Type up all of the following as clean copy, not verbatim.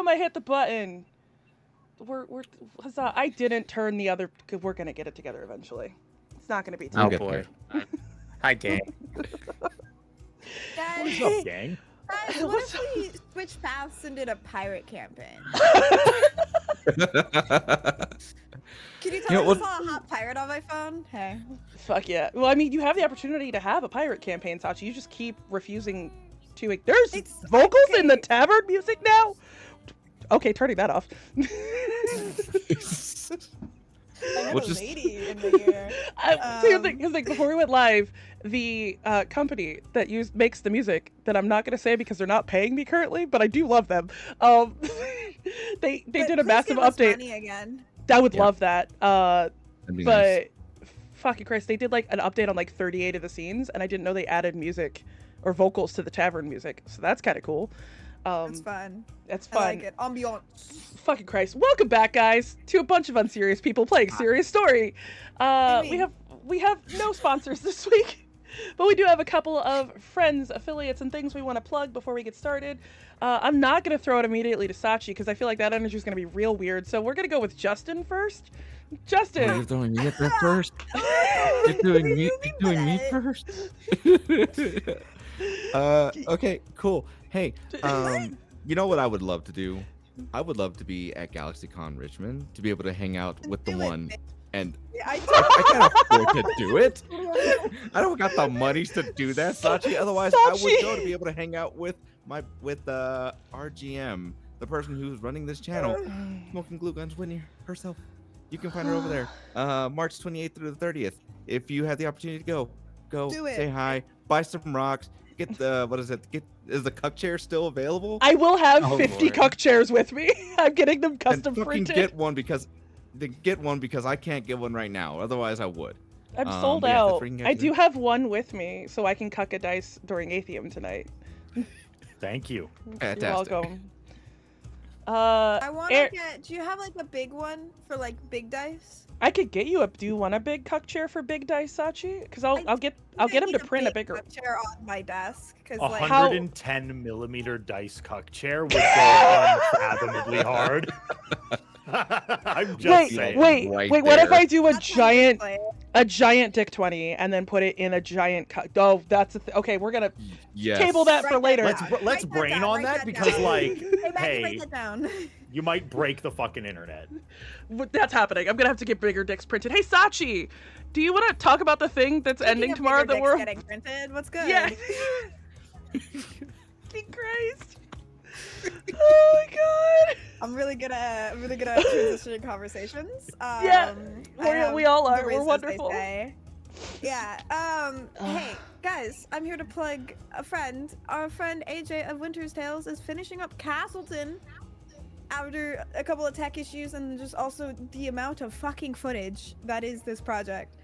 I hit the button. Huzzah. I didn't turn the other. We're gonna get it together eventually. It's not gonna be too. Oh boy. Hi, gang. Guys, What's up, gang? guys, what if we switch paths and did a pirate campaign? Can you tell me I saw a hot pirate on my phone? Hey. Fuck yeah. Well, I mean, you have the opportunity to have a pirate campaign, Sachi. You just keep refusing to. There's vocals in the tavern music now? Okay, turning that off. I had a lady in the ear. Because like before we went live, the company that makes the music that I'm not gonna say because they're not paying me currently, but I do love them. They did a massive update. Money again. I would love that. But nice. Fucking Christ, they did like an update on like 38 of the scenes, and I didn't know they added music or vocals to the tavern music. So that's kind of cool. That's fun. That's fun. I like it. Ambiance. Fucking Christ. Welcome back, guys, to a bunch of unserious people playing Serious Story. We have no sponsors this week, but we do have a couple of friends, affiliates, and things we want to plug before we get started. I'm not going to throw it immediately to Sachi because I feel like that energy is going to be real weird. So we're going to go with Justin first. Justin. Oh, you're throwing me at that first? You're doing me first? Okay, cool. Hey, you know what I would love to do? I would love to be at GalaxyCon Richmond to be able to hang out with the one, and I can't afford to do it. I don't got the monies to do that, Sachi. Otherwise, I would go to be able to hang out with RGM, the person who's running this channel, Smoking Glue Guns, Whitney herself. You can find her over there, March 28th through the 30th. If you have the opportunity to go say hi, buy some rocks. Get the is the cuck chair still available? I will have 50 cuck chairs with me. I'm getting them custom printed. Get one because I can't get one right now. Otherwise, I would. I'm sold out. I do have one with me, so I can cuck a dice during Athium tonight. Thank you. Fantastic. You're welcome. I want to get. Do you have like a big one for like big dice? I could get you do you want a big cuck chair for big dice, Sachi? Because I'll get him to print a bigger cuck chair on my desk. Because 110 millimeter dice cuck chair would go unfathomably hard. I'm just saying. Wait. What if I do That's a giant Dick 20 and then put it in a giant cuck? Oh, that's okay. We're gonna table that for later. Let's brain on that because like, hey, write that down. You might break the fucking internet. That's happening. I'm gonna have to get bigger dicks printed. Hey, Sachi, do you want to talk about the thing that's ending tomorrow that we're getting printed? What's good? Yeah. Christ. Oh my god. I'm really good at transitioning conversations. We all are. We're wonderful. Yeah. Hey guys, I'm here to plug a friend. Our friend AJ of Winter's Tales is finishing up Castleton after a couple of tech issues and just also the amount of fucking footage that is this project.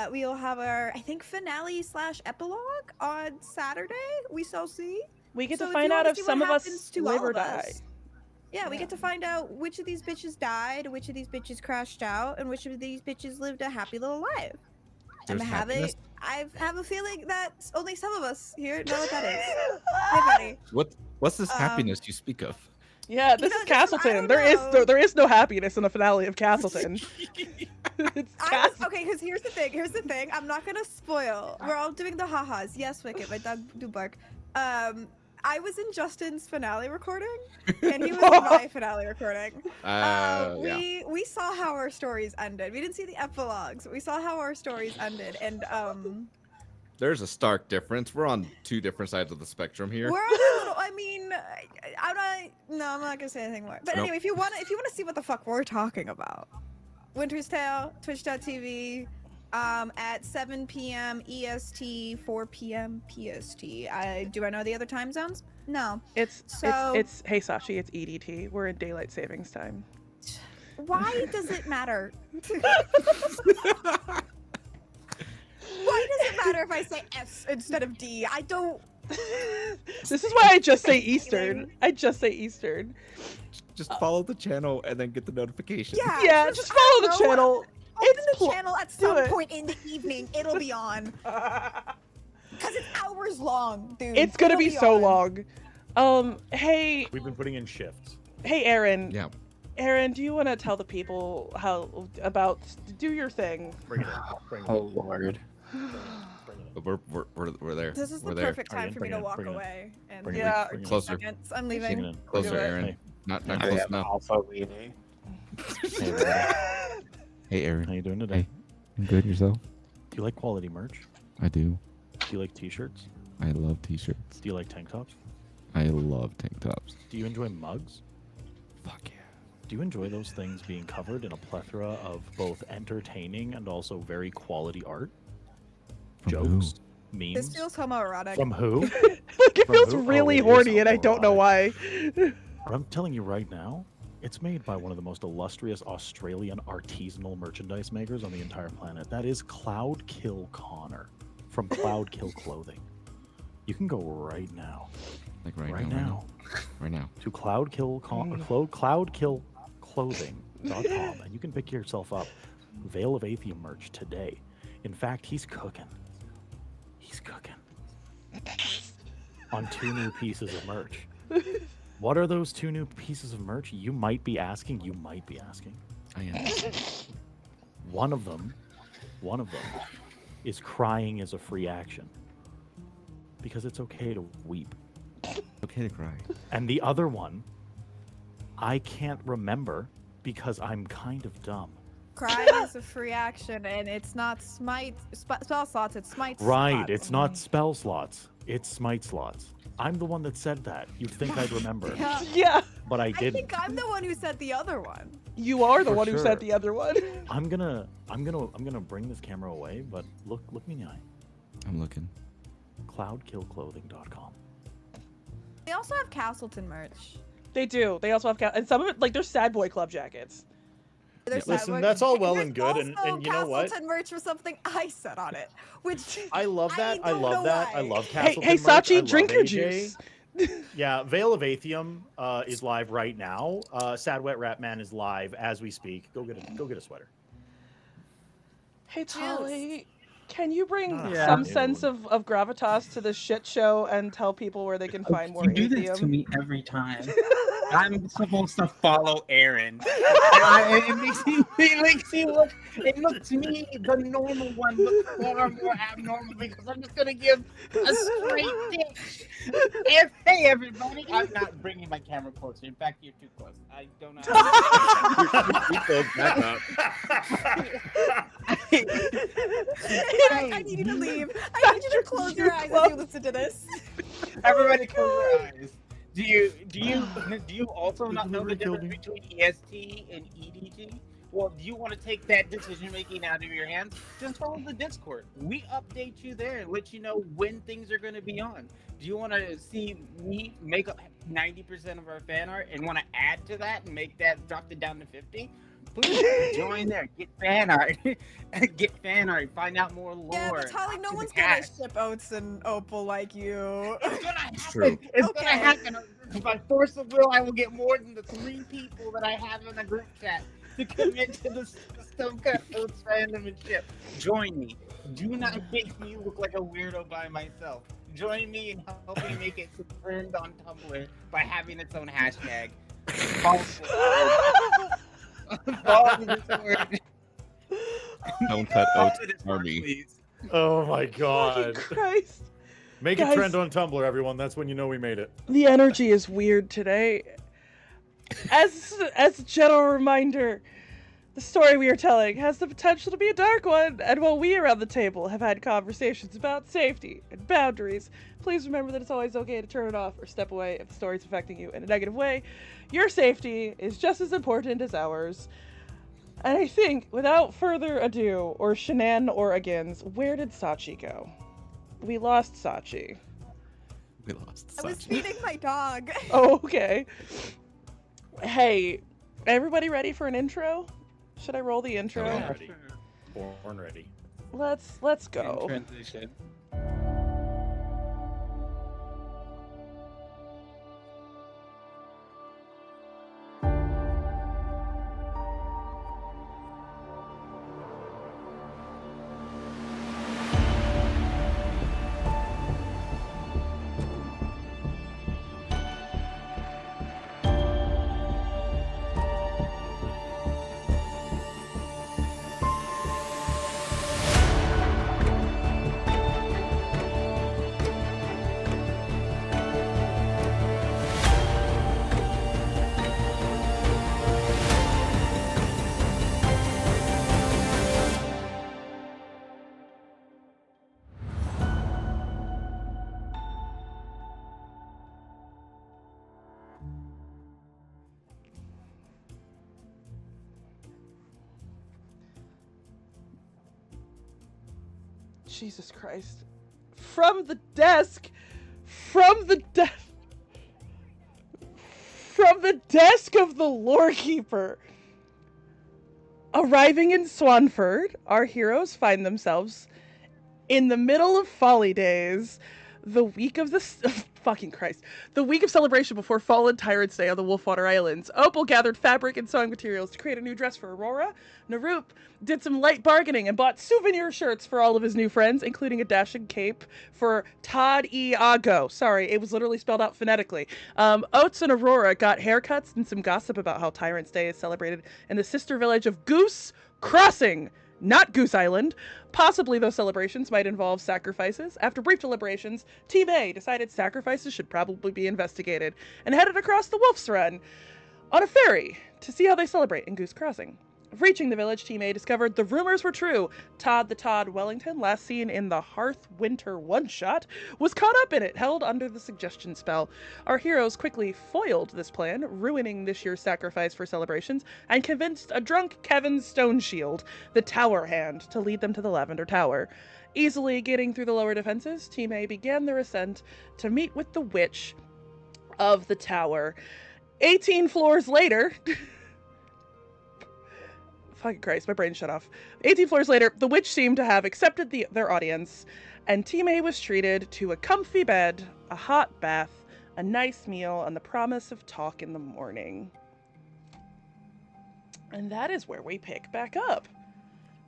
We'll have our, I think, finale / epilogue on Saturday. We shall see. We get to find out if some of us live or die. Yeah, we get to find out which of these bitches died, which of these bitches crashed out, and which of these bitches lived a happy little life. I have a feeling that only some of us here know what that is. Hey, buddy. What's this happiness you speak of? Yeah, this is Castleton. There is no happiness in the finale of Castleton. Okay, because here's the thing. I'm not gonna spoil. We're all doing the ha-has. Yes, Wicked, my dog do bark. I was in Justin's finale recording, and he was in my finale recording. We saw how our stories ended. We didn't see the epilogues, but we saw how our stories ended, and there's a stark difference. We're on two different sides of the spectrum here. We're on a little. I mean, I'm not gonna say anything more. But anyway, if you wanna see what the fuck we're talking about, Winter's Tale, Twitch.tv. At 7 p.m. EST, 4 p.m. PST. Do I know the other time zones? No. Hey Sachi, it's EDT. We're in daylight savings time. Why does it matter? Why does it matter if I say S instead of D? I don't. This is why I just say Eastern. Just follow the channel and then get the notification. Yeah, just follow the channel. Open the channel at some point in the evening. It'll be on. Because it's hours long, dude. It's gonna be so long. Hey. We've been putting in shifts. Hey, Aaron. Yeah. Aaron, do you want to tell the people do your thing? Bring it in. Bring it in. Oh Lord. We're there. This is we're the there. perfect time for me to walk away. And Bring it Yeah. in. Bring it in. Closer. seconds, I'm Bring it leaving. in. Closer, Do it. Aaron. Hey. Not I close have enough. Alpha waiting. Hey, everybody. Hey, Aaron. How you doing today? I'm good. Yourself? Do you like quality merch? I do. Do you like t-shirts? I love t-shirts. Do you like tank tops? I love tank tops. Do you enjoy mugs? Fuck yeah. Do you enjoy those things being covered in a plethora of both entertaining and also very quality art? From Jokes? Memes? This feels homoerotic. From who? Like, it From feels who? really Oh, it is horny, and I don't know why. But I'm telling you right now, it's made by one of the most illustrious Australian artisanal merchandise makers on the entire planet. That is Cloud Kill Connor from Cloud Kill Clothing. You can go right now. Like Right now. Right now. To cloudkillclothing.com and you can pick yourself up Veil of Athium merch today. In fact, he's cooking. He's cooking on 2 new pieces of merch. What are those 2 new pieces of merch? You might be asking. I am. One of them is crying is a free action. Because it's okay to weep. Okay to cry. And the other one, I can't remember because I'm kind of dumb. Cry is a free action, and it's not spell slots. It's smite. Right, slots. it's not spell slots. It's smite slots. I'm the one that said that. You'd think I'd remember, Yeah. Yeah, but I I didn't. think I'm the one who said the other one. you are the For one who sure. said the other one. I'm gonna bring this camera away, but look me in the eye. I'm looking. Cloudkillclothing.com. They also have Castleton merch. They do. They also have and some of it, like, they're Sad Boy Club jackets. There's Listen, Sad Boy- that's all well There's and good, and also you know what? Castleton merch for something I said on it, which I love that. I don't love know that. why. I love Hey, Castleton hey, merch. I Sachi, love drink your AJ. juice. Yeah, Veil of Athium is live right now. Sad Wet Rat Man is live as we speak. Go get a sweater. Hey, Tali, can you bring Yeah. some sense of gravitas to this shit show and tell people where they can find more You do this to Athium? me every time. I'm supposed to follow Aaron. It looks me, the normal one, looks far more abnormal because I'm just gonna give a straight dish. Hey everybody, I'm not bringing my camera closer. In fact, you're too close. I don't know. Back up. I need you to leave. I need you to close your eyes as you listen to this. Everybody close their eyes. Do you also not know the difference between EST and EDT? Well, do you want to take that decision making out of your hands? Just follow the Discord. We update you there and let you know when things are going to be on. Do you want to see me make up 90% of our fan art and want to add to that and make that drop it down to 50? Please join there. Get fan art. Get fan art. Find out more lore. Yeah, but Tali, no Talk to one's the gonna cast. ship Oats and Opal like you. It's gonna happen. True. It's Okay. gonna happen. By force of will, I will get more than the 3 people that I have in the group chat to commit to the Stonecut Oats fandom and ship. Join me. Do not make me look like a weirdo by myself. Join me in helping make it trend on Tumblr by having its own hashtag. Follow the Discord. Don't cut Follow Oats the Discord, Army. please. Oh my Fucking god. Christ. Make Guys. it trend on Tumblr, everyone. That's when you know we made it. The energy is weird today. As a general reminder, the story we are telling has the potential to be a dark one, and while we around the table have had conversations about safety and boundaries, please remember that it's always okay to turn it off or step away if the story is affecting you in a negative way. Your safety is just as important as ours. And I think, without further ado, or shenanigans, where did Sachi go? We lost Sachi. We lost I was Sachi. feeding my dog. Oh, okay. Hey, everybody ready for an intro? Should I roll the intro? Yeah. Ready. Born ready. Let's go. Transition. Jesus Christ. From the desk of the lorekeeper. Arriving in Swanford, our heroes find themselves in the middle of Folly Days, the week of the week of celebration before Fallen Tyrant's Day on the Wolfwater Islands. Opal gathered fabric and sewing materials to create a new dress for Aurora. Narup did some light bargaining and bought souvenir shirts for all of his new friends, including a dashing cape for Todd Iago. Sorry, it was literally spelled out phonetically. Oats and Aurora got haircuts and some gossip about how Tyrant's Day is celebrated in the sister village of Goose Crossing, not Goose Island. Possibly those celebrations might involve sacrifices. After brief deliberations, Team A decided sacrifices should probably be investigated and headed across the Wolf's Run on a ferry to see how they celebrate in Goose Crossing. Reaching the village, Team A discovered the rumors were true. Todd the Todd Wellington, last seen in the Hearth Winter one-shot, was caught up in it, held under the suggestion spell. Our heroes quickly foiled this plan, ruining this year's sacrifice for celebrations, and convinced a drunk Kevin Stoneshield, the Tower Hand, to lead them to the Lavender Tower. Easily getting through the lower defenses, Team A began their ascent to meet with the Witch of the Tower. 18 floors later... Fucking Christ, my brain shut off. 18 floors later, the witch seemed to have accepted their audience, and Team A was treated to a comfy bed, a hot bath, a nice meal, and the promise of talk in the morning. And that is where we pick back up,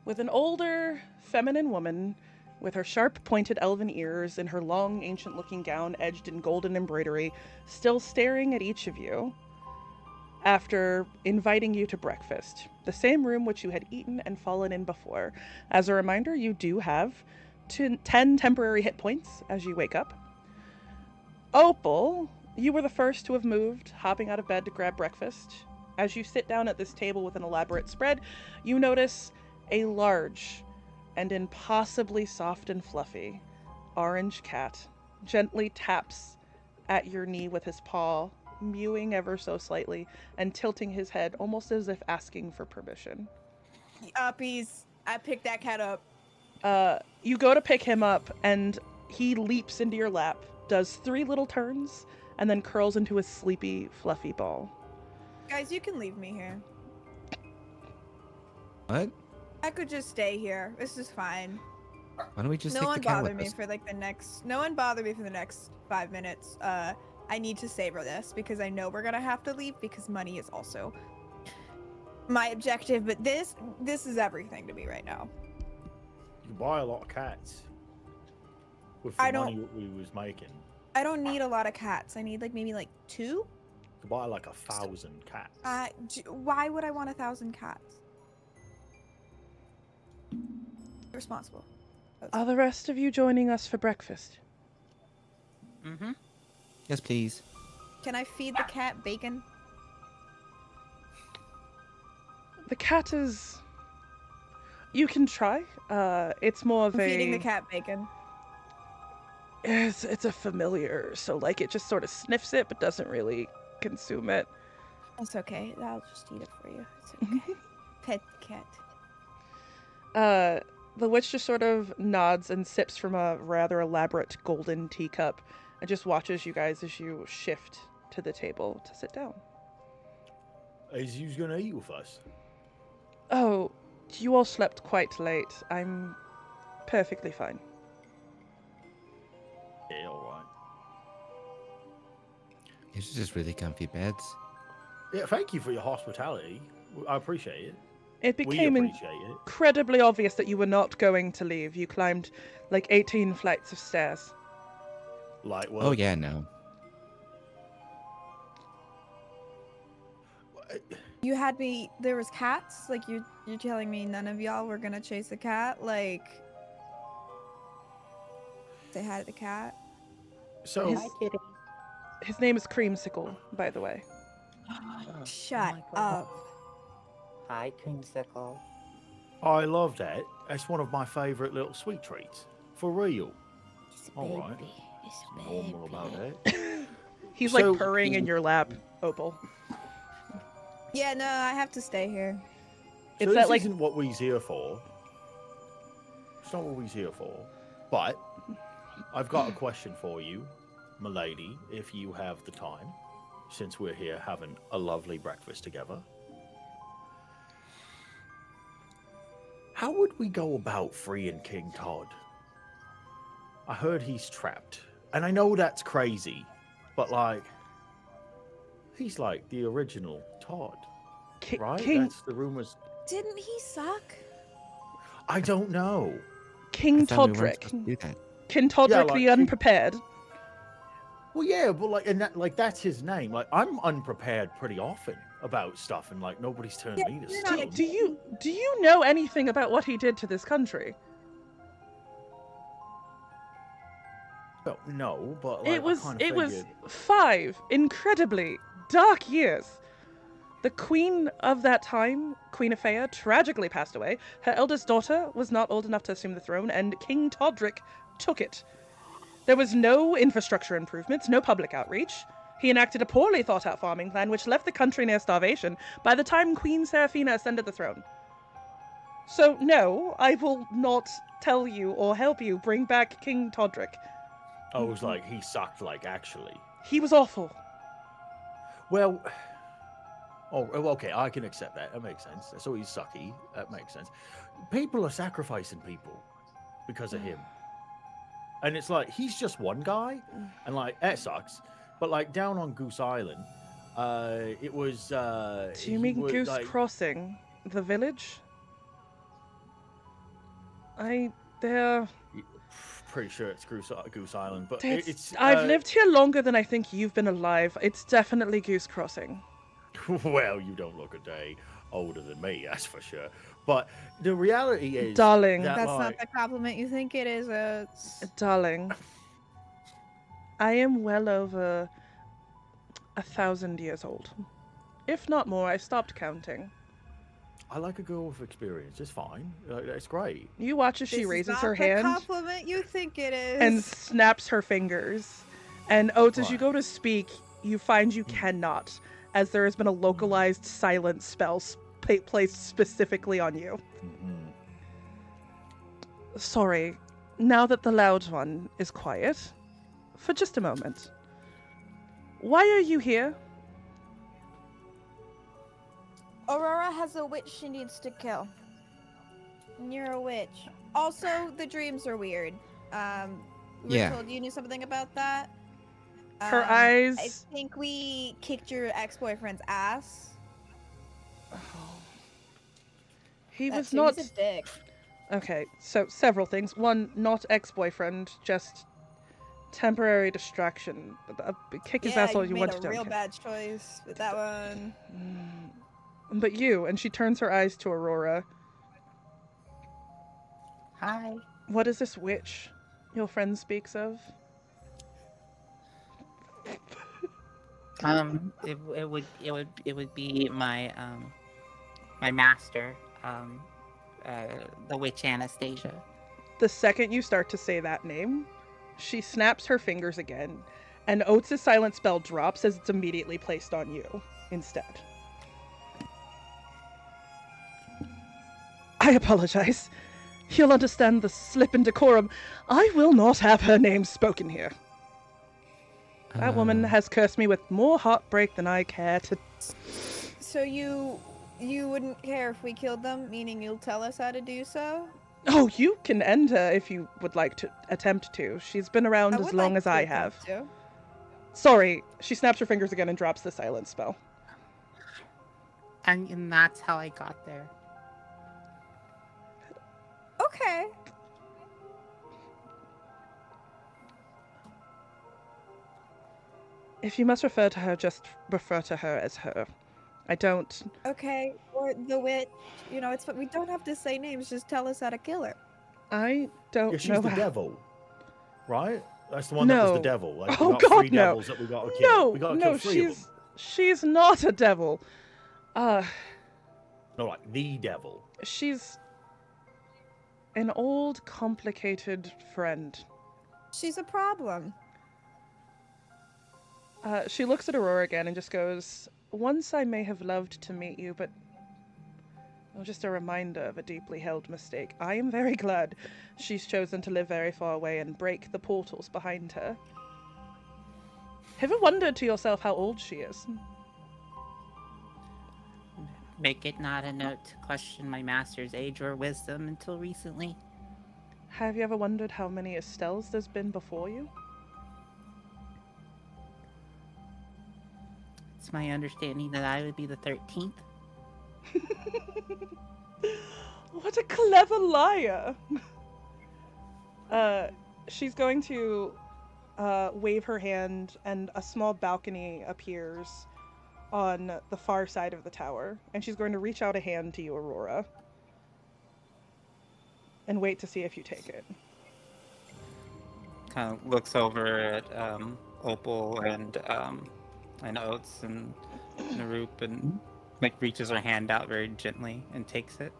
with an older, feminine woman with her sharp, pointed elven ears and her long, ancient-looking gown edged in golden embroidery, still staring at each of you. After inviting you to breakfast, the same room which you had eaten and fallen in before. As a reminder, you do have 10 temporary hit points as you wake up. Opal, you were the first to have moved, hopping out of bed to grab breakfast. As you sit down at this table with an elaborate spread, you notice a large and impossibly soft and fluffy orange cat gently taps at your knee with his paw, mewing ever so slightly and tilting his head almost as if asking for permission. Uppies, I picked that cat up. You go to pick him up and he leaps into your lap, does 3 little turns, and then curls into a sleepy, fluffy ball. Guys, you can leave me here. What? I could just stay here. This is fine. Why don't we just No take one the cat bother with me us? for like the next. No one bother me for the next 5 minutes. I need to savor this because I know we're gonna have to leave because money is also my objective. But this is everything to me right now. You can buy a lot of cats with the I money don't- we was making. I don't need a lot of cats. I need like maybe like 2. You could buy like 1,000 cats. Why would I want 1,000 cats? Responsible. Are the rest of you joining us for breakfast? Mm-hmm. Yes, please. Can I feed the cat bacon? The cat is... You can try. It's more of I'm a... feeding the cat bacon. It's a familiar, so like it just sort of sniffs it but doesn't really consume it. That's okay. I'll just eat it for you. It's okay. Pet the cat. The witch just sort of nods and sips from a rather elaborate golden teacup and just watches you guys as you shift to the table to sit down. Is you gonna eat with us? Oh, you all slept quite late. I'm perfectly fine. Yeah, alright. These are just really comfy beds. Yeah, thank you for your hospitality. I appreciate it. It became we appreciate it. incredibly obvious that you were not going to leave. You climbed like 18 flights of stairs. Like, well, Oh yeah, no. You had me. There was cats. Like you're telling me none of y'all were gonna chase a cat. Like say hi to the cat. So, His- His name is Creamsicle, by the way. Shut Oh my God. up. Hi, Creamsicle. I love that. That's one of my favourite little sweet treats. For real. It's All right. baby. It's Normal baby. about that. He's So- like purring in your lap, Opal. Yeah, no, I have to stay here. It's So that this like isn't what we's here for. It's not what we's here for. But I've got a question for you, milady, if you have the time, since we're here having a lovely breakfast together. How would we go about freeing King Todd? I heard he's trapped. And I know that's crazy, but like, he's like the original Todd, right? That's the rumors. Didn't he suck? I don't know. King Todrick. King Todrick the Unprepared. Well, yeah, but like, and that, like, that's his name. Like, I'm unprepared pretty often about stuff, and like, nobody's turned me to stuff. Do you know anything about what he did to this country? Well, no, but like, it was 5 incredibly dark years. The queen of that time, Queen Aphea, tragically passed away. Her eldest daughter was not old enough to assume the throne, and King Todrick took it. There was no infrastructure improvements, no public outreach. He enacted a poorly thought-out farming plan, which left the country near starvation by the time Queen Seraphina ascended the throne. So, no, I will not tell you or help you bring back King Todrick. I was like, he sucked, like, actually. He was awful. Well, okay, I can accept that. That makes sense. So he's sucky. That makes sense. People are sacrificing people because of him. And it's like, he's just one guy, and like, that sucks. But like, down on Goose Island, it was... Do you mean Goose Crossing? The village? They're... Pretty sure it's Goose Island, but I've lived here longer than I think you've been alive. It's definitely Goose Crossing. Well, you don't look a day older than me, that's for sure. But the reality is... Darling. That's not the compliment you think it is, Darling. I am well over 1,000 years old. If not more, I stopped counting. I like a girl with experience. It's fine. It's great. You watch as she raises her hand. Compliment you think it is. And snaps her fingers. And Oats, as you go to speak, you find you cannot, as there has been a localized silence spell placed specifically on you. Mm-hmm. Sorry. Now that the loud one is quiet, for just a moment. Why are you here? Aurora has a witch she needs to kill. And you're a witch. Also, the dreams are weird. Told you knew something about that? Her eyes... I think we kicked your ex-boyfriend's ass. Oh. He was not... He's a dick. Okay, so several things. One, not ex-boyfriend, just temporary distraction. Kick his ass all you want to do. Yeah, you made a real bad choice with that one. But you, and she turns her eyes to Aurora. Hi. What is this witch your friend speaks of? It would be my my master, the witch Anastasia. The second you start to say that name, she snaps her fingers again, and Oates' silent spell drops as it's immediately placed on you instead. I apologize. You'll understand the slip in decorum. I will not have her name spoken here. That woman has cursed me with more heartbreak than I care to... So you wouldn't care if we killed them, meaning you'll tell us how to do so? Oh, you can end her if you would like to attempt to. She's been around as long as I have. Sorry, she snaps her fingers again and drops the silence spell. And that's how I got there. Okay. If you must refer to her, just refer to her as her. I don't... Okay, or the witch. You know, we don't have to say names, just tell us how to kill her. I don't know. She's the devil, right? That's the one that was the devil. Like, oh, we got God, 3 devils that we got to kill. No, we got to kill 3 of them. She's not a devil. No, like, the devil. She's an old, complicated friend. She's a problem. She looks at Aurora again and just goes, once I may have loved to meet you, but Well, just a reminder of a deeply held mistake. I am very glad she's chosen to live very far away and break the portals behind her. Have you wondered to yourself how old she is? Make it not a note to question my master's age or wisdom until recently. Have you ever wondered how many Estelles there's been before you? It's my understanding that I would be the 13th. What a clever liar! She's going to wave her hand, and a small balcony appears on the far side of the tower, and she's going to reach out a hand to you, Aurora, and wait to see if you take it. Kind of looks over at Opal and Oats and Naroop and like reaches her hand out very gently and takes it.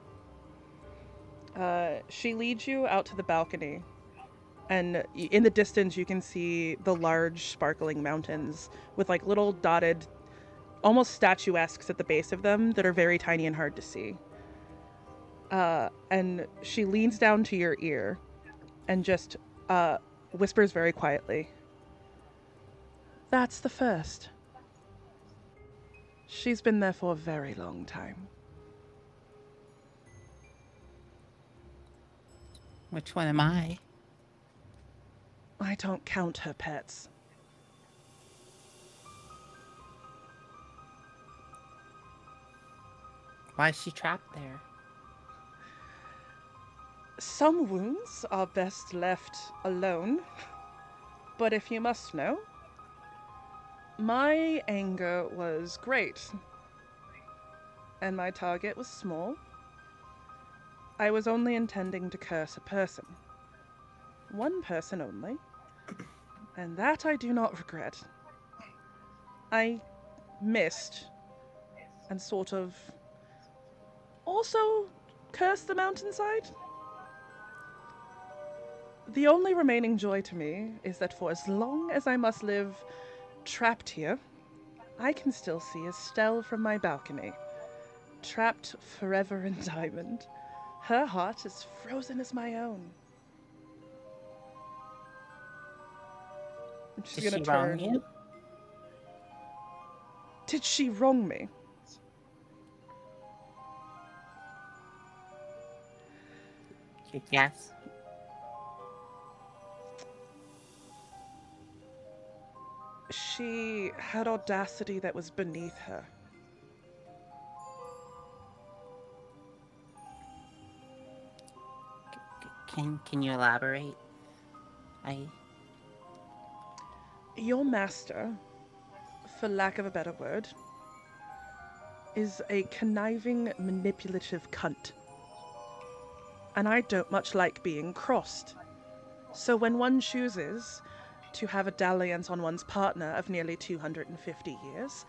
She leads you out to the balcony, and in the distance you can see the large sparkling mountains with like little dotted, almost statuesques at the base of them that are very tiny and hard to see. And she leans down to your ear and just whispers very quietly, "That's the first. She's been there for a very long time." Which one am I? I don't count her pets. Why is she trapped there? Some wounds are best left alone, but if you must know, my anger was great, and my target was small. I was only intending to curse a person. One person only, and that I do not regret. I missed, and sort of also cursed the mountainside. The only remaining joy to me is that for as long as I must live trapped here, I can still see Estelle from my balcony, trapped forever in diamond. Her heart is frozen as my own. And she's Did gonna she wrong turn. you? Did she wrong me? Yes. She had audacity that was beneath her. Can you elaborate? Your master, for lack of a better word, is a conniving, manipulative cunt. And I don't much like being crossed. So when one chooses to have a dalliance on one's partner of nearly 250 years,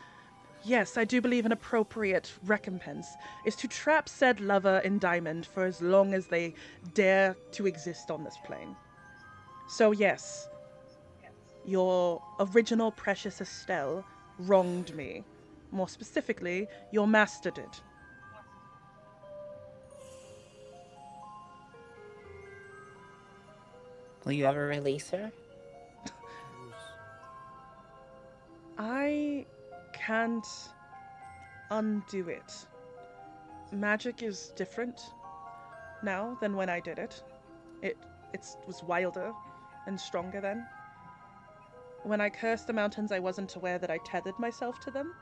yes, I do believe an appropriate recompense is to trap said lover in diamond for as long as they dare to exist on this plane. So yes, your original precious Estelle wronged me. More specifically, your master did. Will you ever release her? I can't undo it. Magic is different now than when I did it. It was wilder and stronger then. When I cursed the mountains, I wasn't aware that I tethered myself to them.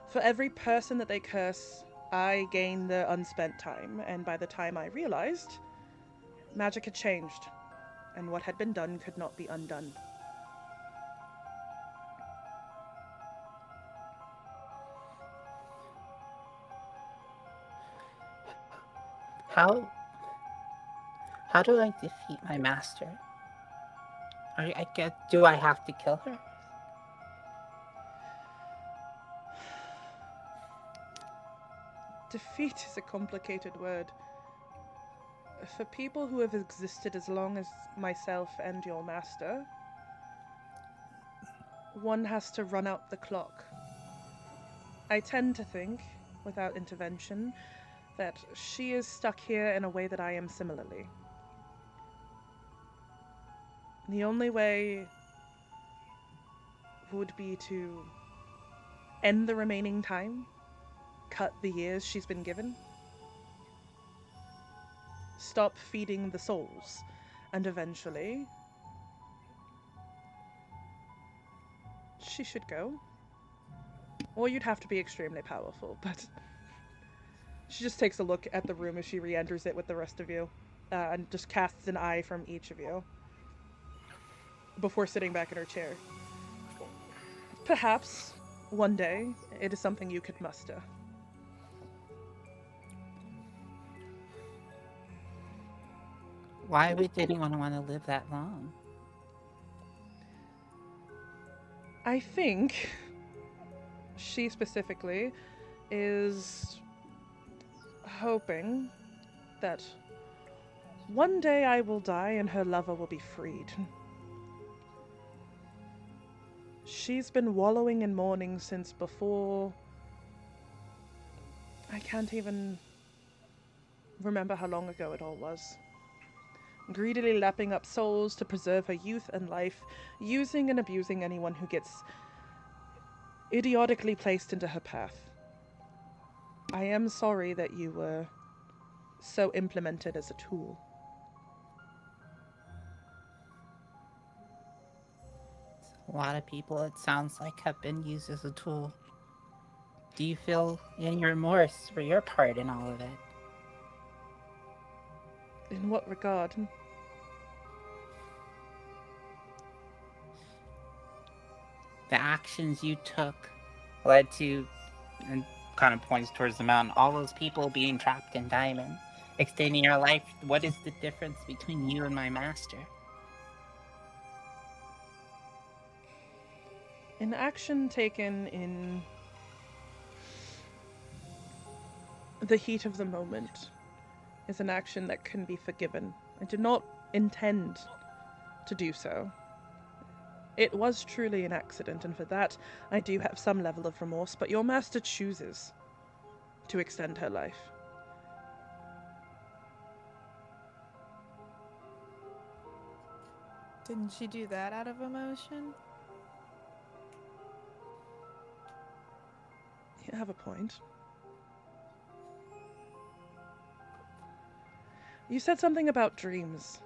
For every person that they curse, I gain the unspent time, and by the time I realized, magic had changed, and what had been done could not be undone. How do I defeat my master? Do I have to kill her? Defeat is a complicated word. For people who have existed as long as myself and your master, one has to run out the clock. I tend to think, without intervention, that she is stuck here in a way that I am similarly. The only way would be to end the remaining time, cut the years she's been given, stop feeding the souls, and eventually she should go. Or you'd have to be extremely powerful, but she just takes a look at the room as she re-enters it with the rest of you, and just casts an eye from each of you before sitting back in her chair. Perhaps one day it is something you could muster. Why would anyone want to live that long? I think she specifically is hoping that one day I will die and her lover will be freed. She's been wallowing in mourning since before... I can't even remember how long ago it all was. Greedily lapping up souls to preserve her youth and life, using and abusing anyone who gets idiotically placed into her path. I am sorry that you were so implemented as a tool. A lot of people, it sounds like, have been used as a tool. Do you feel any remorse for your part in all of it? In what regard? The actions you took led to, and kind of points towards the mountain, all those people being trapped in Diamond, extending your life. What is the difference between you and my master? An action taken in the heat of the moment is an action that can be forgiven. I did not intend to do so. It was truly an accident, and for that I do have some level of remorse, but your master chooses to extend her life. Didn't she do that out of emotion? You have a point. You said something about dreams.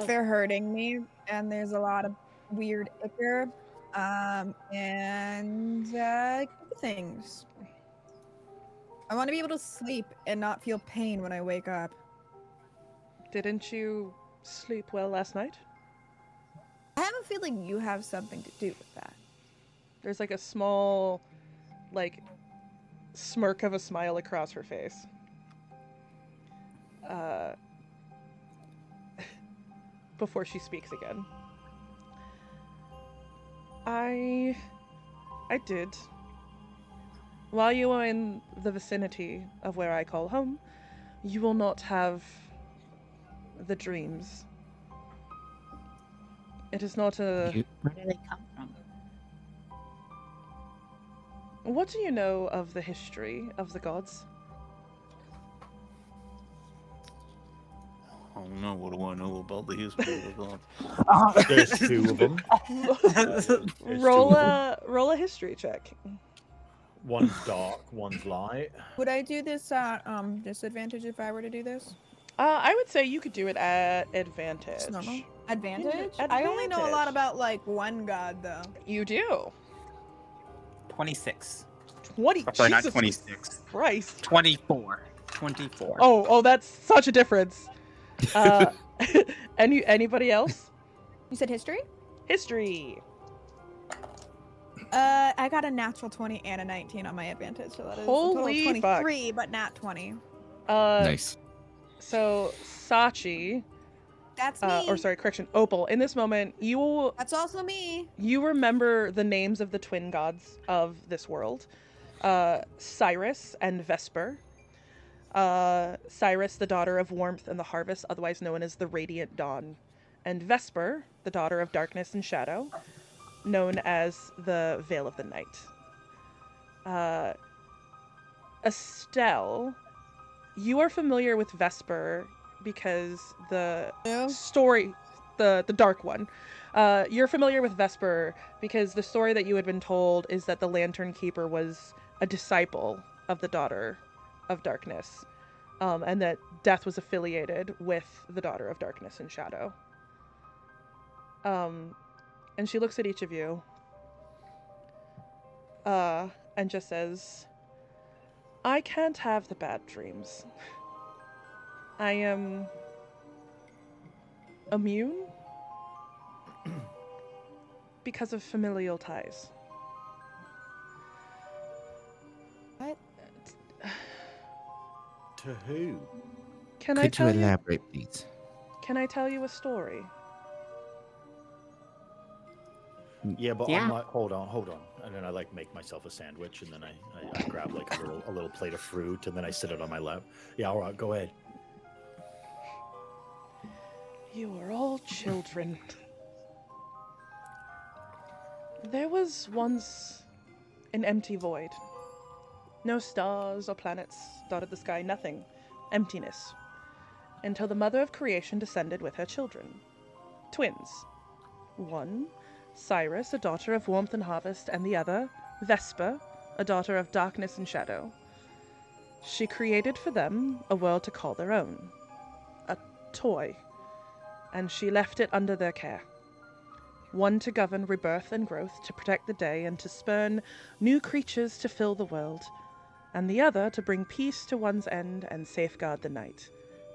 They're hurting me, and there's a lot of weird ichor, and things. I want to be able to sleep and not feel pain when I wake up. Didn't you sleep well last night? I have a feeling you have something to do with that. There's like a small, like, smirk of a smile across her face. Before she speaks again. I did. While you are in the vicinity of where I call home, you will not have the dreams. It is not a... Where do they come from? What do you know of the history of the gods? I don't know. What do I know about the history of the gods? There's two of them. Roll a history check. One's dark, one's light. Would I do this at disadvantage if I were to do this? I would say you could do it at advantage. It's normal. Advantage? Yeah, I only know a lot advantage. about like one god though. You do. 26. 20. Oh, sorry, not Jesus 26. Christ. 24. 24. Oh, that's such a difference. Anybody else? You said history? History. I got a natural 20 and a 19 on my advantage, so that is Holy a total of fuck. 23, but nat 20. Nice. So Sachi, That's me. correction, Opal. In this moment, That's also me. you remember the names of the twin gods of this world, Cyrus and Vesper. Cyrus, the daughter of warmth and the harvest, otherwise known as the Radiant Dawn, and Vesper, the daughter of darkness and shadow, known as the Veil of the Night. Estelle, you are familiar with Vesper because the Yeah. story, the dark one, you're familiar with Vesper because the story that you had been told is that the Lantern Keeper was a disciple of the Daughter of Darkness, and that Death was affiliated with the Daughter of Darkness and Shadow. And she looks at each of you, and just says, I can't have the bad dreams. I am immune because of familial ties. What? To who? Can I Could you tell you? elaborate, please? Can I tell you a story? Yeah, but Yeah. I'm not. Hold on. And then I like make myself a sandwich, and then I grab like a little plate of fruit, and then I sit it on my lap. Yeah, all right, go ahead. You are all children. There was once an empty void. No stars or planets dotted the sky, nothing. Emptiness. Until the mother of creation descended with her children. Twins. One, Cyrus, a daughter of warmth and harvest, and the other, Vesper, a daughter of darkness and shadow. She created for them a world to call their own. A toy. And she left it under their care. One to govern rebirth and growth, to protect the day, and to spurn new creatures to fill the world, and the other to bring peace to one's end and safeguard the night,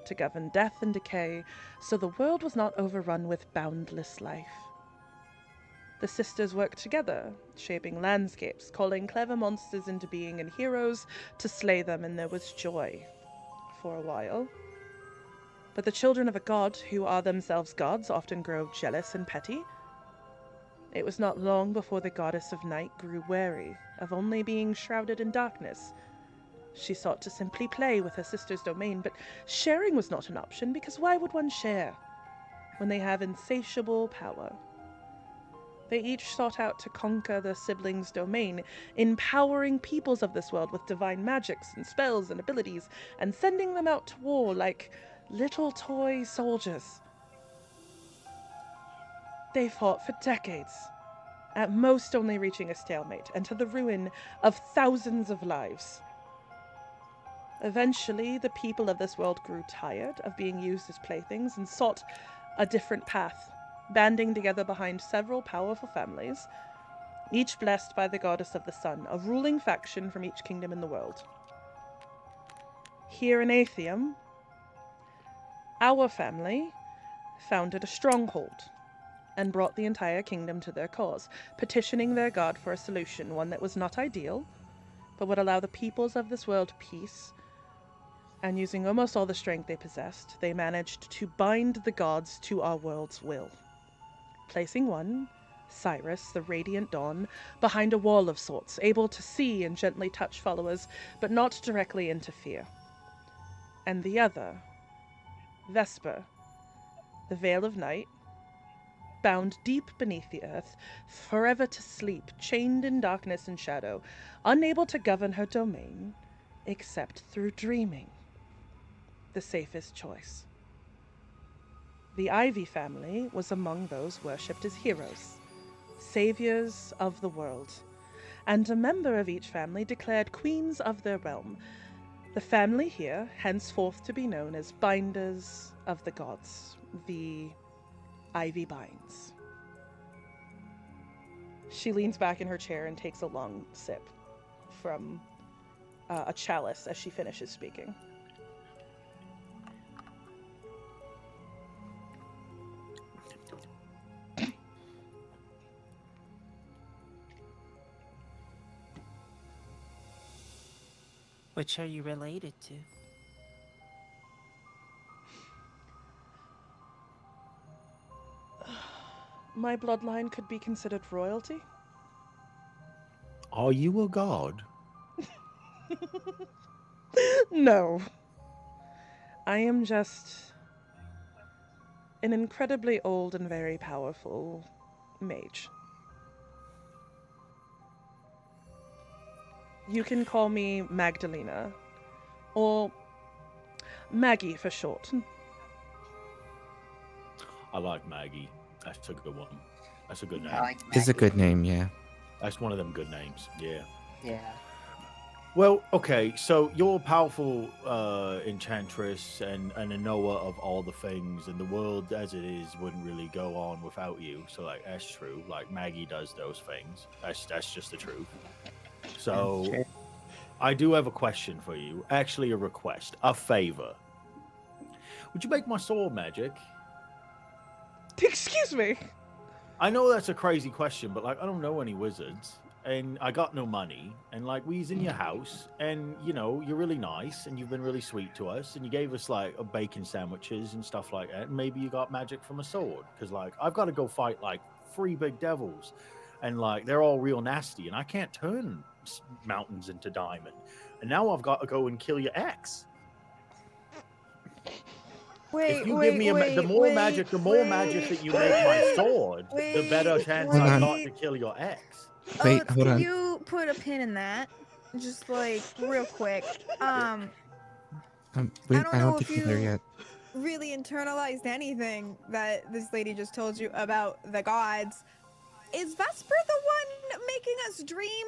to govern death and decay, so the world was not overrun with boundless life. The sisters worked together, shaping landscapes, calling clever monsters into being and heroes to slay them, and there was joy for a while. But the children of a god, who are themselves gods, often grow jealous and petty. It was not long before the goddess of night grew weary of only being shrouded in darkness. She sought to simply play with her sister's domain, but sharing was not an option, because why would one share when they have insatiable power? They each sought out to conquer their siblings' domain, empowering peoples of this world with divine magics and spells and abilities, and sending them out to war like little toy soldiers. They fought for decades, at most only reaching a stalemate, and to the ruin of thousands of lives. Eventually, the people of this world grew tired of being used as playthings and sought a different path, banding together behind several powerful families, each blessed by the goddess of the sun, a ruling faction from each kingdom in the world. Here in Athium, our family founded a stronghold and brought the entire kingdom to their cause, petitioning their god for a solution, one that was not ideal, but would allow the peoples of this world peace. And using almost all the strength they possessed, they managed to bind the gods to our world's will, placing one, Cyrus, the Radiant Dawn, behind a wall of sorts, able to see and gently touch followers, but not directly interfere. And the other, Vesper, the Veil of Night, bound deep beneath the earth, forever to sleep, chained in darkness and shadow, unable to govern her domain, except through dreaming. The safest choice. The Ivy family was among those worshipped as heroes, saviors of the world, and a member of each family declared queens of their realm. The family here, henceforth to be known as Binders of the Gods, the Ivy Binds. She leans back in her chair and takes a long sip from a chalice as she finishes speaking. Which are you related to? My bloodline could be considered royalty. Are you a god? No. I am just an incredibly old and very powerful mage. You can call me Magdalena. Or Maggie for short. I like Maggie. That's a good one. That's a good name. I like It's a Maggie. good name, yeah. That's one of them good names. Yeah. Yeah. Well, okay, so you're a powerful enchantress and a knower of all the things, and the world as it is wouldn't really go on without you. So, like, that's true. Like, Maggie does those things. That's just the truth. So, That's true. I do have a question for you. Actually, a request, a favor. Would you make my sword magic? Excuse me. I know that's a crazy question, but like, I don't know any wizards. And I got no money, and like we's in your house, and you know you're really nice, and you've been really sweet to us, and you gave us like a bacon sandwiches and stuff like that. And maybe you got magic from a sword, because like I've got to go fight like 3 big devils, and like they're all real nasty, and I can't turn mountains into diamond. And now I've got to go and kill your ex. Wait, If you wait, give me wait, the more magic that you make my sword, the better chance I've got to kill your ex. Wait, Oats, hold can on. you put a pin in that? Just like real quick. I don't don't know think if we're there you- yet. Really internalized anything that this lady just told you about the gods. Is Vesper the one making us dream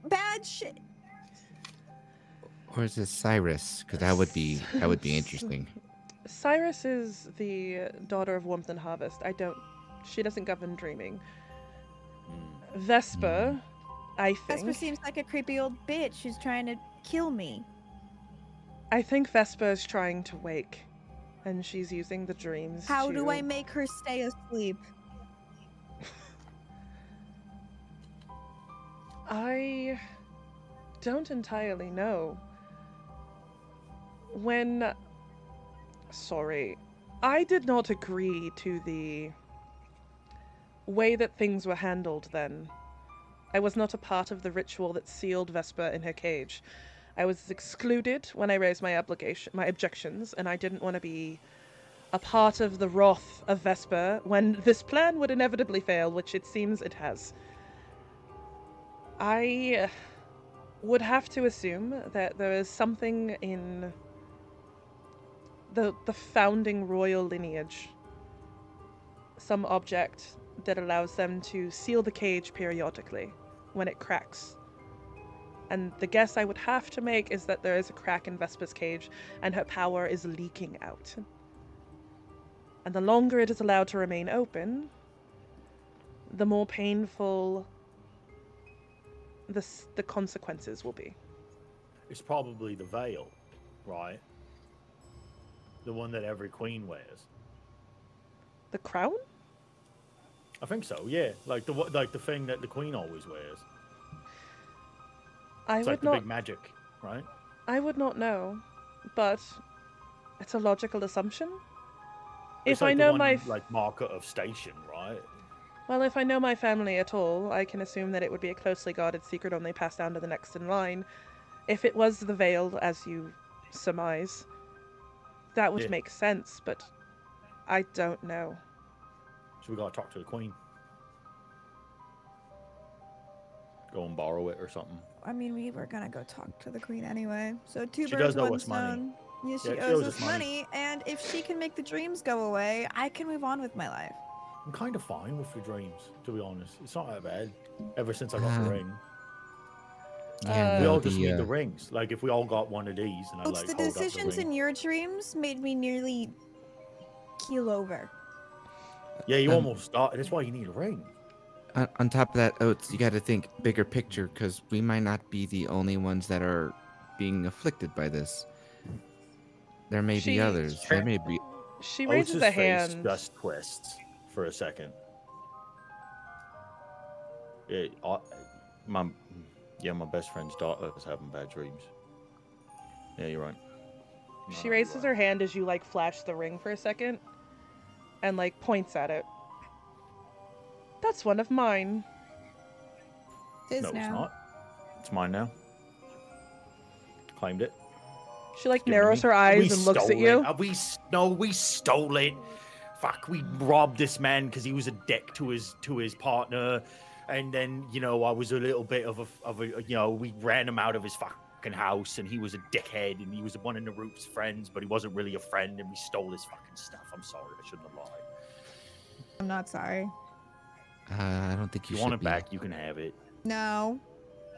bad shit? Or is it Cyrus? Because that would be interesting. Cyrus is the daughter of warmth and harvest. She doesn't govern dreaming. Vesper, I Vesper think. seems like a creepy old bitch who's trying to kill me. I think Vesper is trying to wake, and she's using the dreams. How do I make her stay asleep? I don't entirely know. I did not agree to the way that things were handled then. I was not a part of the ritual that sealed Vesper in her cage. I was excluded when I raised my objections, and I didn't want to be a part of the wrath of Vesper when this plan would inevitably fail, which it seems it has. I would have to assume that there is something in the founding royal lineage, some object that allows them to seal the cage periodically when it cracks. And the guess I would have to make is that there is a crack in Vesper's cage and her power is leaking out. And the longer it is allowed to remain open, the more painful the consequences will be. It's probably the veil, right? The one that every queen wears. The crown? I think so. Yeah, like the thing that the queen always wears. I It's would like the not. big magic, right? I would not know, but it's a logical assumption. It's If like I the know one, like marker of station, right? Well, if I know my family at all, I can assume that it would be a closely guarded secret only passed down to the next in line. If it was the veil, as you surmise, that would make sense, but I don't know. So we gotta talk to the queen. Go and borrow it or something. I mean, we were gonna go talk to the queen anyway. So two She birds, does owe one us money. stone. Yeah, she Yeah, owes us money, and if she can make the dreams go away, I can move on with my life. I'm kind of fine with your dreams, to be honest. It's not that bad. Ever since I got the ring. Yeah, We no, all just need the rings. Like if we all got one of these, and I Oops, like the hold up the decisions ring. in your dreams made me nearly keel over. Yeah, you almost started. That's why you need a ring. On top of that, Oats, you got to think bigger picture, because we might not be the only ones that are being afflicted by this. There may be others. There may be. She raises a face hand. just twists for a second. My best friend's daughter is having bad dreams. Yeah, you're right. She raises her hand as you like flash the ring for a second, and like points at it. That's one of mine. It is No, now. it's not. It's mine now. Claimed it. She like It's given narrows me. her eyes We and looks at stole you. it. We stole it. Fuck, we robbed this man because he was a dick to his partner. And then, you know, I was a little bit of a, you know, we ran him out of his fucking house, and he was a dickhead, and he was one of Naroop's friends, but he wasn't really a friend, and we stole his fucking stuff. I'm sorry, I shouldn't have lied. I'm not sorry. I don't think If you you should want it be. back, you can have it. No.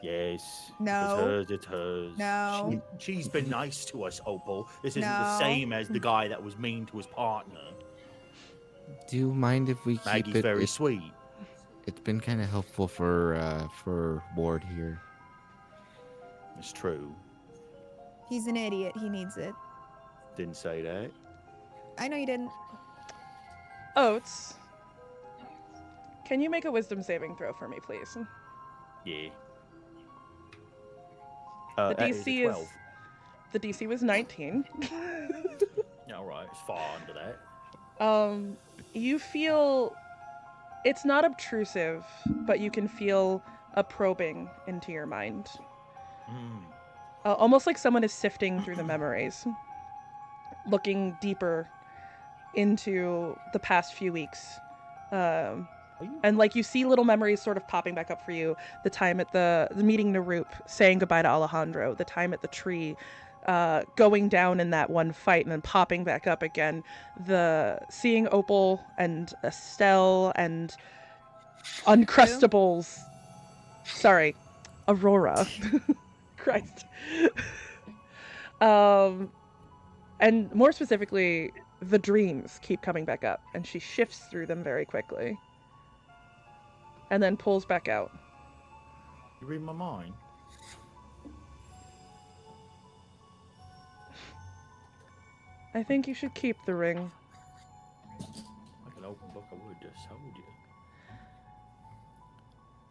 Yes. No. It's hers. No. She's been nice to us, Opal. This isn't the No. same as the guy that was mean to his partner. Do you mind if we keep Maggie's it? very sweet. It's been kind of helpful for Ward here. It's true. He's an idiot. He needs it. Didn't say that. I know you didn't. Oats, can you make a wisdom saving throw for me, please? Yeah. The that DC a 12. the DC was 19. Yeah, all right, it's far under that. You feel it's not obtrusive, but you can feel a probing into your mind. Almost like someone is sifting through the memories, looking deeper into the past few weeks. And like you see little memories sort of popping back up for you. The time at the meeting Naroop, saying goodbye to Alejandro, the time at the tree, going down in that one fight and then popping back up again, the seeing Opal and Estelle and Uncrustables. Sorry, Aurora. Christ. And more specifically, the dreams keep coming back up, and she shifts through them very quickly. And then pulls back out. You read my mind? I think you should keep the ring. Like an open book, I would just told you.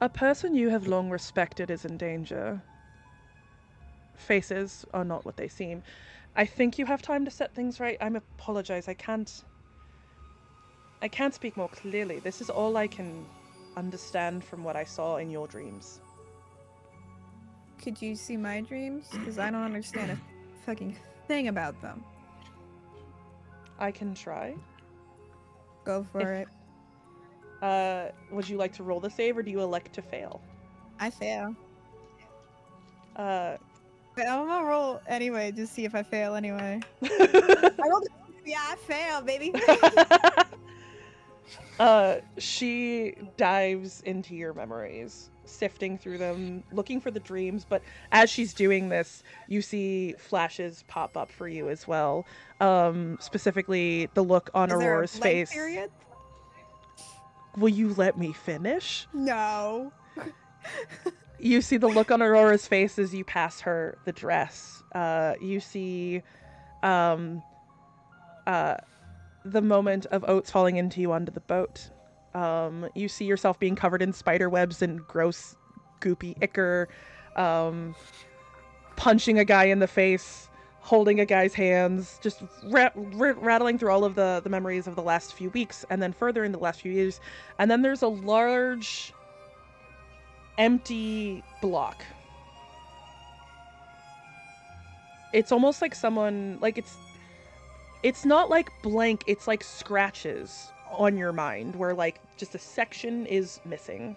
A person you have long respected is in danger. Faces are not what they seem. I think you have time to set things right. I apologize. I can't speak more clearly. This is all I can understand from what I saw in your dreams. Could you see my dreams? Because I don't understand a fucking thing about them. I can try. Go for it. Would you like to roll the save, or do you elect to fail? I fail. Uh, But I'm gonna roll anyway, just see if I fail anyway. I rolled yeah, I fail, baby. She dives into your memories, sifting through them, looking for the dreams, but as she's doing this, you see flashes pop up for you as well. Specifically, the look on Is there a Aurora's blank face. period? Will you let me finish? No. You see the look on Aurora's face as you pass her the dress. You see the moment of Oats falling into you onto the boat. You see yourself being covered in spider webs and gross, goopy ichor, punching a guy in the face, holding a guy's hands, just rattling through all of the memories of the last few weeks, and then further in the last few years. And then there's a large, empty block. It's almost like someone, like it's not like blank, it's like scratches on your mind where like just a section is missing,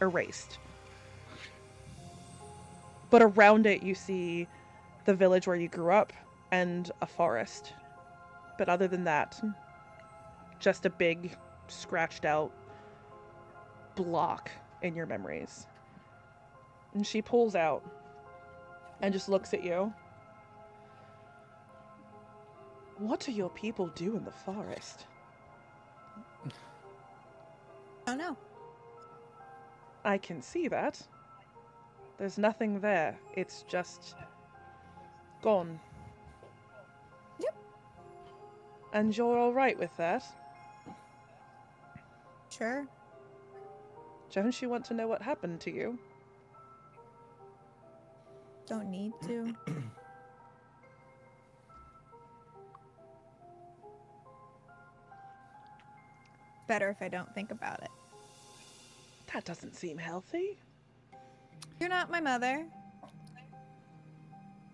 erased. But around it you see the village where you grew up and a forest. But other than that, just a big scratched out block in your memories. And she pulls out and just looks at you. What do your people do in the forest? Oh no. I can see that. There's nothing there. It's just gone. Yep. And you're all right with that? Sure. Don't you want to know what happened to you? Don't need to. Better if I don't think about it. That doesn't seem healthy. You're not my mother.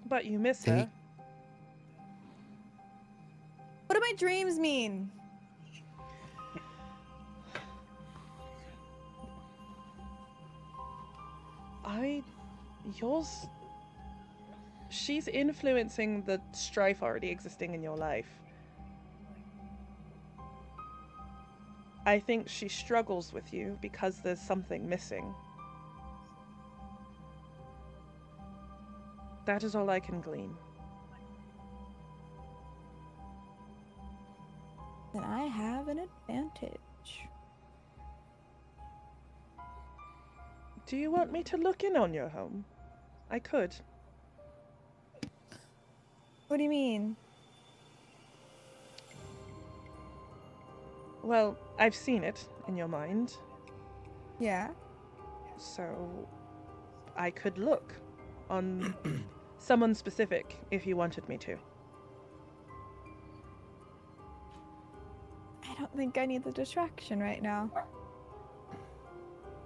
But you miss her. What do my dreams mean? Yours... She's influencing the strife already existing in your life. I think she struggles with you because there's something missing. That is all I can glean. Then I have an advantage. Do you want me to look in on your home? I could. What do you mean? Well, I've seen it in your mind, Yeah. so I could look on someone specific if you wanted me to. I don't think I need the distraction right now.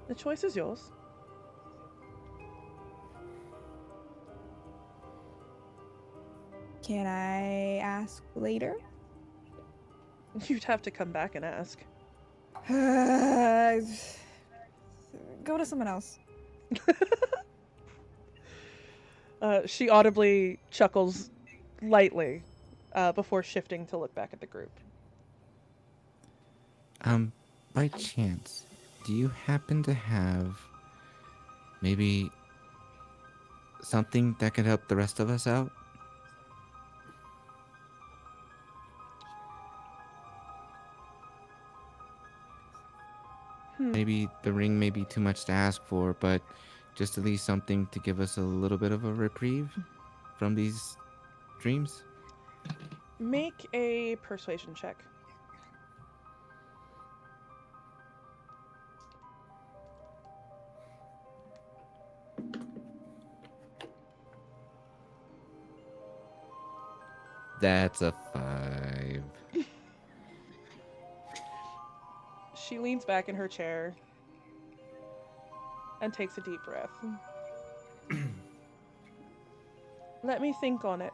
The choice is yours. Can I ask later? You'd have to come back and ask. Go to someone else. She audibly chuckles lightly before shifting to look back at the group. By chance, do you happen to have maybe something that could help the rest of us out? Maybe the ring may be too much to ask for, but just at least something to give us a little bit of a reprieve from these dreams? Make a persuasion check. That's a 5. She leans back in her chair and takes a deep breath. Let me think on it.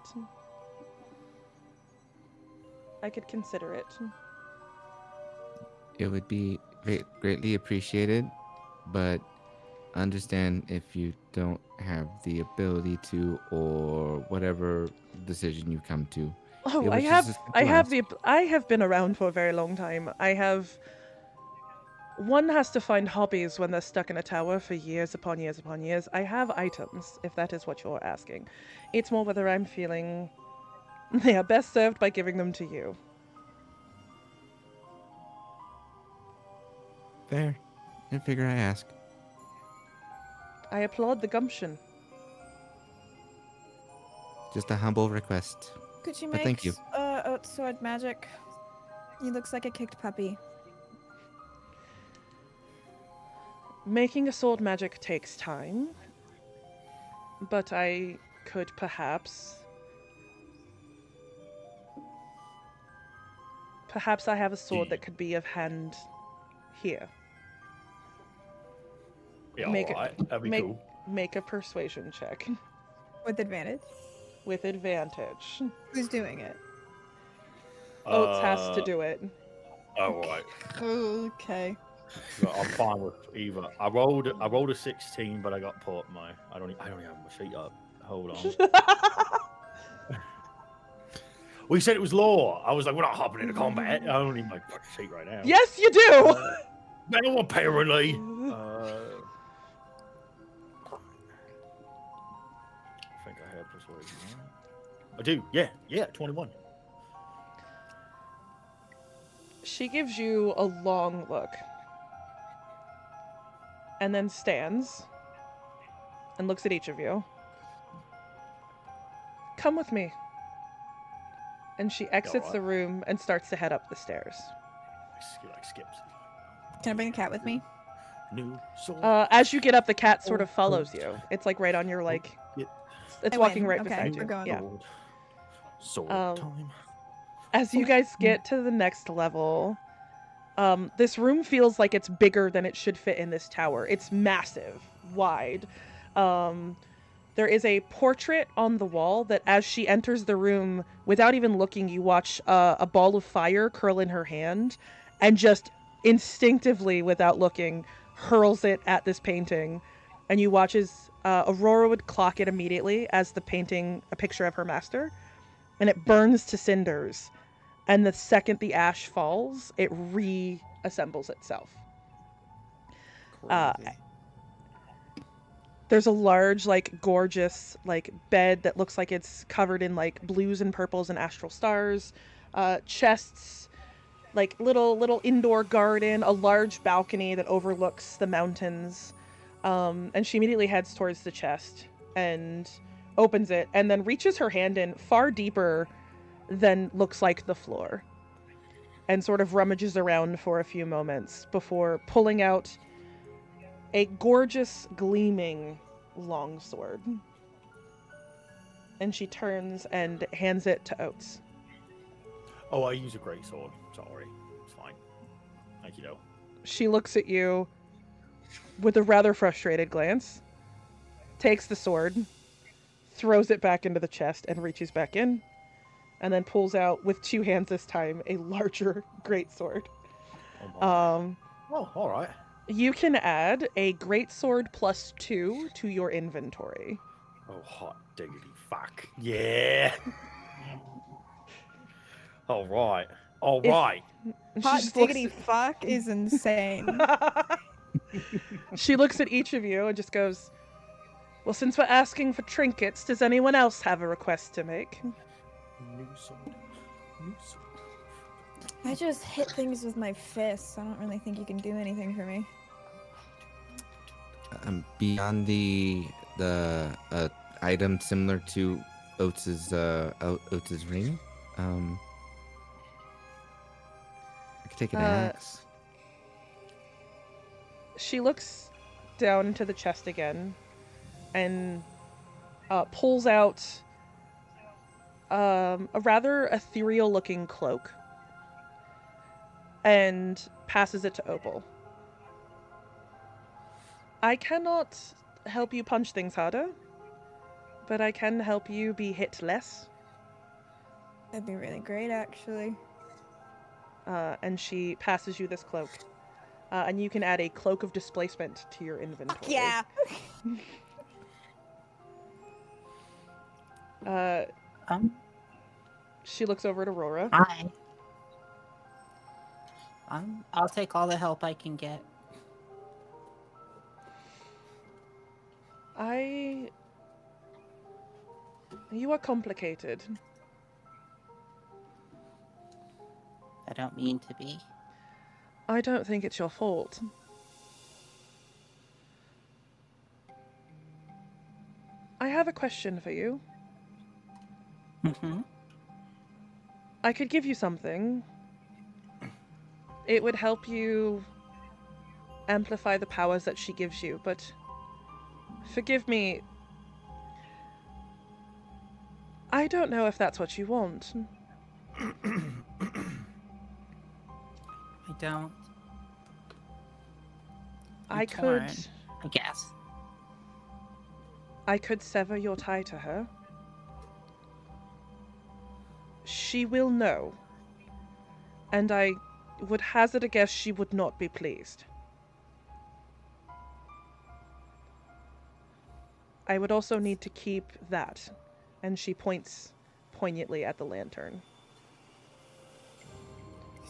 I could consider it. It would be greatly appreciated, but understand if you don't have the ability to, or whatever decision you come to. Oh, I have been around for a very long time. One has to find hobbies when they're stuck in a tower for years upon years upon years. I have items, if that is what you're asking. It's more whether I'm feeling they are best served by giving them to you. Fair. I figure I ask. I applaud the gumption. Just a humble request. Could you But make thank you. Oats sword magic? He looks like a kicked puppy. Making a sword magic takes time, but I could perhaps I have a sword that could be of hand here. Yeah, Make alright. That'd be cool. Make a persuasion check With advantage? with advantage. Who's doing it? Oats has to do it. Oh, right. Okay. But I'm fine with either. I rolled a 16, but I got put my. I don't even have my sheet up. Hold on. We said it was law. I was like, we're not hopping into combat. I don't need my fucking sheet right now. Yes, you do. No, apparently. I think I have persuasion. I do. Yeah, 21. She gives you a long look and then stands and looks at each of you. Come with me. And she exits the room and starts to head up the stairs. He like skips. Can I bring a cat with me? New sword. As you get up, the cat sort of follows you. It's like right on your it's I walking win. right Okay, beside we're you. going. Yeah. Sword time. As you guys get to the next level, this room feels like it's bigger than it should fit in this tower. It's massive, wide. There is a portrait on the wall that as she enters the room, without even looking, you watch a ball of fire curl in her hand and just instinctively, without looking, hurls it at this painting and you watch as Aurora would clock it immediately as the painting a picture of her master, and it burns to cinders. And the second the ash falls, it reassembles itself. Crazy. There's a large, like, gorgeous, like, bed that looks like it's covered in, like, blues and purples and astral stars. Chests, like, little indoor garden, a large balcony that overlooks the mountains. And she immediately heads towards the chest and opens it and then reaches her hand in far deeper than looks like the floor and sort of rummages around for a few moments before pulling out a gorgeous, gleaming longsword. And she turns and hands it to Oats. Oh, I use a great sword. Sorry. It's fine. Thank you, though. She looks at you with a rather frustrated glance, takes the sword, throws it back into the chest, and reaches back in, and then pulls out, with two hands this time, a larger greatsword. Oh, all right. You can add a greatsword +2 to your inventory. Oh, hot diggity fuck. Yeah. All right. All right. Hot diggity fuck is insane. She looks at each of you and just goes, well, since we're asking for trinkets, does anyone else have a request to make? New sword. New sword. I just hit things with my fists. I don't really think you can do anything for me. Beyond the item similar to Oats's ring, I could take an axe. She looks down into the chest again and pulls out a rather ethereal-looking cloak and passes it to Opal. I cannot help you punch things harder, but I can help you be hit less. That'd be really great, actually. And she passes you this cloak. And you can add a cloak of displacement to your inventory. Fuck yeah! She looks over at Aurora. Hi. I'll take all the help I can get. You are complicated. I don't mean to be. I don't think it's your fault. I have a question for you. Mm-hmm. I could give you something. It would help you amplify the powers that she gives you, but forgive me. I don't know if that's what you want. I don't. I torn, I guess. I could sever your tie to her. She will know. And I would hazard a guess she would not be pleased. I would also need to keep that. And she points poignantly at the lantern.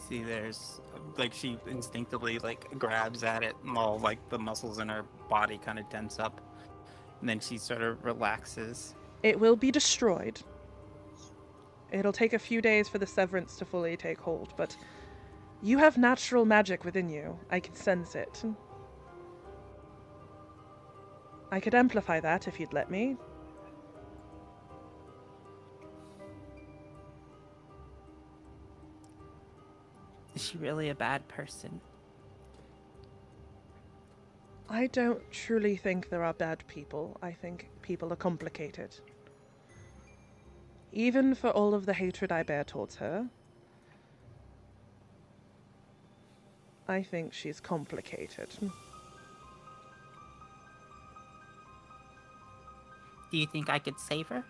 See, there's, like, she instinctively, like, grabs at it while, like, the muscles in her body kind of tense up. And then she sort of relaxes. It will be destroyed. It'll take a few days for the severance to fully take hold, but you have natural magic within you. I can sense it. I could amplify that if you'd let me. Is she really a bad person? I don't truly think there are bad people. I think people are complicated. Even for all of the hatred I bear towards her, I think she's complicated. Do you think I could save her?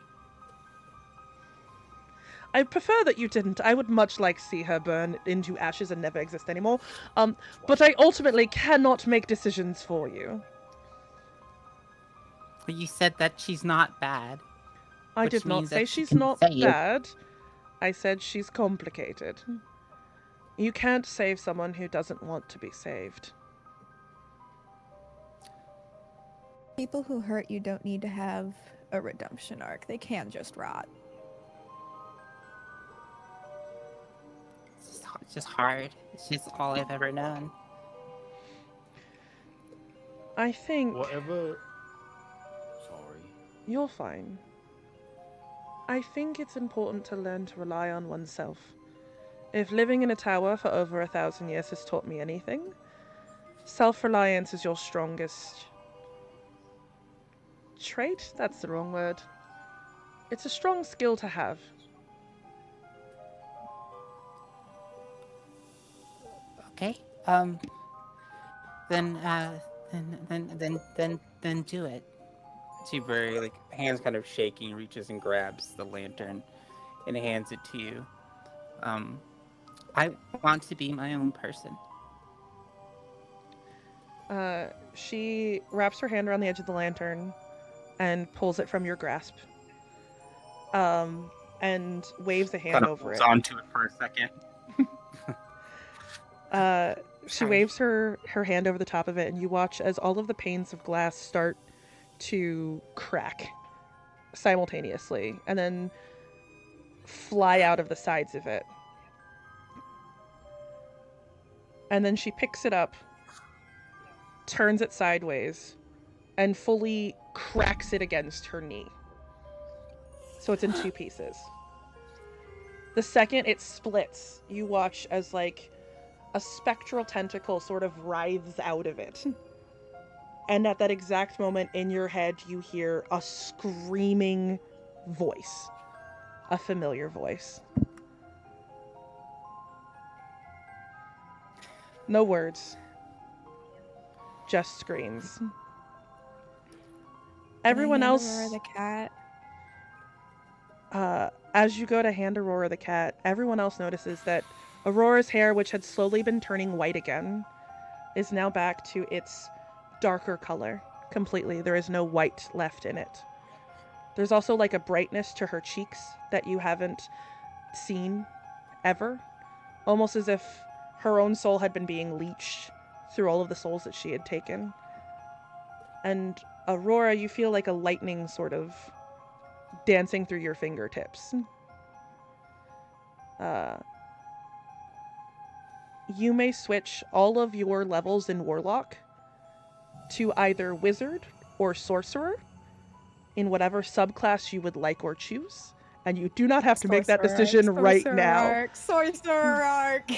I prefer that you didn't. I would much like to see her burn into ashes and never exist anymore. But I ultimately cannot make decisions for you. Well, you said that she's not bad. I Which did not means say that she she's can not save. bad. I said she's complicated. You can't save someone who doesn't want to be saved. People who hurt you don't need to have a redemption arc. They can just rot. It's just hard. It's just all I've ever known. I think Whatever. Sorry. you're fine. I think it's important to learn to rely on oneself. If living in a tower for over 1,000 years has taught me anything, self-reliance is your strongest trait? That's the wrong word. It's a strong skill to have. Okay. Then do it. She very, like, hands kind of shaking, reaches and grabs the lantern and hands it to you. I want to be my own person. She wraps her hand around the edge of the lantern and pulls it from your grasp. And waves a hand Kind of over holds it. onto it for a second. She waves her hand over the top of it, and you watch as all of the panes of glass start to crack simultaneously, and then fly out of the sides of it. And then she picks it up, turns it sideways, and fully cracks it against her knee. So it's in two pieces. The second it splits, you watch as, like, a spectral tentacle sort of writhes out of it. And at that exact moment in your head, you hear a screaming voice. A familiar voice. No words. Just screams. Everyone else... Aurora the cat. As you go to hand Aurora the cat, everyone else notices that Aurora's hair, which had slowly been turning white again, is now back to its darker color completely. There is no white left in it. There's also, like, a brightness to her cheeks that you haven't seen ever. Almost as if her own soul had been being leached through all of the souls that she had taken. And Aurora, you feel like a lightning sort of dancing through your fingertips. You may switch all of your levels in Warlock to either Wizard or Sorcerer in whatever subclass you would like or choose, and you do not have to make that decision right now. Sorcerer arc.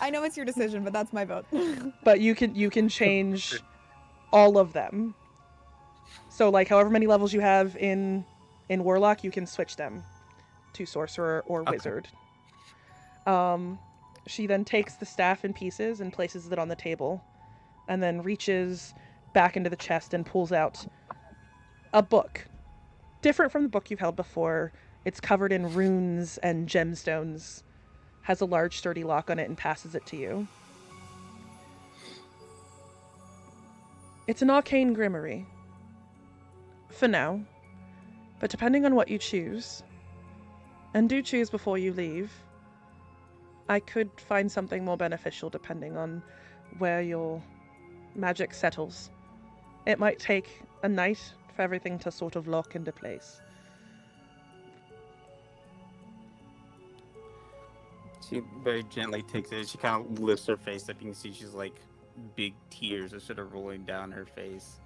I know it's your decision, but that's my vote. But you can change all of them. So, like, however many levels you have in Warlock, you can switch them to Sorcerer or Wizard. She then takes the staff in pieces and places it on the table, and then reaches back into the chest and pulls out a book. Different from the book you've held before. It's covered in runes and gemstones, has a large sturdy lock on it, and passes it to you. It's an arcane grimoire. For now. But depending on what you choose, and do choose before you leave, I could find something more beneficial depending on where your magic settles. It might take a night for everything to sort of lock into place. She very gently takes it. She kind of lifts her face up. You can see she's, like, big tears are sort of rolling down her face.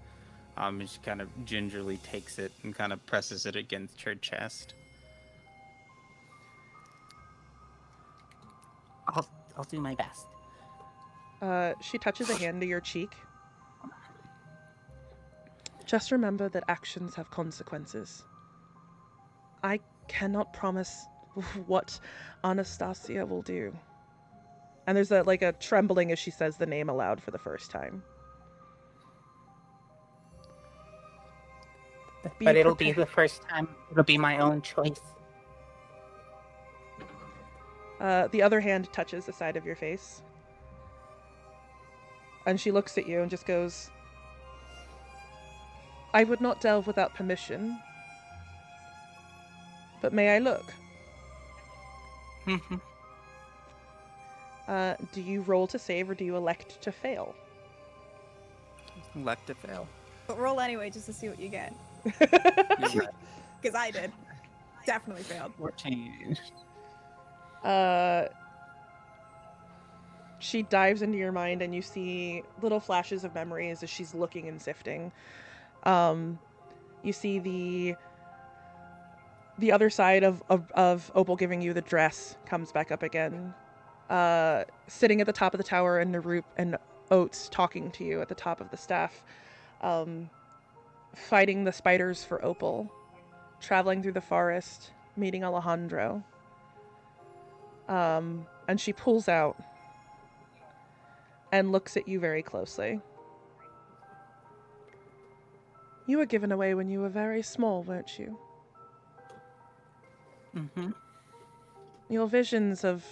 And she kind of gingerly takes it and kind of presses it against her chest. I'll do my best. She touches a hand to your cheek. Just remember that actions have consequences. I cannot promise what Anastasia will do. And there's a trembling as she says the name aloud for the first time. But it'll be the first time. It'll be my own choice. The other hand touches the side of your face. And she looks at you and just goes, I would not delve without permission. But may I look? Do you roll to save or do you elect to fail? Elect to fail. But roll anyway just to see what you get. You're right. Because I did. Definitely failed. 14. She dives into your mind and you see little flashes of memories as she's looking and sifting. You see the other side of Opal giving you the dress comes back up again. Sitting at the top of the tower and Narup and Oats talking to you at the top of the staff. Fighting the spiders for Opal. Traveling through the forest. Meeting Alejandro. And she pulls out and looks at you very closely. You were given away when you were very small, weren't you? Mm-hmm. Your visions of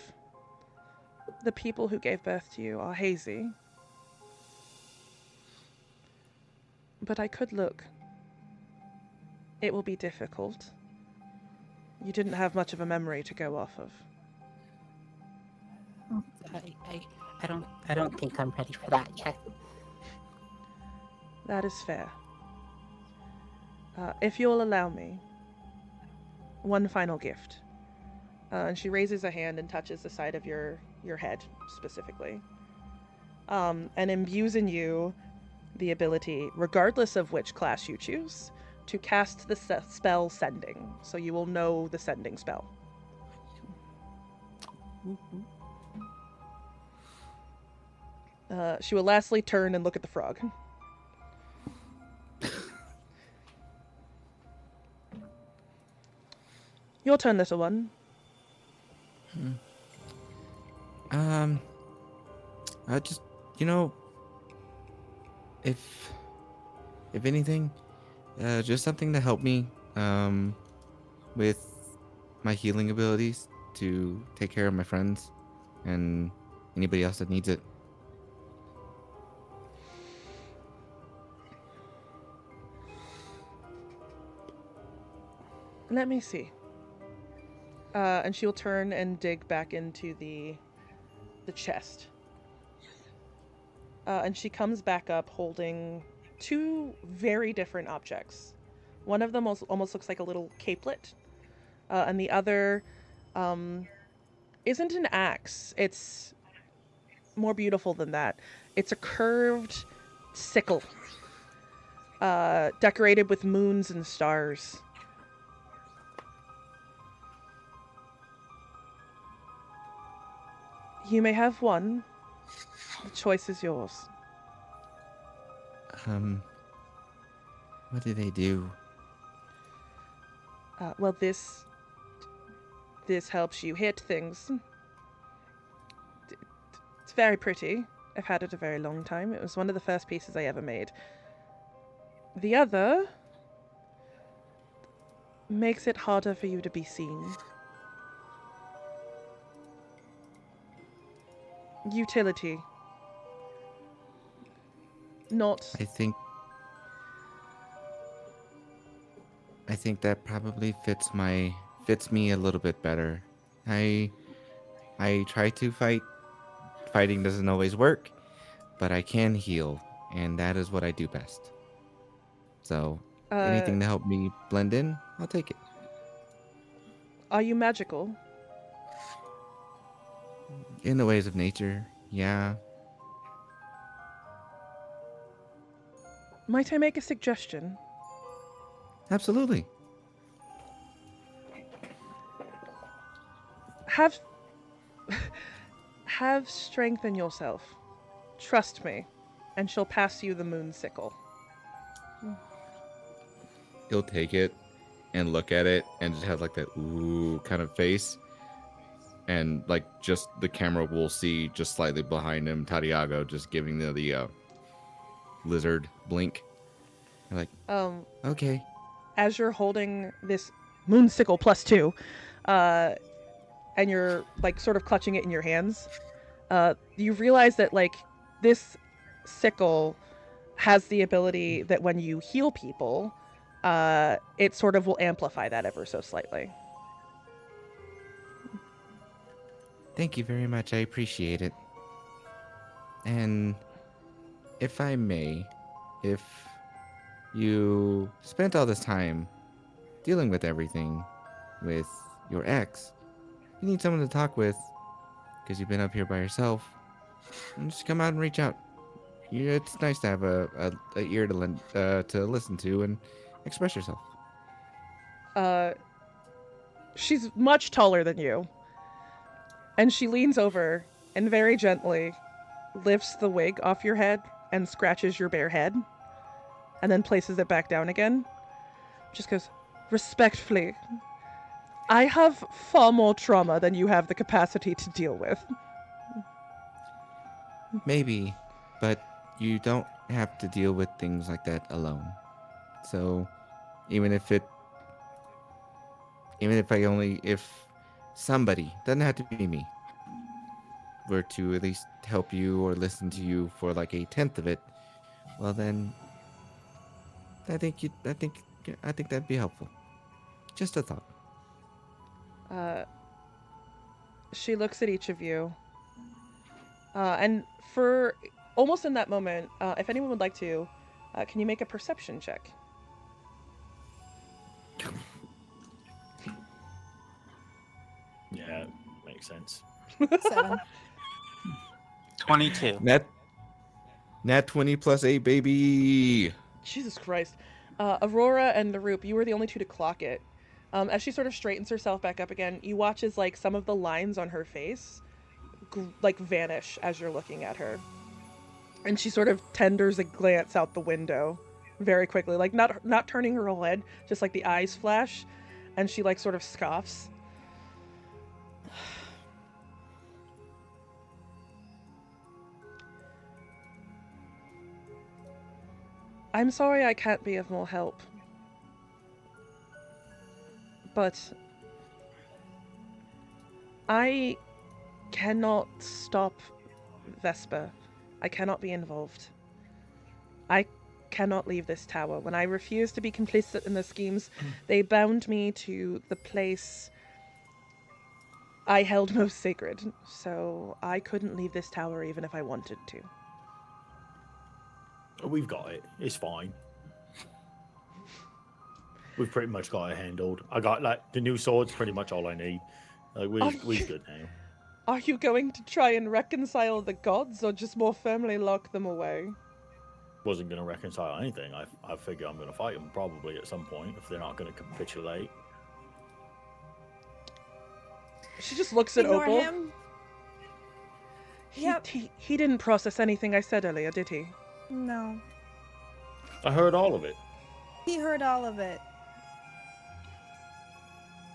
the people who gave birth to you are hazy. But I could look. It will be difficult. You didn't have much of a memory to go off of. I don't think I'm ready for that yet. That is fair. If you'll allow me, one final gift. And she raises a hand and touches the side of your head, specifically. And imbues in you the ability, regardless of which class you choose, to cast the spell Sending. So you will know the Sending spell. She will lastly turn and look at the frog. Your turn, little one. I just, if anything, just something to help me, with my healing abilities to take care of my friends and anybody else that needs it. Let me see. And she'll turn and dig back into the chest. And she comes back up holding two very different objects. One of them almost looks like a little capelet. And the other isn't an axe. It's more beautiful than that. It's a curved sickle. Decorated with moons and stars. You may have one. The choice is yours. What do they do? Well, this helps you hit things. It's very pretty. I've had it a very long time. It was one of the first pieces I ever made. The other makes it harder for you to be seen. Utility. Not. I think that probably fits me a little bit better. I try to fight. Fighting doesn't always work, but I can heal, and that is what I do best. So, anything to help me blend in, I'll take it. Are you magical? In the ways of nature, yeah. Might I make a suggestion? Absolutely. Have strength in yourself. Trust me, and she'll pass you the moon sickle. He'll take it and look at it and just have like that ooh kind of face. And like just the camera will see just slightly behind him, Tadiago just giving the lizard blink. Like, okay. As you're holding this moonsicle +2, and you're like sort of clutching it in your hands, you realize that like this sickle has the ability that when you heal people, it sort of will amplify that ever so slightly. Thank you very much. I appreciate it. And if I may, if you spent all this time dealing with everything with your ex, you need someone to talk with because you've been up here by yourself, and just come out and reach out. It's nice to have a ear to listen to and express yourself. She's much taller than you. And she leans over and very gently lifts the wig off your head and scratches your bare head and then places it back down again. Just goes, respectfully, I have far more trauma than you have the capacity to deal with. Maybe, but you don't have to deal with things like that alone. So, even if somebody, doesn't have to be me, were to at least help you or listen to you for like a tenth of it, well then, I think that'd be helpful. Just a thought. She looks at each of you. And for almost in that moment, if anyone would like to, can you make a perception check? Yeah, makes sense. 7. 22. Nat 20 plus 8, baby. Jesus Christ. Aurora and the Roop, you were the only two to clock it. As she sort of straightens herself back up again, you watch as like some of the lines on her face like vanish as you're looking at her. And she sort of tenders a glance out the window very quickly, like not turning her whole head, just like the eyes flash, and she like sort of scoffs. I'm sorry I can't be of more help. But I cannot stop Vesper. I cannot be involved. I cannot leave this tower. When I refused to be complicit in the schemes, they bound me to the place I held most sacred. So I couldn't leave this tower even if I wanted to. We've got it. It's fine. We've pretty much got it handled. I got like the new sword's pretty much all I need. Like we're good now. Are you going to try and reconcile the gods or just more firmly lock them away? Wasn't going to reconcile anything. I figure I'm going to fight them probably at some point if they're not going to capitulate. She just looks at Ignore Opal. him. He didn't process anything I said earlier, did he? No. I heard all of it. He heard all of it.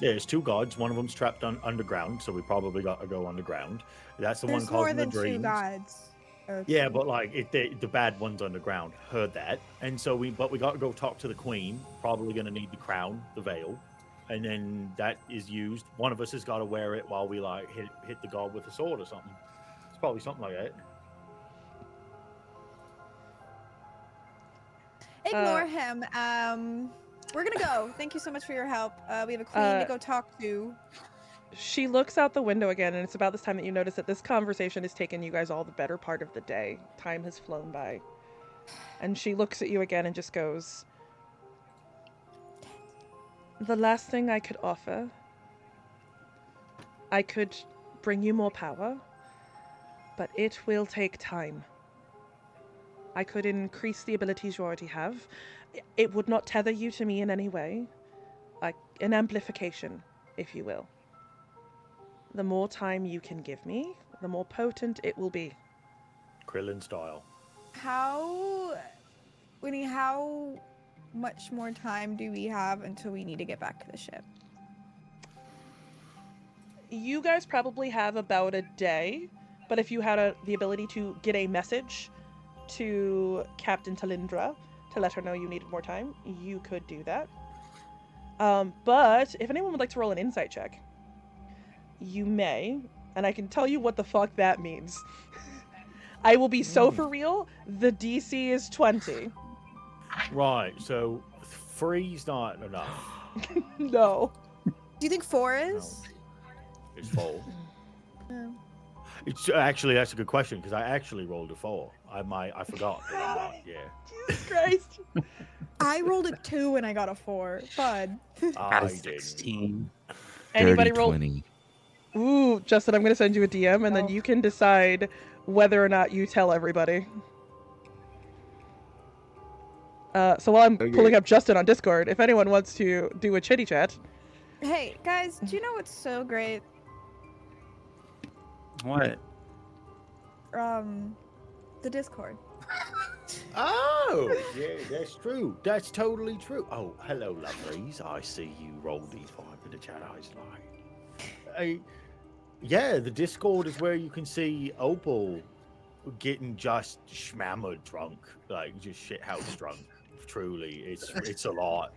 Yeah, there's two gods. One of them's trapped underground, so we probably got to go underground. That's the There's one more causing the than 2 dreams. gods. Yeah, but like the bad one's underground. Heard that, and so we got to go talk to the queen. Probably going to need the crown, the veil, and then that is used. One of us has got to wear it while we like hit the god with a sword or something. It's probably something like that. Ignore him. We're gonna go. Thank you so much for your help. We have a queen to go talk to. She looks out the window again, and it's about this time that you notice that this conversation has taken you guys all the better part of the day. Time has flown by. And she looks at you again and just goes, the last thing I could offer, I could bring you more power, but it will take time. I could increase the abilities you already have. It would not tether you to me in any way. Like an amplification, if you will. The more time you can give me, the more potent it will be. Krillin style. Winnie, how much more time do we have until we need to get back to the ship? You guys probably have about a day, but if you had the ability to get a message to Captain Talindra to let her know you needed more time, you could do that. But if anyone would like to roll an insight check, you may, and I can tell you what the fuck that means. I will be so for real. The DC is 20. Right. So 3's not enough. No. Do you think 4 is? It's 4. No. It's actually that's a good question because I actually rolled a 4. I forgot. That I'm not, yeah. Jesus Christ. I rolled a 2 and I got a 4. Fun. Got a I didn't. 16. Anybody Dirty roll? 20. Ooh, Justin, I'm gonna send you a DM, and then you can decide whether or not you tell everybody. So while I'm pulling up Justin on Discord, if anyone wants to do a chitty chat. Hey, guys, do you know what's so great? What? The Discord. Oh, yeah, that's true. That's totally true. Oh, hello, lovelies. I see you rolled these 5 in the chat. I was like, yeah, the Discord is where you can see Opal getting just schmammered drunk, like just shithouse drunk. Truly, it's a lot.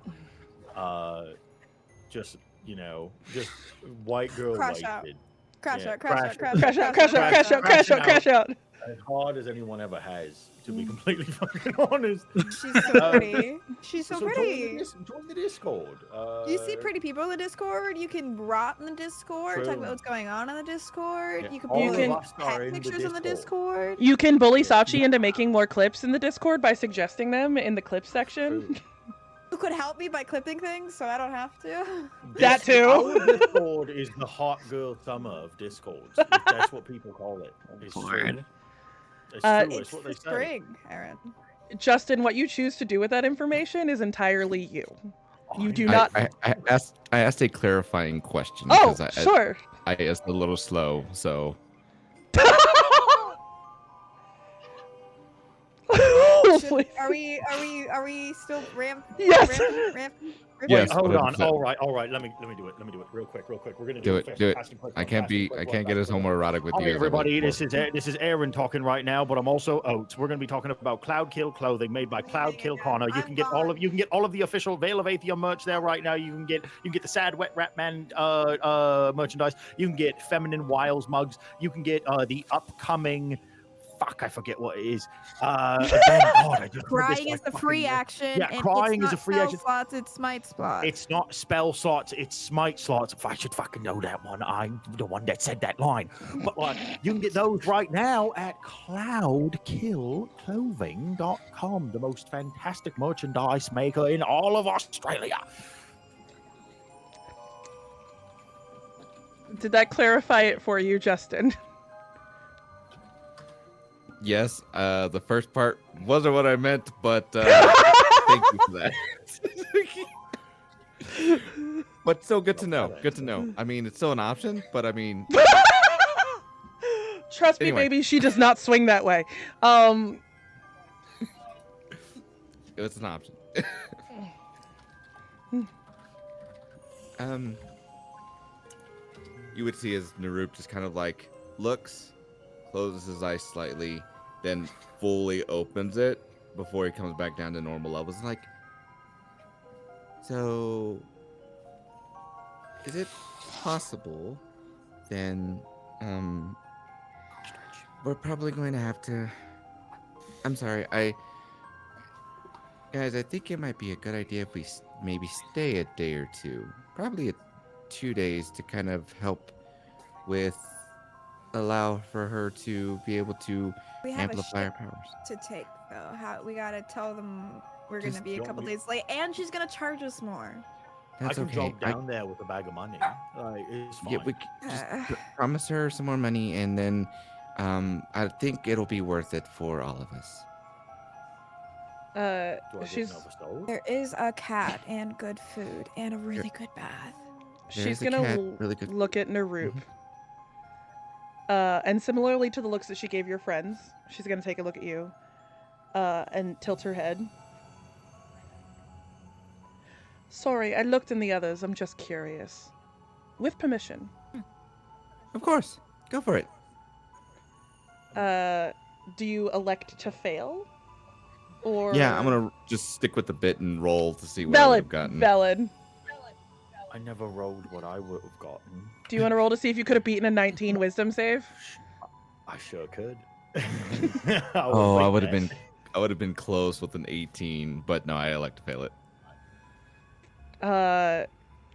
Just just white girl Crash out. wasted. Crash Yeah, out, crash out, crash crash Crash out, out, crash out, crash out, crash out, crash out. As hard as anyone ever has, to be completely fucking honest. She's so pretty. She's so pretty. Join the Discord. You see pretty people in the Discord. You can rot in the Discord. Talk True. about what's going on in the Discord. Yeah, You can all put of us are pet in the pictures in the Discord. You can bully Sachi into making more clips in the Discord by suggesting them in the clips section. True. You could help me by clipping things, so I don't have to. That too. Our Discord is the hot girl summer of Discords. That's what people call it. It's true. Lord. It's true. It's It's what they the say. spring, Aaron. Justin, what you choose to do with that information is entirely you. You do not. I asked a clarifying question. Oh, 'cause sure. I asked a little slow, so. Are we still ramp? Yes. Ramp? Yes. Hold on. 100%. All right. Let me do it real quick. We're gonna Do do it. Do it. I can't get as homoerotic with Hi you. everybody, this is Aaron talking right now, but I'm also Oats. We're going to be talking about Cloud Kill clothing made by Cloud Kill Connor. You can get all of the official Veil of Athium merch there right now. You can get the Sad Wet Rat Man merchandise. You can get Feminine Wiles mugs. You can get the upcoming I forget what it is. Again, God, I just Crying is the free action. Yeah, and crying it's is a not free spell action. slots, it's smite slots. It's not spell slots, it's smite slots. If I should fucking know that one, I'm the one that said that line. But like, you can get those right now at cloudkillclothing.com, the most fantastic merchandise maker in all of Australia. Did that clarify it for you, Justin? Yes, the first part wasn't what I meant, but thank you for that. But still good to know. Good to know. I mean, it's still an option, but I mean, Trust me, Anyway. baby, she does not swing that way. it's an option. You would see as Narup just kind of like looks, closes his eyes slightly, then fully opens it before he comes back down to normal levels. Like, so is it possible then we're probably going to have to guys, I think it might be a good idea if we maybe stay a day or two, probably 2 days, to kind of help with allow for her to be able to We have amplify a her ship powers. to take though. We gotta tell them we're gonna Just be a couple days late, and she's gonna charge us more. That's I can okay. jump down there with a bag of money. Like, it's fine. Yeah, we just promise her some more money, and then I think it'll be worth it for all of us. Do I get She's another soul? There is a cat and good food and a really good bath. she's There's a gonna cat, really good. look at Narup. And similarly to the looks that she gave your friends, she's gonna take a look at you, and tilt her head. Sorry, I looked in the others. I'm just curious. With permission. Of course, go for it. Do you elect to fail? Or Yeah, I'm gonna just stick with the bit and roll to see what I would have gotten. Valid. I never rolled what I would have gotten. Do you want to roll to see if you could have beaten a 19 wisdom save? I sure could. Oh, I would have think been, I would have been close with an 18, but no, I elect to fail it.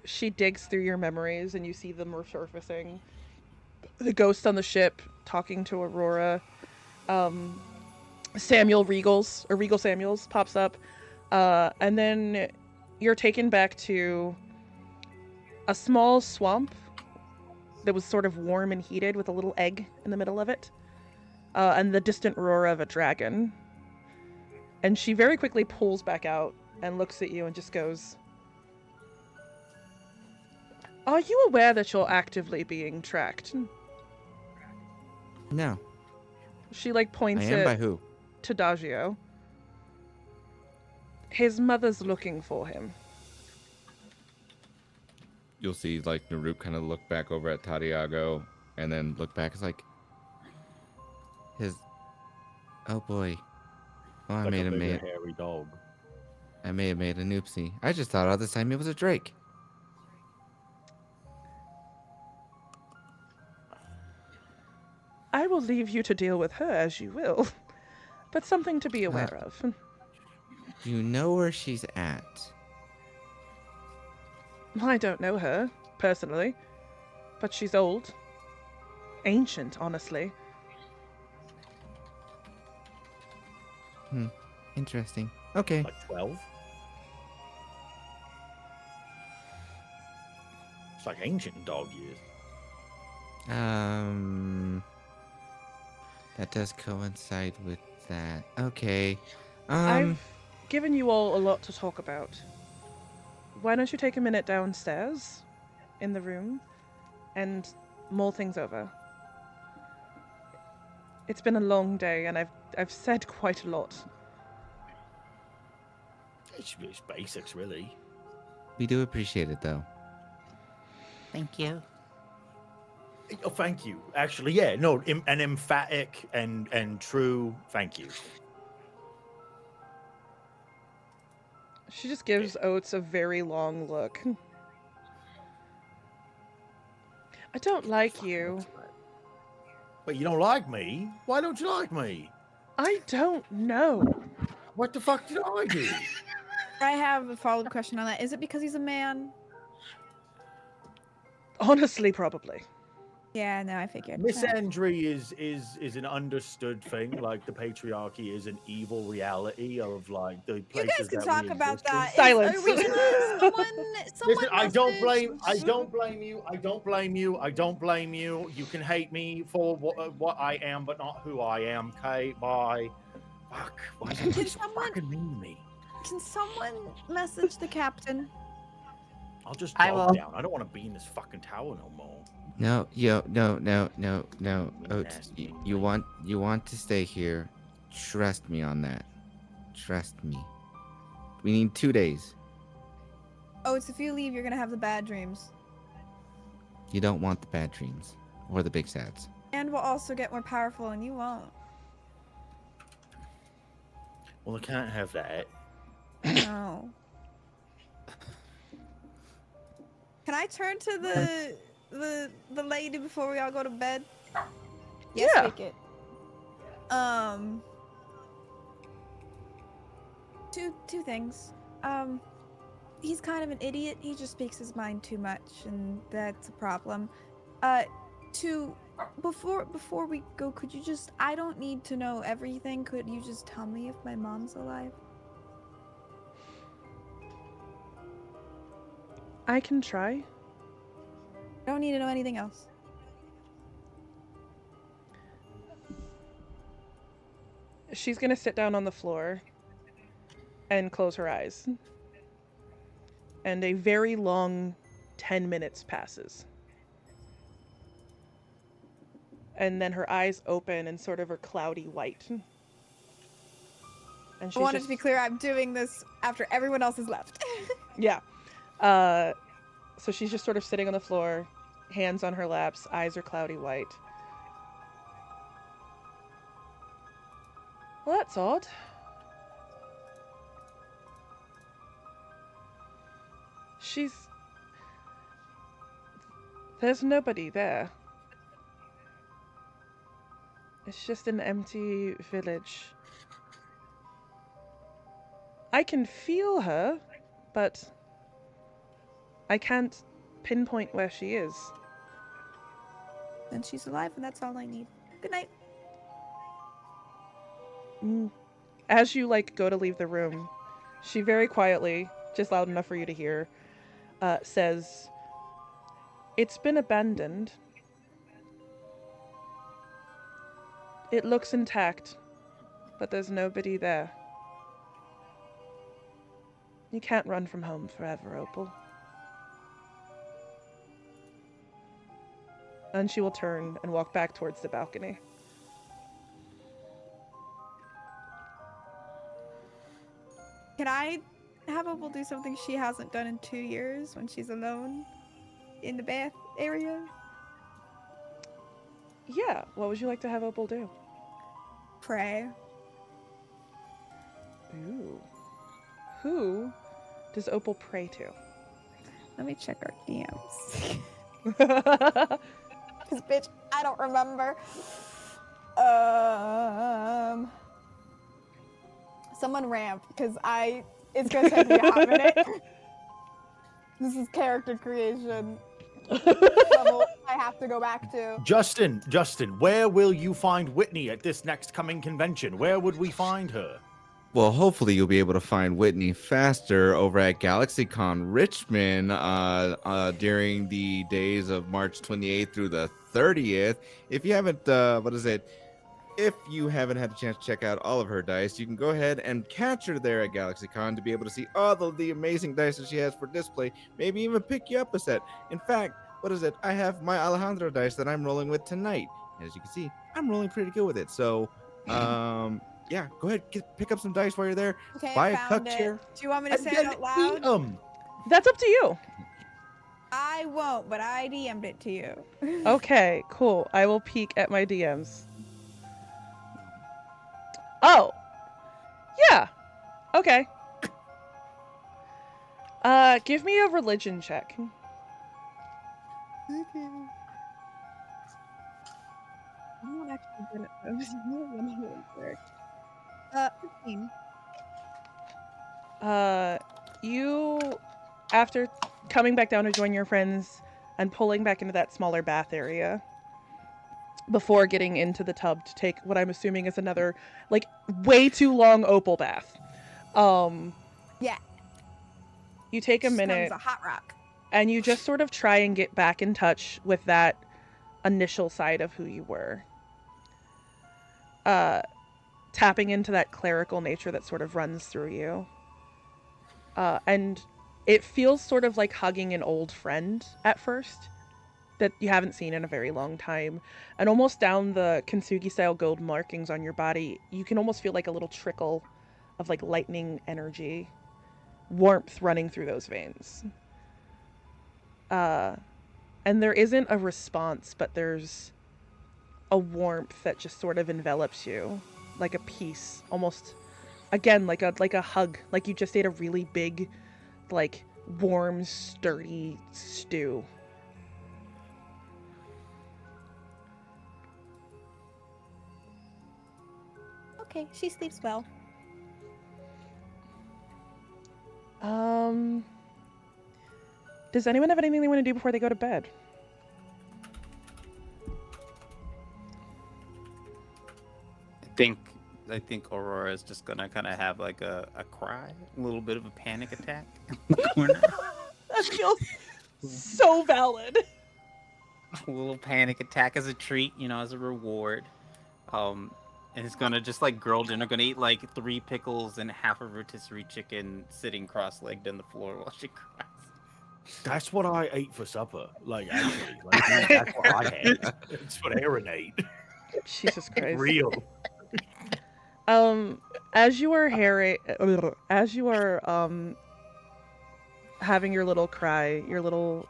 She digs through your memories and you see them resurfacing. The ghost on the ship talking to Aurora. Samuel Regals, or Regal Samuels, pops up. And then you're taken back to a small swamp that was sort of warm and heated with a little egg in the middle of it. And the distant roar of a dragon. And she very quickly pulls back out and looks at you and just goes, "Are you aware that you're actively being tracked?" No. She points I am it by who? to Dagio. "His mother's looking for him." You'll see Narup kind of look back over at Tadiago and then look back. It's his. Oh boy. Oh, I like made a him bigger, made. hairy dog. I may have made an oopsie. I just thought all this time it was a Drake. "I will leave you to deal with her as you will, but something to be aware of." You know where she's at. "I don't know her, personally, but she's old. Ancient, honestly." Interesting. Okay. Like 12. It's like ancient dog years. That does coincide with that. Okay. I've given you all a lot to talk about. Why don't you take a minute downstairs in the room and mull things over? It's been a long day and I've said quite a lot. It's basics, really. We do appreciate it, though. Thank you. Oh, thank you. Actually, yeah, no, an emphatic and true thank you. She just gives Oats a very long look. "I don't like you." Wait, you don't like me? Why don't you like me? "I don't know." What the fuck did I do? I have a follow-up question on that. Is it because he's a man? Honestly, probably. Yeah, no, I figured. Misandry is an understood thing. Like the patriarchy is an evil reality of the You places guys can that talk we about exist in. that. Silence. Are we gonna, someone Listen, I don't blame you. message- I don't blame you. You can hate me for what I am, but not who I am. Okay, bye. Fuck. Why is everybody so fucking mean to me? Can someone message the captain? I'll just I drop will. down. I don't want to be in this fucking tower no more. No, no. Oats, Nasty. you want to stay here. Trust me on that. Trust me. We need 2 days. Oh, it's if you leave, you're gonna have the bad dreams. You don't want the bad dreams or the big sads. And we'll also get more powerful, and you won't. Well, I can't have that. No. Can I turn to the lady before we all go to bed? Yes, Yeah. Wicket. Two things. He's kind of an idiot. He just speaks his mind too much, and that's a problem. Before we go, could you just? I don't need to know everything. Could you just tell me if my mom's alive? I can try. I don't need to know anything else. She's gonna sit down on the floor and close her eyes. And a very long 10 minutes passes. And then her eyes open and sort of are cloudy white. And I she's wanted just, to be clear, I'm doing this after everyone else has left. yeah. So she's just sort of sitting on the floor, hands on her laps, eyes are cloudy white. "Well, that's odd. There's nobody there." It's just an empty village. I can feel her, but I can't pinpoint where she is. Then she's alive, and that's all I need. Good night. As you go to leave the room, she very quietly, just loud enough for you to hear, says, "It's been abandoned. It looks intact, but there's nobody there. You can't run from home forever, Opal." And she will turn and walk back towards the balcony. Can I have Opal do something she hasn't done in 2 years when she's alone in the bath area? Yeah, what would you like to have Opal do? Pray. Ooh. Who does Opal pray to? Let me check our DMs. Because, bitch, I don't remember. Someone ramp, because it's going to take me a hot minute. This is character creation level I have to go back to. Justin, where will you find Whitney at this next coming convention? Where would we find her? Well, hopefully you'll be able to find Whitney faster over at GalaxyCon Richmond during the days of March 28th through the 30th. If you haven't, if you haven't had a chance to check out all of her dice, you can go ahead and catch her there at GalaxyCon to be able to see all the amazing dice that she has for display. Maybe even pick you up a set. In fact, I have my Alejandro dice that I'm rolling with tonight. And as you can see, I'm rolling pretty good with it. So, yeah, go ahead, pick up some dice while you're there. Okay, Buy I a found cup it. chair. Do you want me to say it out loud? That's up to you. I won't, but I DM'd it to you. Okay, cool. I will peek at my DMs. Oh. Yeah. Okay. Give me a religion check. Okay. I'm not actually good at those. 15. You, after coming back down to join your friends and pulling back into that smaller bath area before getting into the tub to take what I'm assuming is another, way too long Opal bath. Yeah. You take a minute. A hot rock. And you just sort of try and get back in touch with that initial side of who you were. Tapping into that clerical nature that sort of runs through you. And it feels sort of like hugging an old friend at first that you haven't seen in a very long time. And almost down the Kintsugi-style gold markings on your body, you can almost feel like a little trickle of lightning energy, warmth running through those veins. And there isn't a response, but there's a warmth that just sort of envelops you, like a peace, almost, again, like a hug, like you just ate a really big, warm, sturdy stew. Okay, she sleeps well. Does anyone have anything they want to do before they go to bed? I think Aurora is just gonna kind of have a cry, a little bit of a panic attack. That feels so valid. A little panic attack as a treat, as a reward. And it's gonna just girl dinner, gonna eat 3 pickles and half a rotisserie chicken sitting cross-legged on the floor while she cries. That's what I ate for supper. Actually, that's what I had. That's what Aaron ate. Jesus Christ. Real. As you are having your little cry, your little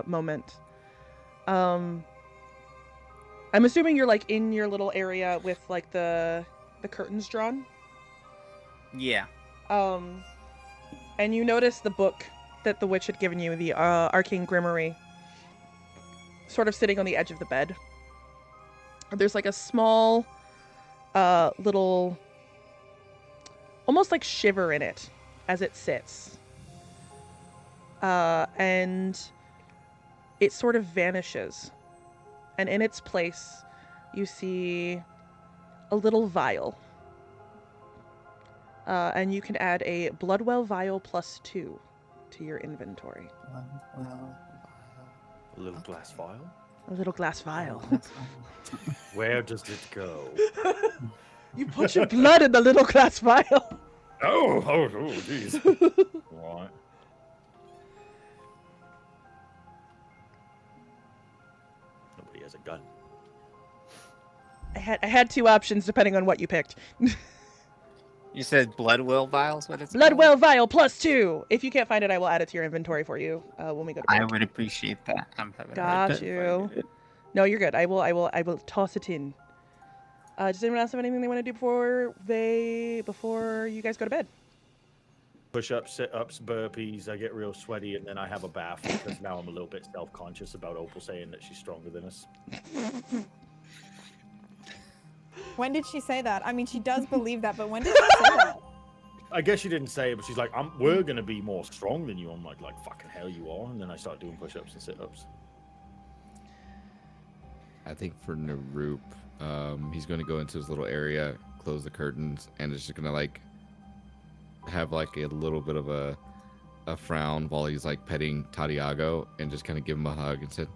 moment, I'm assuming you're in your little area with the curtains drawn. Yeah. And you notice the book that the witch had given you, the Arcane Grimoire, sort of sitting on the edge of the bed. There's like a small little, almost like shiver in it as it sits. And it sort of vanishes. And in its place, you see a little vial. And you can add a Bloodwell vial +2 to your inventory. A little glass vial? A little glass vial. Where does it go? You put your blood in the little glass vial. Oh, jeez. Right. Nobody has a gun. I had two options depending on what you picked. You said Bloodwell vials? What it's Bloodwell vial +2. If you can't find it, I will add it to your inventory for you when we go to break. I would appreciate that. I'm having Got you. No, you're good. I will toss it in. Does anyone else have anything they want to do before you guys go to bed? Push-ups, sit-ups, burpees. I get real sweaty, and then I have a bath because now I'm a little bit self-conscious about Opal saying that she's stronger than us. When did she say that? I mean, she does believe that, but when did she say that? I guess she didn't say it, but she's like, we're going to be more strong than you. I'm like, fucking hell you are. And then I start doing push-ups and sit-ups. I think for Naroop, he's going to go into his little area, close the curtains, and is just going to like have like a little bit of a frown while he's like petting Tadiago and just kind of give him a hug and said,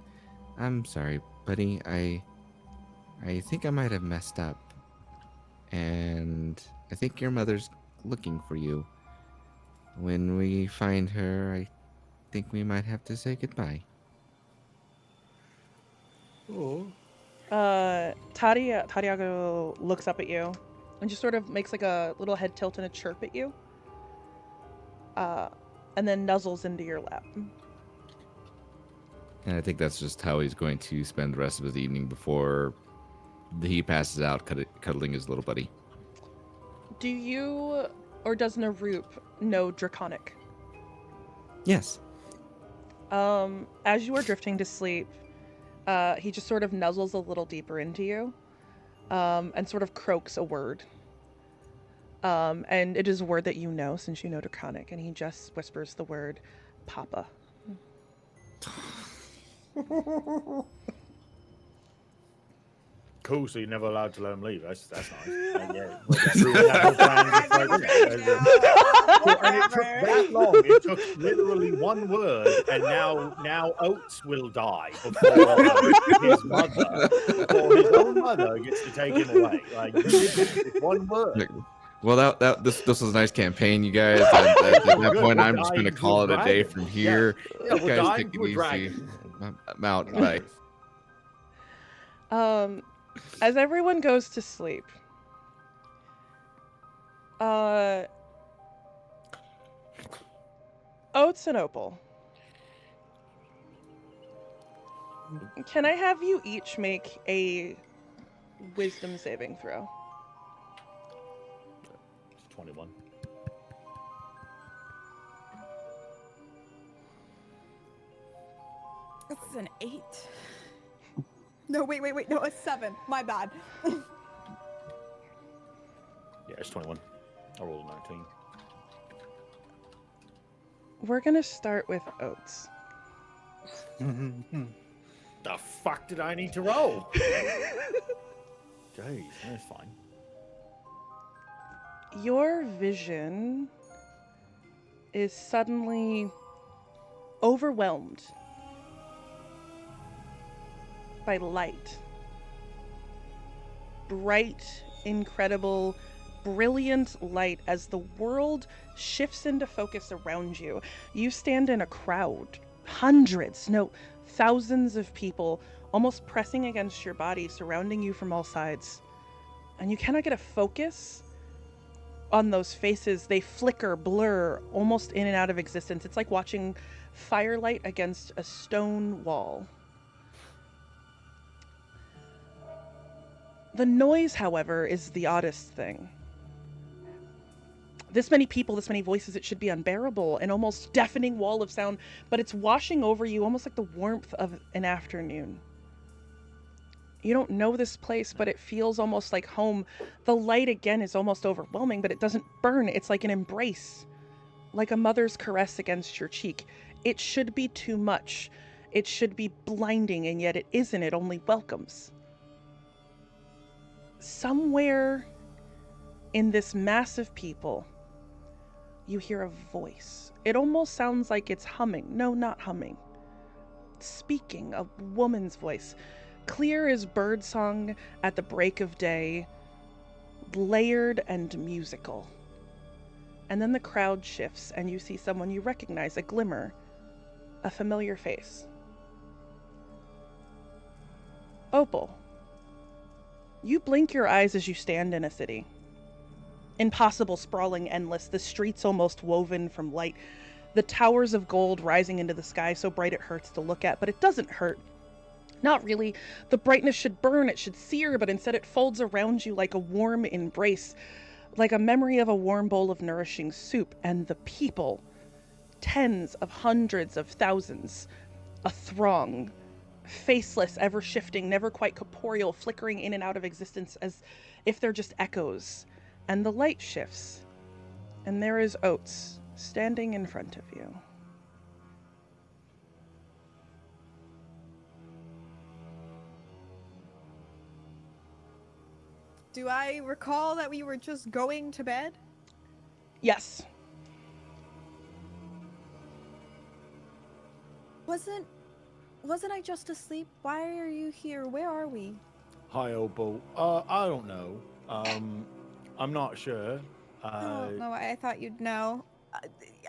"I'm sorry, buddy. I think I might have messed up. And I think your mother's looking for you. When we find her, I think we might have to say goodbye." Oh. Tadiago looks up at you and just sort of makes like a little head tilt and a chirp at you. And then nuzzles into your lap. And I think that's just how he's going to spend the rest of his evening before he passes out, cuddling his little buddy. Do you, or does Naroop know Draconic? Yes. As you are drifting to sleep, he just sort of nuzzles a little deeper into you, and sort of croaks a word. And it is a word that you know since you know Draconic, and he just whispers the word Papa. Cool, so you're never allowed to let him leave. That's nice. And it took that long. It took literally one word, and now Oats will die before his mother, or his own mother gets to take him away. Like, it's one word. Well, this was a nice campaign, you guys. At that point, I'm just going to call it a day from here. Yeah, You guys take it easy. I'm out. Bye. As everyone goes to sleep, Oats and Opal, can I have you each make a wisdom saving throw? 21. This is an 8. No, wait. No, a 7. My bad. Yeah, it's 21. I rolled a 19. We're gonna start with Oats. The fuck did I need to roll? Jeez, that's fine. Your vision is suddenly overwhelmed by light. Bright, incredible, brilliant light as the world shifts into focus around you. You stand in a crowd, hundreds, no, thousands of people almost pressing against your body, surrounding you from all sides. And you cannot get a focus on those faces. They flicker, blur, almost in and out of existence. It's like watching firelight against a stone wall. The noise, however, is the oddest thing. This many people, this many voices, it should be unbearable, an almost deafening wall of sound, but it's washing over you almost like the warmth of an afternoon. You don't know this place, but it feels almost like home. The light again is almost overwhelming, but it doesn't burn. It's like an embrace, like a mother's caress against your cheek. It should be too much. It should be blinding, and yet it isn't. It only welcomes. Somewhere in this mass of people, you hear a voice. It almost sounds like it's humming. No, not humming. Speaking, a woman's voice. Clear as birdsong at the break of day, layered and musical. And then the crowd shifts and you see someone you recognize, a glimmer, a familiar face. Opal, you blink your eyes as you stand in a city. Impossible, sprawling, endless, the streets almost woven from light, the towers of gold rising into the sky so bright it hurts to look at, but it doesn't hurt. Not really. The brightness should burn, it should sear, but instead it folds around you like a warm embrace, like a memory of a warm bowl of nourishing soup. And the people, tens of hundreds of thousands, a throng, faceless, ever shifting, never quite corporeal, flickering in and out of existence as if they're just echoes. And the light shifts, and there is Oats standing in front of you. Do I recall that we were just going to bed? Yes. Wasn't I just asleep? Why are you here? Where are we? Hi, Opal. I don't know. I'm not sure. No, I thought you'd know.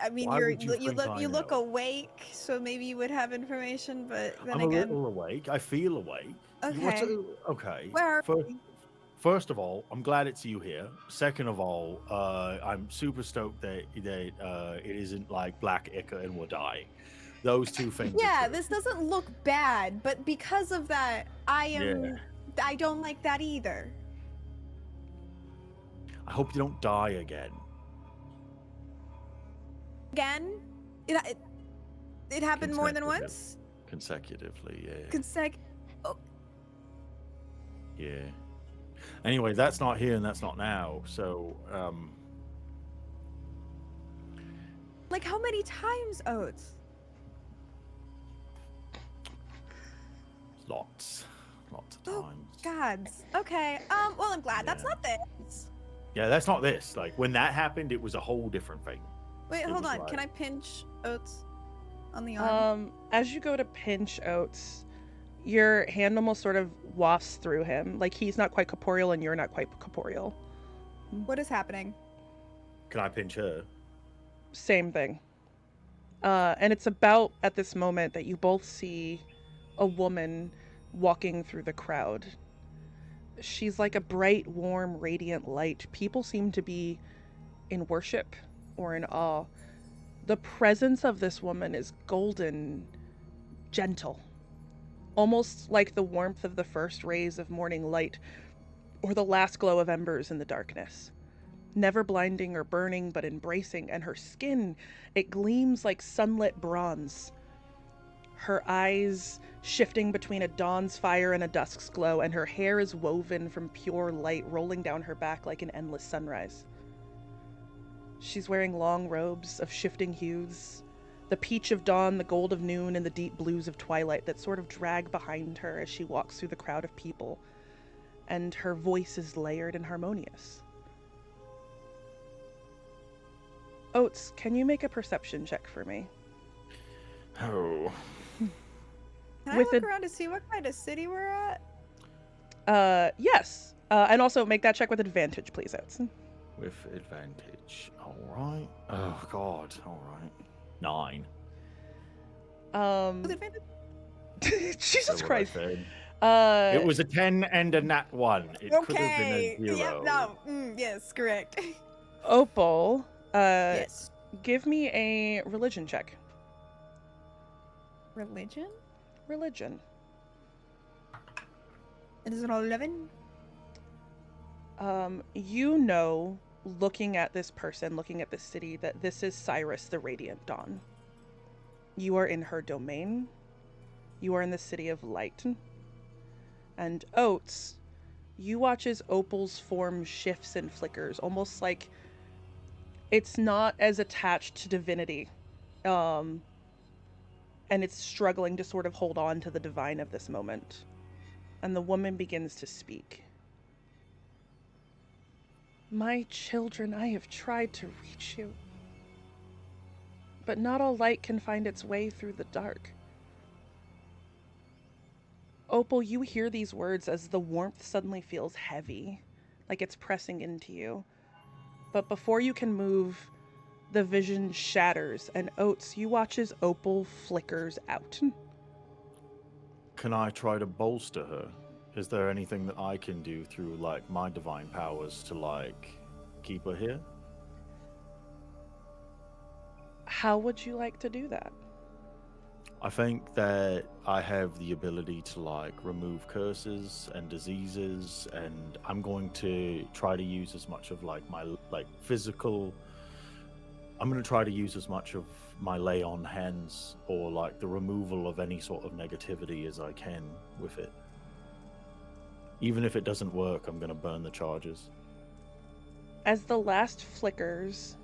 I mean, Why would you you think I look know? awake, so maybe you would have information. But then I'm again, a little awake. I feel awake. okay. Okay. Where are we? First of all, I'm glad it's you here. Second of all, I'm super stoked that it isn't like Black Ica and we're dying. Those two things. Yeah, this doesn't look bad, but because of that, I don't like that either. I hope you don't die again. Again? It happened more than once? Consecutively, yeah. Oh, Yeah. Anyway, that's not here and that's not now. So, like how many times, Oats? lots of Oh, times. gods. Okay. Well, I'm glad that's Yeah. not this. Yeah, that's not this. Like when that happened, it was a whole different thing. Wait, It hold was on. like- Can I pinch Oats on the arm? As you go to pinch Oats, your hand almost sort of wafts through him. Like he's not quite corporeal and you're not quite corporeal. What is happening? Can I pinch her? Same thing. And it's about at this moment that you both see a woman walking through the crowd. She's like a bright, warm, radiant light. People seem to be in worship or in awe. The presence of this woman is golden, gentle, almost like the warmth of the first rays of morning light or the last glow of embers in the darkness. Never blinding or burning, but embracing, and her skin, it gleams like sunlit bronze. Her eyes shifting between a dawn's fire and a dusk's glow, and her hair is woven from pure light rolling down her back like an endless sunrise. She's wearing long robes of shifting hues, the peach of dawn, the gold of noon, and the deep blues of twilight that sort of drag behind her as she walks through the crowd of people, and her voice is layered and harmonious. Oats, can you make a perception check for me? Oh. Can I with look a- around to see what kind of city we're at? Yes. And also make that check with advantage, please, Oats. With advantage. All right. Oh, God. All right. 9. With advantage? Jesus So what I Christ. said. It It was a 10 and a nat 1. It could have Okay. been a 0. Yep. No. Yes. Correct. Opal. Yes. Give me a religion check. Religion? Religion. It is an 11. You know, looking at this person, looking at this city, that this is Cyrus, the Radiant Dawn. You are in her domain. You are in the City of Light. And Oats, you watch as Opal's form shifts and flickers, almost like it's not as attached to divinity. And it's struggling to sort of hold on to the divine of this moment. And the woman begins to speak. My children, I have tried to reach you. But not all light can find its way through the dark. Opal, you hear these words as the warmth suddenly feels heavy, like it's pressing into you. But before you can move, the vision shatters, and Oats, you watch as Opal flickers out. Can I try to bolster her? Is there anything that I can do through, like, my divine powers to, like, keep her here? How would you like to do that? I think that I have the ability to, like, remove curses and diseases, and I'm going to try to use as much of, like, my, like, physical... I'm going to try to use as much of my lay on hands or, like, the removal of any sort of negativity as I can with it. Even if it doesn't work, I'm going to burn the charges. As the last flickers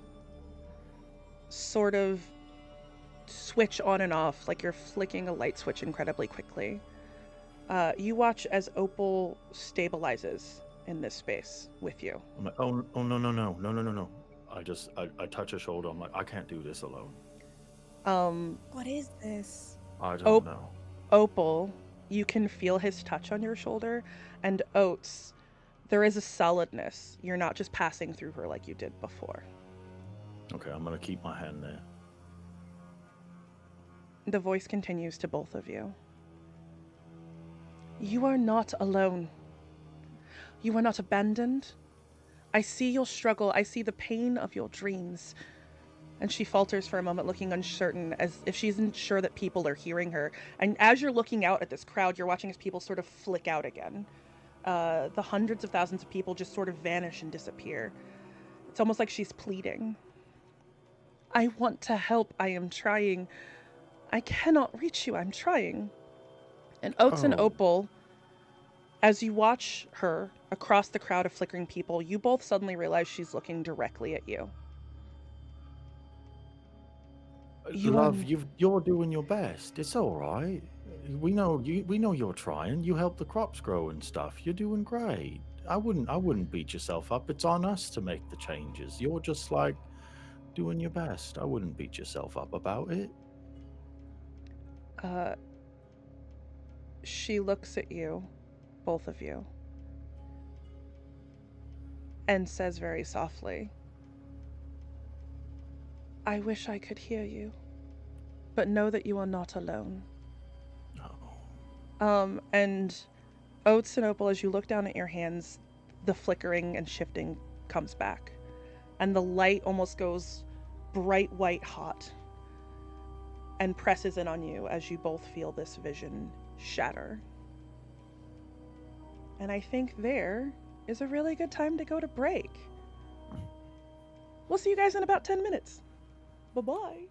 sort of switch on and off, like you're flicking a light switch incredibly quickly, you watch as Opal stabilizes in this space with you. I'm like, oh no. I touch her shoulder. I'm like, I can't do this alone. What is this? I don't know. Opal, you can feel his touch on your shoulder, and Oats, there is a solidness. You're not just passing through her like you did before. Okay, I'm gonna keep my hand there. The voice continues to both of you. You are not alone. You are not abandoned. I see your struggle. I see the pain of your dreams. And she falters for a moment, looking uncertain, as if she isn't sure that people are hearing her. And as you're looking out at this crowd, you're watching as people sort of flick out again. The hundreds of thousands of people just sort of vanish and disappear. It's almost like she's pleading. I want to help. I am trying. I cannot reach you. I'm trying. And Oats and Opal, as you watch her across the crowd of flickering people, you both suddenly realize she's looking directly at you. You're doing your best. It's all right. We know you're trying. You help the crops grow and stuff. You're doing great. I wouldn't beat yourself up. It's on us to make the changes. You're just like doing your best. I wouldn't beat yourself up about it. She looks at you, both of you, and says very softly, I wish I could hear you, but know that you are not alone. No. And Oats and Opal, as you look down at your hands, the flickering and shifting comes back, and the light almost goes bright white hot and presses in on you as you both feel this vision shatter. And I think there is a really good time to go to break. We'll see you guys in about 10 minutes. Bye-bye.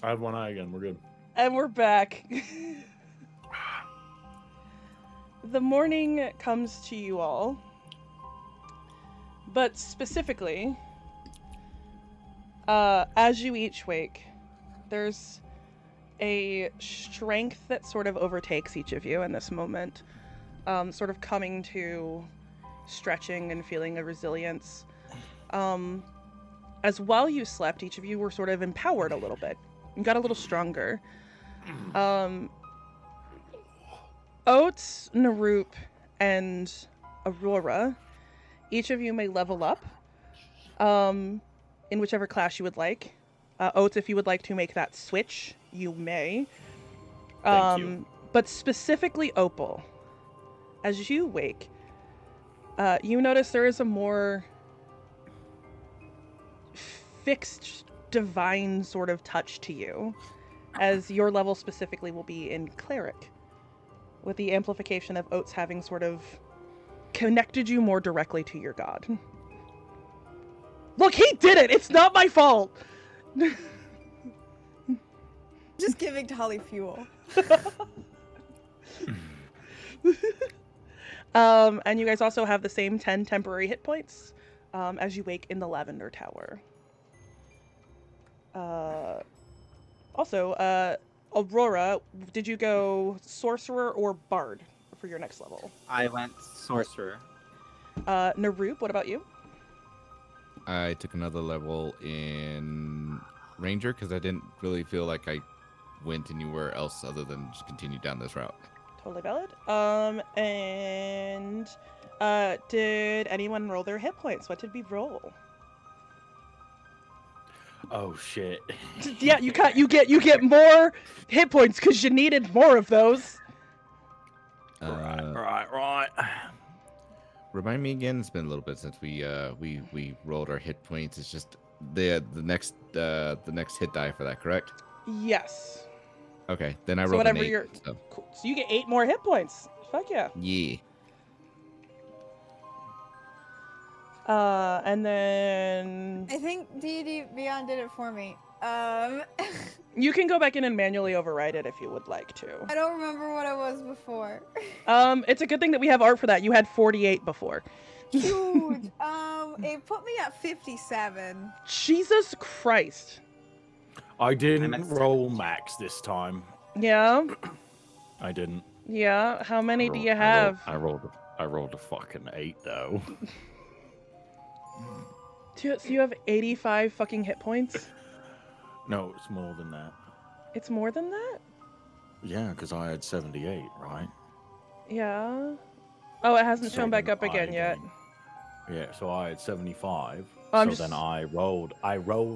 I have one eye again. We're good. And we're back. The morning comes to you all, but specifically, as you each wake, there's a strength that sort of overtakes each of you in this moment, sort of coming to stretching and feeling a resilience. As while you slept, each of you were sort of empowered a little bit. You got a little stronger. Oats, Naroop, and Aurora, each of you may level up in whichever class you would like. Oats, if you would like to make that switch, you may. Thank you. But specifically Opal, as you wake, you notice there is a more fixed, divine sort of touch to you, as your level specifically will be in Cleric, with the amplification of Oats having sort of connected you more directly to your god. Look, he did it! It's not my fault! Just giving Tali fuel. And you guys also have the same 10 temporary hit points as you wake in the Lavender Tower. Also, Aurora, did you go Sorcerer or Bard for your next level? I went Sorcerer. Naroop, what about you? I took another level in Ranger because I didn't really feel like I went anywhere else other than just continue down this route. Totally valid. And did anyone roll their hit points? What did we roll? Oh shit. Yeah, you get more hit points because you needed more of those. Right. Remind me again. It's been a little bit since we rolled our hit points. It's just the next hit die for that, correct? Yes. Okay, then I So rolled whatever an 8. you're So. cool. So you get 8 more hit points. Fuck yeah. Yeah. And then I think D&D Beyond did it for me. you can go back in and manually override it if you would like to. I don't remember what I was before. It's a good thing that we have art for that. You had 48 before. Huge. It put me at 57. Jesus Christ. I didn't I'm at roll max this time. Yeah. I didn't. Yeah. How many do you I have? rolled a fucking 8 though. So you have 85 fucking hit points? No, it's more than that. It's more than that? Yeah, because I had 78, right? Yeah. Oh, it hasn't So shown back then up again yet. Yeah, so I had 75. Oh, I'm so just- then I rolled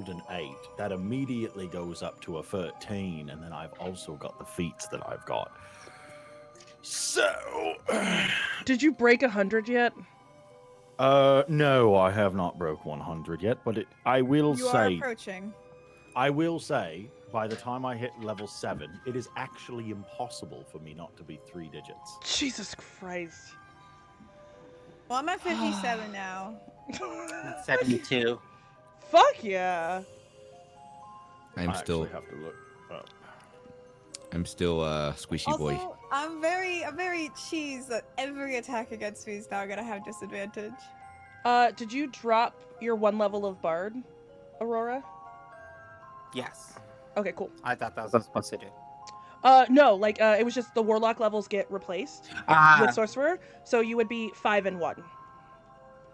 an 8. That immediately goes up to a 13, and then I've also got the feats that I've got. So Did you break 100 yet? no, I have not broke 100 yet, but I will You are say approaching. I will say by the time I hit level 7, it is actually impossible for me not to be 3 digits. Jesus Christ. Well, I'm at 57 now. At 72. Fuck yeah. I'm I still actually have to look up. squishy boy. Also, I'm very cheese that every attack against me is now gonna have disadvantage. Did you drop your 1 level of Bard, Aurora? Yes. Okay, cool. I thought that was what I was supposed to do. No, like, it was just the Warlock levels get replaced with Sorcerer, so you would be 5 and 1.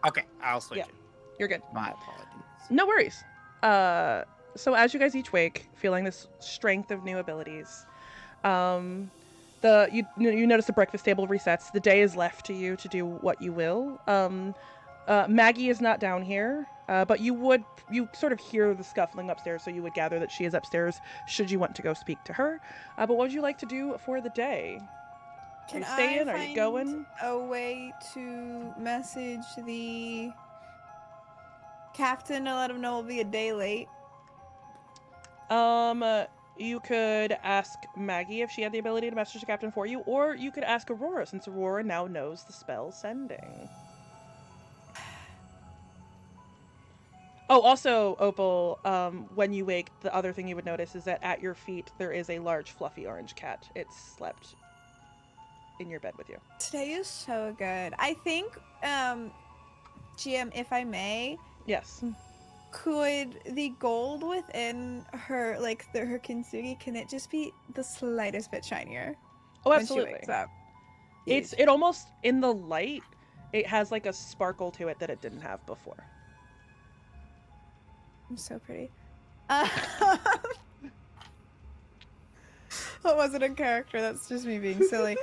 Okay, I'll switch Yeah. it. You're good. My apologies. No worries. So as you guys each wake, feeling this strength of new abilities, you notice the breakfast table resets. The day is left to you to do what you will. Maggie is not down here, but you sort of hear the scuffling upstairs, so you would gather that she is upstairs should you want to go speak to her. But what would you like to do for the day? Are you staying? Are you going? A way to message the captain to let him know it'll be a day late. You could ask Maggie if she had the ability to message the captain for you, or you could ask Aurora, since Aurora now knows the spell sending. Oh, also, Opal, when you wake, the other thing you would notice is that at your feet there is a large fluffy orange cat. It slept in your bed with you. Today is so good. I think, GM, if I may, Yes. could the gold within her, like her kintsugi, can it just be the slightest bit shinier Oh, when she absolutely. wakes up? It almost, in the light, it has like a sparkle to it that it didn't have before. I'm so pretty. That wasn't a character, that's just me being silly.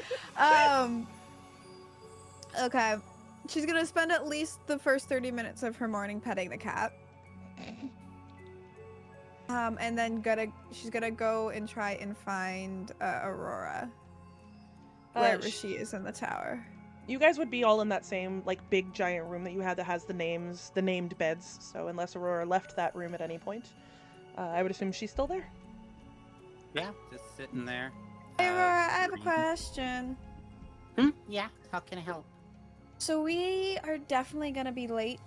Okay. She's gonna spend at least the first 30 minutes of her morning petting the cat. And then she's gonna go and try and find Aurora. Wherever she is in the tower. You guys would be all in that same, like, big giant room that you had that has the named beds. So unless Aurora left that room at any point, I would assume she's still there. Yeah, just sitting there. Hey, Aurora, I have a question. Yeah, how can I help? So we are definitely gonna be late,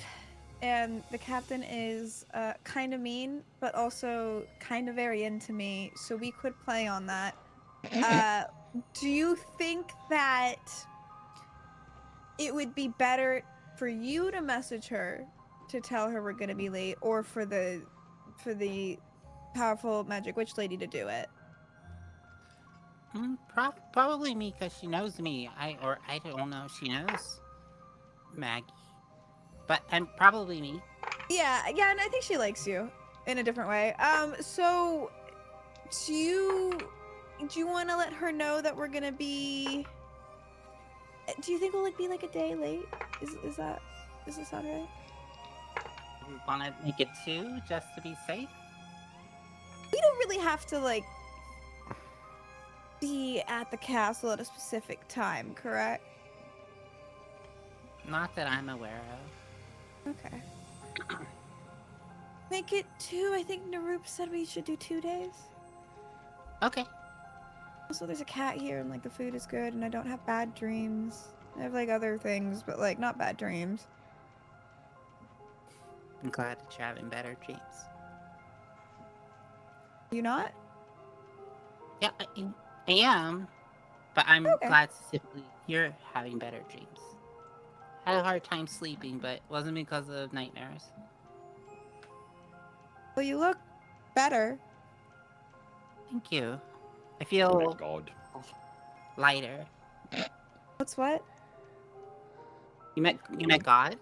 and the captain is kind of mean, but also kind of very into me, so we could play on that. Do you think that it would be better for you to message her to tell her we're gonna be late, or for the powerful magic witch lady to do it? Probably me, because she knows me. I don't know if she knows Maggie. And probably me. Yeah, and I think she likes you in a different way. So do you want to let her know that we're gonna be? Do you think we'll be like a day late? Does that sound right? You want to make it 2 just to be safe? We don't really have to like be at the castle at a specific time, correct? Not that I'm aware of. Okay. Make it 2. I think Narup said we should do 2 days. Okay. Also, there's a cat here, and like the food is good, and I don't have bad dreams. I have like other things, but like not bad dreams. I'm glad that you're having better dreams. You not? Yeah, I am. But I'm glad specifically you're having better dreams. Had a hard time sleeping, but it wasn't because of nightmares. Well, you look better. Thank you. I feel God. lighter. What's what? You met God?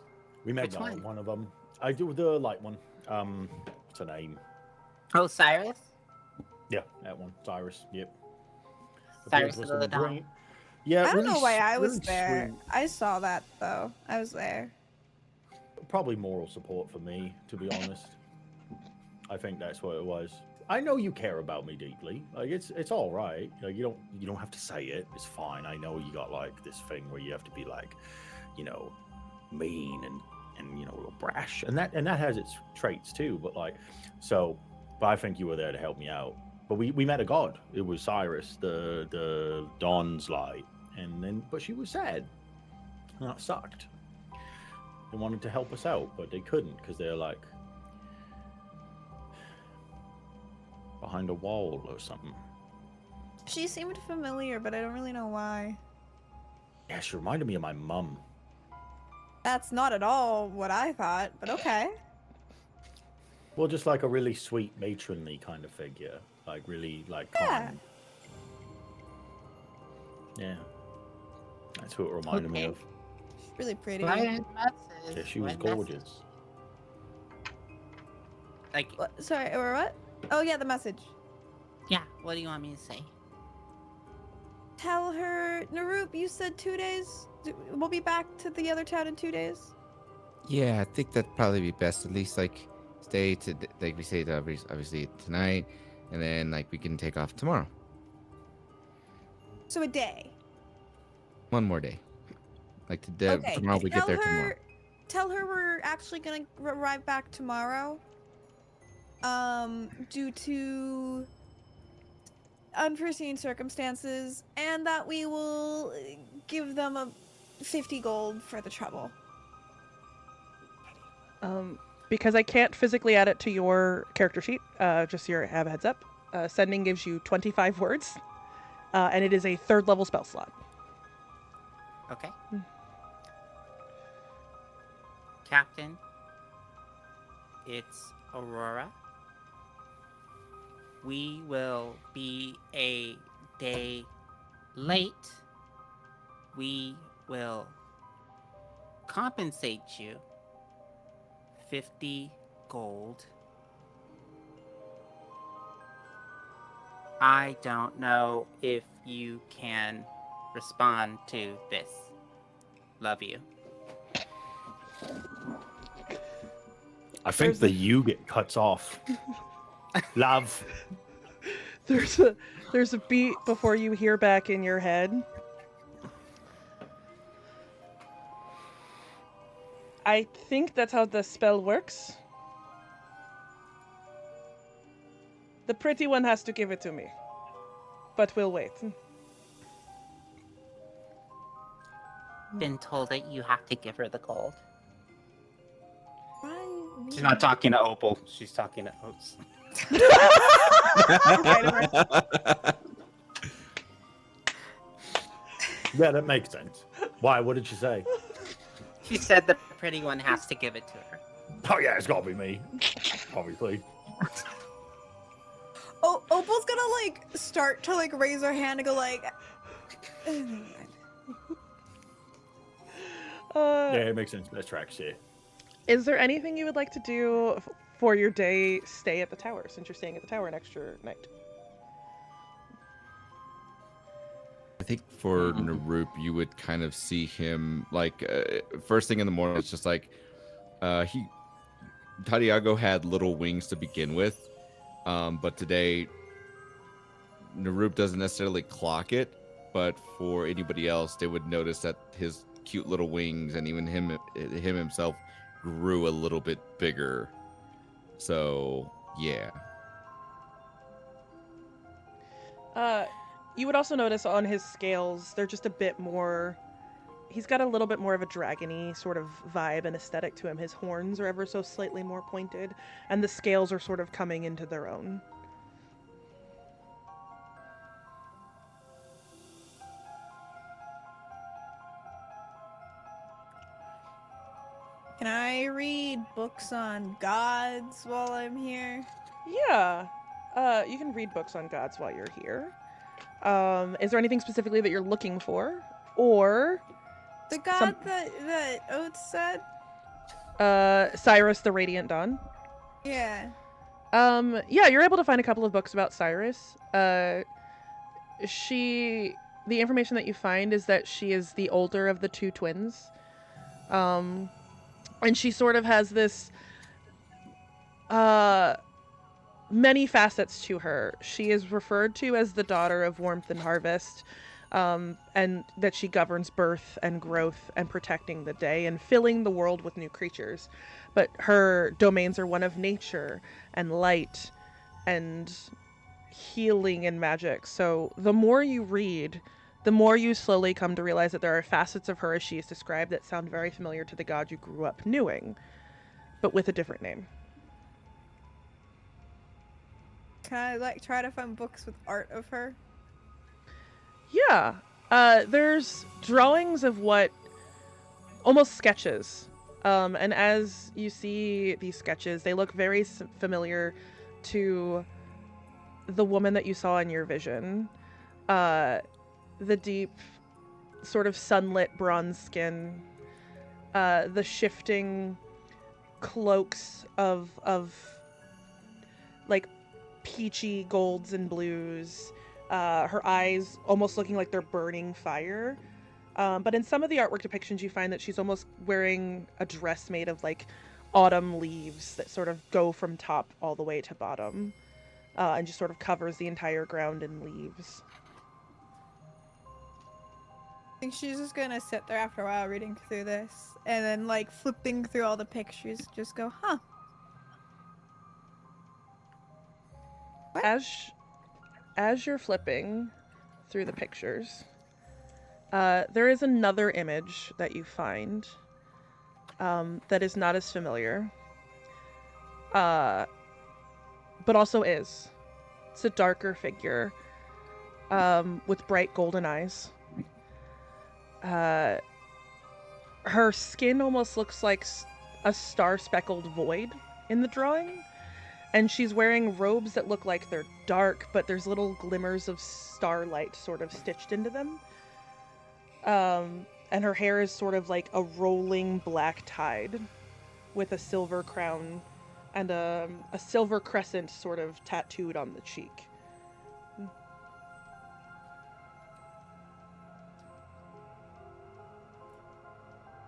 We met Which God, one? one of them. I do the light one. What's her name? Oh, Cyrus? Yeah, that one. Cyrus. Yep. Cyrus was of the Dawn. brain. Yeah, I don't know why I was really there. sweet. I saw that though. I was there. Probably moral support for me, to be honest. I think that's what it was. I know you care about me deeply. Like it's all right. Like you don't have to say it. It's fine. I know you got like this thing where you have to be like, mean and real brash, and that has its traits too. But I think you were there to help me out. But we met a god. It was Cyrus, the Dawn's light, but she was sad. And that sucked. They wanted to help us out, but they couldn't because they're like behind a wall or something. She seemed familiar, but I don't really know why. Yeah, she reminded me of my mum. That's not at all what I thought, but okay. Well, just like a really sweet, matronly kind of figure. Like, really, like, calm. Yeah. That's who it reminded me of. She's really pretty. Yeah, she was gorgeous. Like, sorry, or what? Oh, yeah, the message. Yeah, what do you want me to say? Tell her, Narup, you said 2 days? We'll be back to the other town in 2 days? Yeah, I think that'd probably be best. At least, stay to, like we say, obviously tonight, and then, we can take off tomorrow. So a day? One more day. Okay. Tomorrow we get there tomorrow. Tell her we're actually gonna arrive back tomorrow. Due to unforeseen circumstances, and that we will give them 50 gold for the trouble. because I can't physically add it to your character sheet, just so you have a heads up, sending gives you 25 words, and it is a 3rd level spell slot. Okay. Captain, it's Aurora. We will be a day late. We will compensate you 50 gold. I don't know if you can respond to this. Love you. I think the "you" get cuts off. Love. There's a beat before you hear back in your head. I think that's how the spell works. The pretty one has to give it to me. But we'll wait. Been told that you have to give her the gold. Why? She's not talking to Opal. She's talking to Oats. Yeah, that makes sense. Why? What did she say? She said the pretty one has to give it to her. Oh yeah, it's gotta be me. Obviously. Oh, Opal's gonna like start to like raise her hand and go like. Yeah, it makes sense. That tracks here. Is there anything you would like to do for your day stay at the tower, since you're staying at the tower an extra night? I think for Narup, you would kind of see him like first thing in the morning. It's just like Tadiago had little wings to begin with, but today Narup doesn't necessarily clock it, but for anybody else, they would notice that his cute little wings and even him himself grew a little bit bigger. So yeah. You would also notice on his scales, they're just a bit more... He's got a little bit more of a dragony sort of vibe and aesthetic to him. His horns are ever so slightly more pointed, and the scales are sort of coming into their own. Can I read books on gods while I'm here? Yeah. You can read books on gods while you're here. Is there anything specifically that you're looking for? Or... The god that Oats said? Cyrus the Radiant Dawn. Yeah. Yeah, you're able to find a couple of books about Cyrus. The information that you find is that she is the older of the 2 twins. And she sort of has this, many facets to her. She is referred to as the daughter of warmth and harvest, and that she governs birth and growth and protecting the day and filling the world with new creatures. But her domains are one of nature and light and healing and magic. So the more you read, the more you slowly come to realize that there are facets of her as she is described that sound very familiar to the god you grew up knowing, but with a different name. Can I like try to find books with art of her? Yeah. There's drawings of what... almost sketches. And as you see these sketches, they look very familiar to the woman that you saw in your vision. The deep, sort of sunlit bronze skin. The shifting cloaks of like peachy golds and blues. Her eyes almost looking like they're burning fire. But in some of the artwork depictions, you find that she's almost wearing a dress made of like autumn leaves that sort of go from top all the way to bottom, and just sort of covers the entire ground in leaves. I think she's just gonna sit there after a while reading through this, and then like flipping through all the pictures, just go, huh. What? As you're flipping through the pictures, there is another image that you find that is not as familiar. but also is. It's a darker figure, with bright golden eyes. Her skin almost looks like a star-speckled void in the drawing, and she's wearing robes that look like they're dark, but there's little glimmers of starlight sort of stitched into them. And her hair is sort of like a rolling black tide with a silver crown and a silver crescent sort of tattooed on the cheek.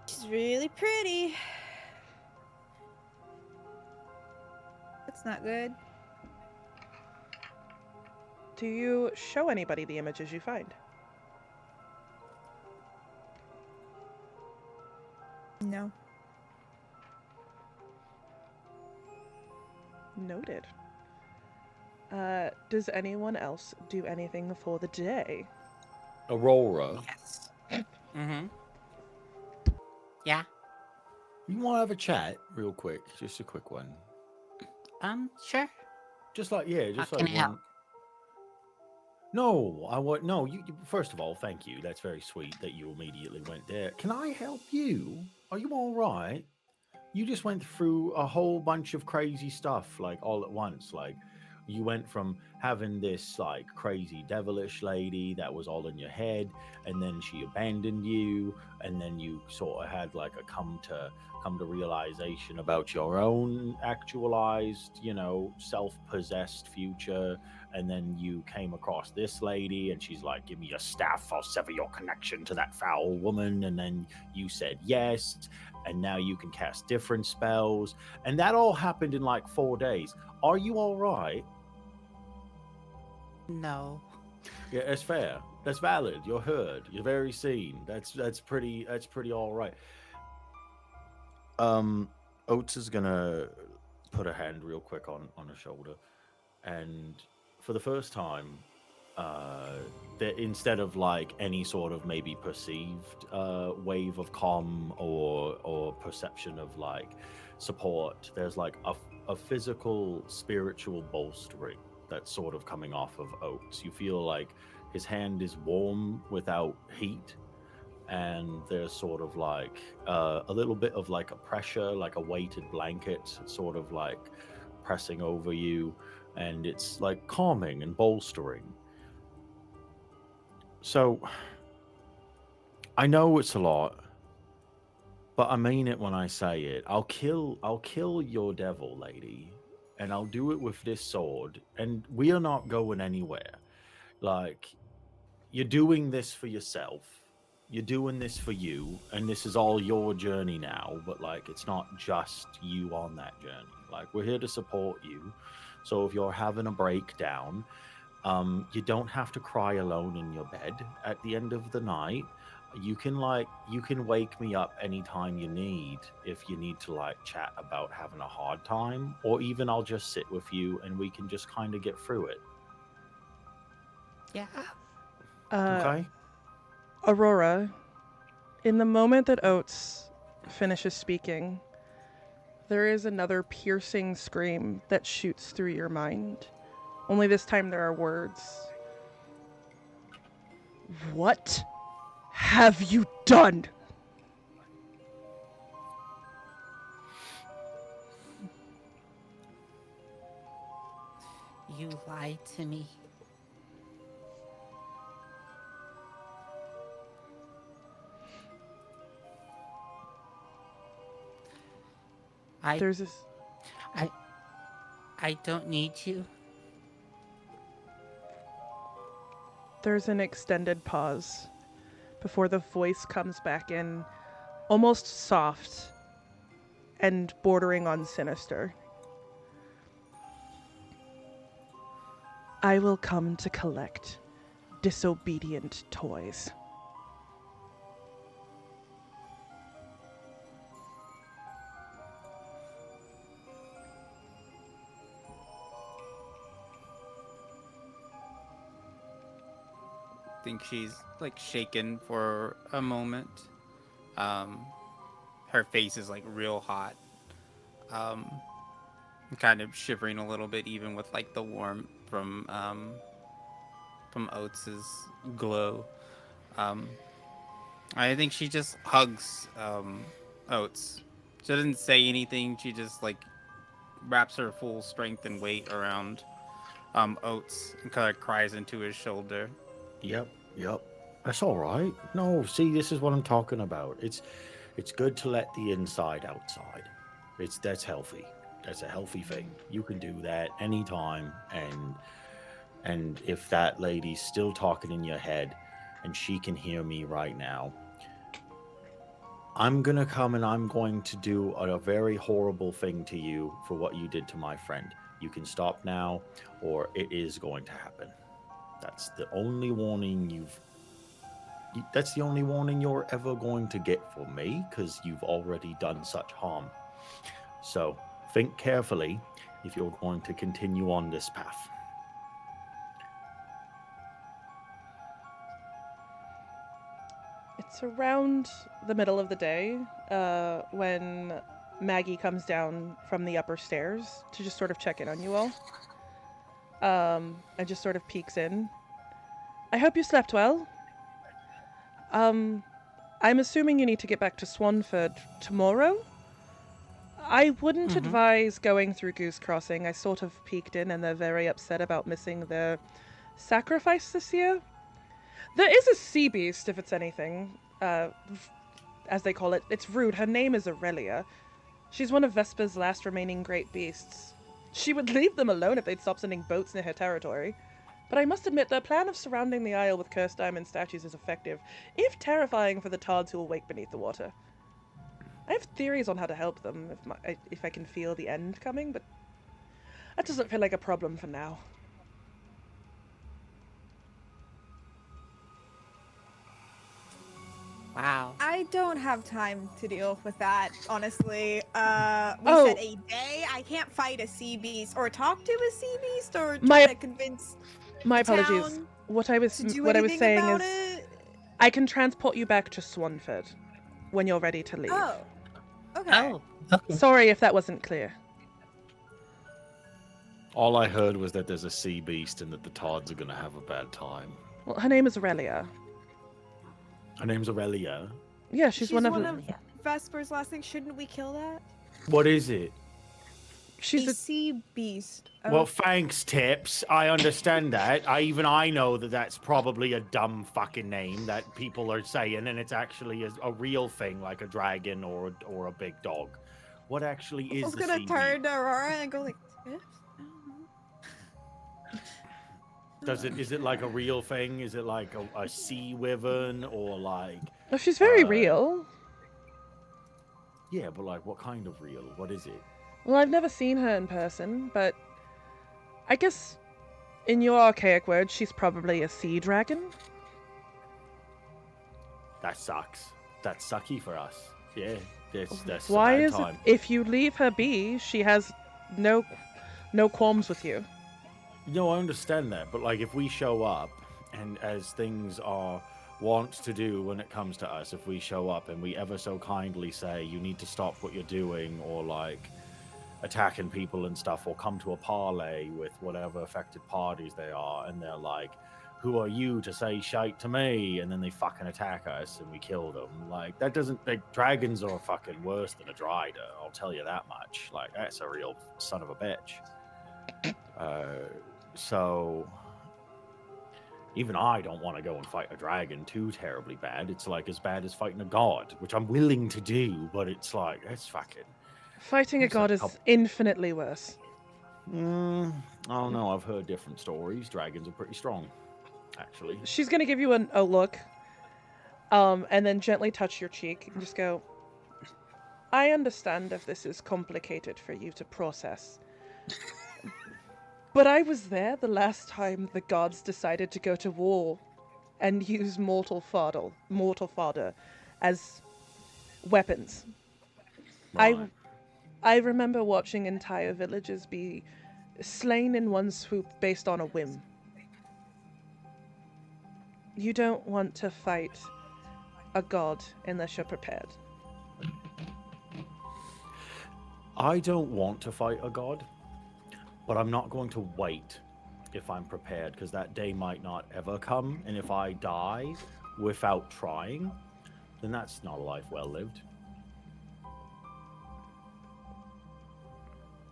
She's really pretty. That's not good. Do you show anybody the images you find? No. Noted. Does anyone else do anything for the day? Aurora, Yes. Mm-hmm. Yeah. you want to have a chat real quick? Just a quick one. Sure. Just like just How like can I help? one. No, I want no. First of all, thank you. That's very sweet that you immediately went there. Can I help you? Are you all right? You just went through a whole bunch of crazy stuff like all at once. Like you went from having this like crazy devilish lady that was all in your head, and then she abandoned you, and then you sort of had like a come to realization about your own actualized, self-possessed future. And then you came across this lady, and she's like, "Give me your staff, I'll sever your connection to that foul woman." And then you said yes, and now you can cast different spells. And that all happened in like 4 days. Are you all right? No. Yeah, that's fair. That's valid. You're heard. You're very seen. That's pretty all right. Oats is gonna put a hand real quick on her shoulder, and for the first time, that instead of like any sort of maybe perceived wave of calm or perception of like support, there's like a physical spiritual bolstering that's sort of coming off of Oats. You feel like his hand is warm without heat, and there's sort of like a little bit of like a pressure, like a weighted blanket sort of like pressing over you, and it's like calming and bolstering. So I know it's a lot, but I mean it when I say it. I'll kill your devil, lady, and I'll do it with this sword, and we are not going anywhere. Like, you're doing this for yourself. You're doing this for you, and this is all your journey now, but like it's not just you on that journey. Like, we're here to support you. So if you're having a breakdown, you don't have to cry alone in your bed at the end of the night. You can wake me up anytime you need, if you need to like chat about having a hard time, or even I'll just sit with you and we can just kind of get through it. Yeah. Okay? Aurora, in the moment that Oats finishes speaking, there is another piercing scream that shoots through your mind. Only this time there are words. What have you done? You lied to me. There's this. I don't need you. There's an extended pause before the voice comes back in, almost soft and bordering on sinister. I will come to collect disobedient toys. I think she's like shaken for a moment. Her face is like real hot. kind of shivering a little bit, even with like the warmth from Oats's glow. I think she just hugs Oats. She doesn't say anything. She just like wraps her full strength and weight around Oats and kind of cries into his shoulder. Yep. That's all right. No, see, this is what I'm talking about. It's good to let the inside outside. That's healthy. That's a healthy thing. You can do that anytime, and if that lady's still talking in your head and she can hear me right now, I'm gonna come and I'm going to do a very horrible thing to you for what you did to my friend. You can stop now, or it is going to happen. That's the only warning that's the only warning you're ever going to get from me, because you've already done such harm. So think carefully if you're going to continue on this path. It's around the middle of the day when Maggie comes down from the upper stairs to just sort of check in on you all. And just sort of peeks in. I hope you slept well. I'm assuming you need to get back to Swanford tomorrow? I wouldn't advise going through Goose Crossing. I sort of peeked in and they're very upset about missing their sacrifice this year. There is a sea beast, if it's anything, as they call it. It's rude. Her name is Aurelia. She's one of Vesper's last remaining great beasts. She would leave them alone if they'd stop sending boats near her territory. But I must admit, their plan of surrounding the isle with cursed diamond statues is effective, if terrifying for the tards who will wake beneath the water. I have theories on how to help them if I can feel the end coming, but that doesn't feel like a problem for now. Wow. I don't have time to deal with that, honestly. We said a day. I can't fight a sea beast or talk to a sea beast or try to convince. My apologies. What I was saying is, I can transport you back to Swanford when you're ready to leave. Oh, okay. Oh, okay. Sorry if that wasn't clear. All I heard was that there's a sea beast and that the Tards are going to have a bad time. Well, her name is Aurelia. Her name's Aurelia. Yeah, she's one of Vesper's last thing. Shouldn't we kill that? What is it? She's a sea beast. Well, thanks, Tips. I understand that. I know that that's probably a dumb fucking name that people are saying, and it's actually a real thing, like a dragon or a big dog. What actually is the sea beast? I was gonna turn to Aurora and go like, Tips? Is it like a real thing? Is it like a sea wyvern or like? Oh, she's very real. Yeah, but like, what kind of real? What is it? Well, I've never seen her in person, but I guess in your archaic words, she's probably a sea dragon. That sucks. That's sucky for us. Yeah, that's Why a bad is time. it? If you leave her be, she has no qualms with you. No, I understand that, but like, if we show up, and as things are wont to do when it comes to us, if we show up and we ever so kindly say you need to stop what you're doing, or like attacking people and stuff, or come to a parley with whatever affected parties they are, and they're like, who are you to say shite to me? And then they fucking attack us and we kill them. Like, that doesn't, like, dragons are fucking worse than a Dryder, I'll tell you that much. Like, that's a real son of a bitch. So even I don't want to go and fight a dragon too terribly bad. It's like as bad as fighting a god, which I'm willing to do, but it's like, that's fucking... Fighting a god is infinitely worse. I don't know. I've heard different stories. Dragons are pretty strong, actually. She's going to give you a look, and then gently touch your cheek and just go, I understand if this is complicated for you to process. But I was there the last time the gods decided to go to war and use mortal fodder as weapons. Right. I remember watching entire villages be slain in one swoop based on a whim. You don't want to fight a god unless you're prepared. I don't want to fight a god. but I'm not going to wait if I'm prepared, because that day might not ever come. And if I die without trying, then that's not a life well lived.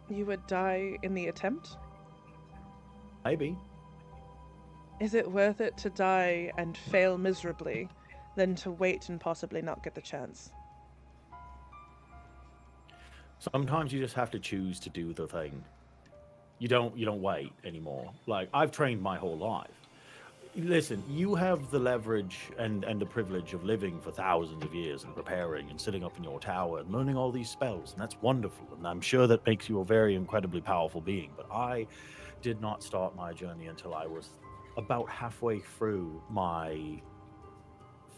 You would die in the attempt? Maybe. Is it worth it to die and fail miserably than to wait and possibly not get the chance? Sometimes you just have to choose to do the thing. You don't wait anymore. Like, I've trained my whole life. Listen, you have the leverage and the privilege of living for thousands of years and preparing and sitting up in your tower and learning all these spells, and that's wonderful, and I'm sure that makes you a very incredibly powerful being. But I did not start my journey until I was about halfway through my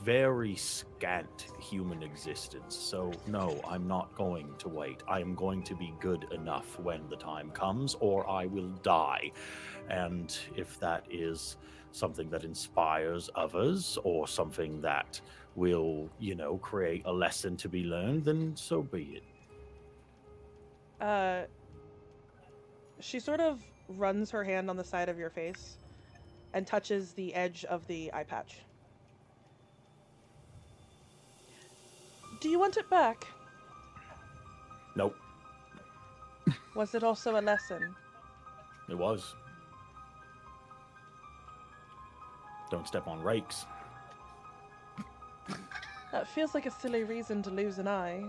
very scant human existence. So no, I'm not going to wait. I am going to be good enough when the time comes, or I will die. And if that is something that inspires others, or something that will, create a lesson to be learned, then so be it. She sort of runs her hand on the side of your face and touches the edge of the eye patch. Do you want it back? Nope. Was it also a lesson? It was. Don't step on rakes. That feels like a silly reason to lose an eye.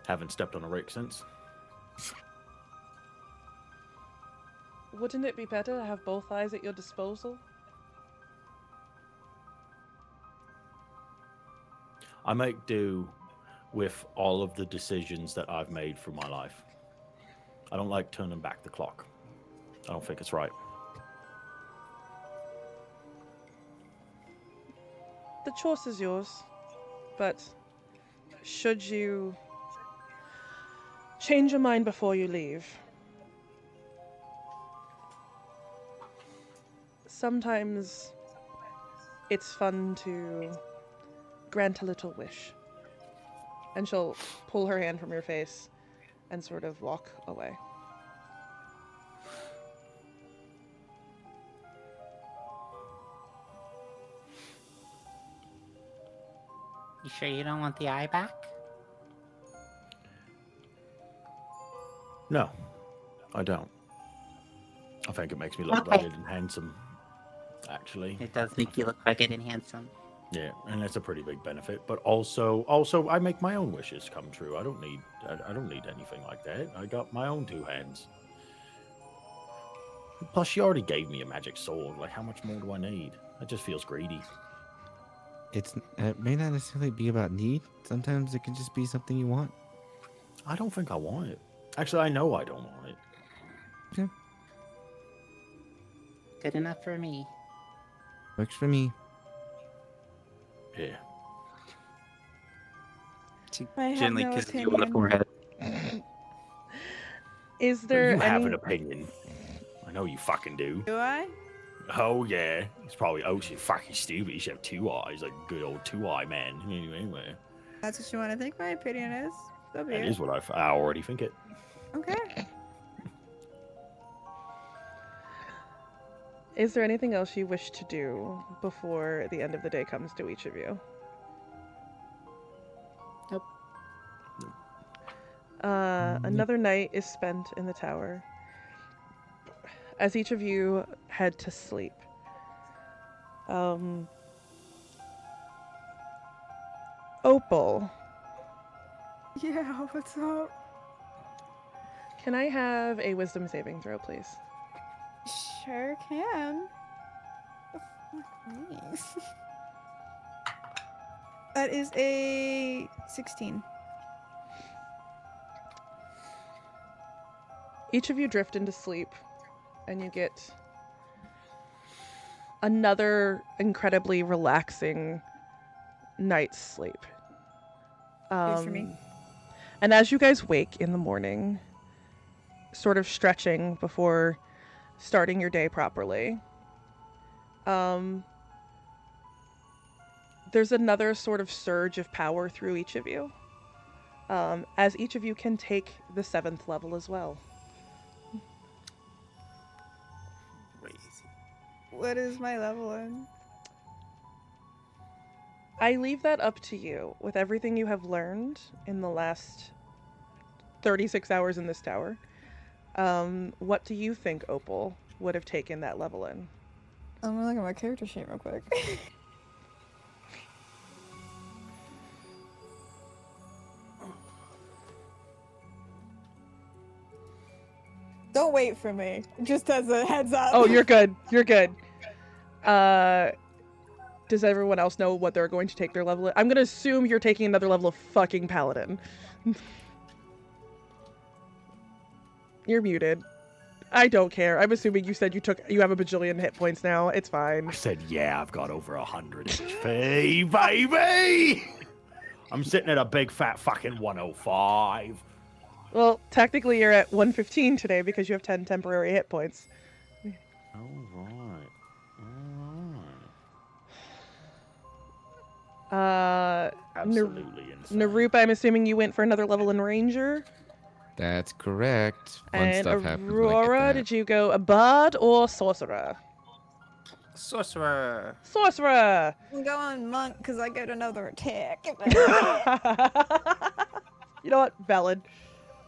Haven't stepped on a rake since. Wouldn't it be better to have both eyes at your disposal? I make do with all of the decisions that I've made through my life. I don't like turning back the clock. I don't think it's right. The choice is yours, but should you change your mind before you leave, sometimes it's fun to grant a little wish. And she'll pull her hand from your face and sort of walk away. You sure you don't want the eye back? No, I don't. I think it makes me look rugged and handsome, actually. It does make you look rugged and handsome. Yeah, and that's a pretty big benefit. But also, I make my own wishes come true. I don't need anything like that. I got my own two hands. Plus, she already gave me a magic sword. Like, how much more do I need? That just feels greedy. It may not necessarily be about need. Sometimes it can just be something you want. I don't think I want it. Actually, I know I don't want it. Yeah. Good enough for me. Works for me. Yeah. She I gently have no kisses you on the opinion. forehead. Is there You any... have an opinion. I know you fucking do. Do I? Oh, yeah. It's probably, she's fucking stupid. You should have two eyes, like a good old two-eye man. Anyway. That's what you want to think my opinion is? So be That it. is what I already think it. Okay. Is there anything else you wish to do before the end of the day comes to each of you? Nope. Another night is spent in the tower. As each of you head to sleep, Opal, Yeah, what's up? can I have a wisdom saving throw, please? Sure can. Nice. That is a 16. Each of you drift into sleep, and you get another incredibly relaxing night's sleep. Good for me. And as you guys wake in the morning, sort of stretching before starting your day properly, there's another sort of surge of power through each of you, as each of you can take the 7th level as well. What is my level in? I leave that up to you. With everything you have learned in the last 36 hours in this tower, what do you think Opal would have taken that level in? I'm gonna look at my character sheet real quick. Don't wait for me. Just as a heads up. Oh, you're good. You're good. Does everyone else know what they're going to take their level in? I'm gonna assume you're taking another level of fucking paladin. You're muted. I don't care. I'm assuming you said you have a bajillion hit points now. It's fine. I said, yeah, I've got over 100 HP, baby! I'm sitting at a big fat fucking 105. Well, technically you're at 115 today because you have 10 temporary hit points. All right. Absolutely insane. Narup, I'm assuming you went for another level in Ranger. That's correct. Fun And stuff happens when I get Aurora, that. did you go a bard or sorcerer? Sorcerer. Sorcerer! I'm going monk because I get another attack. You know what? Valid.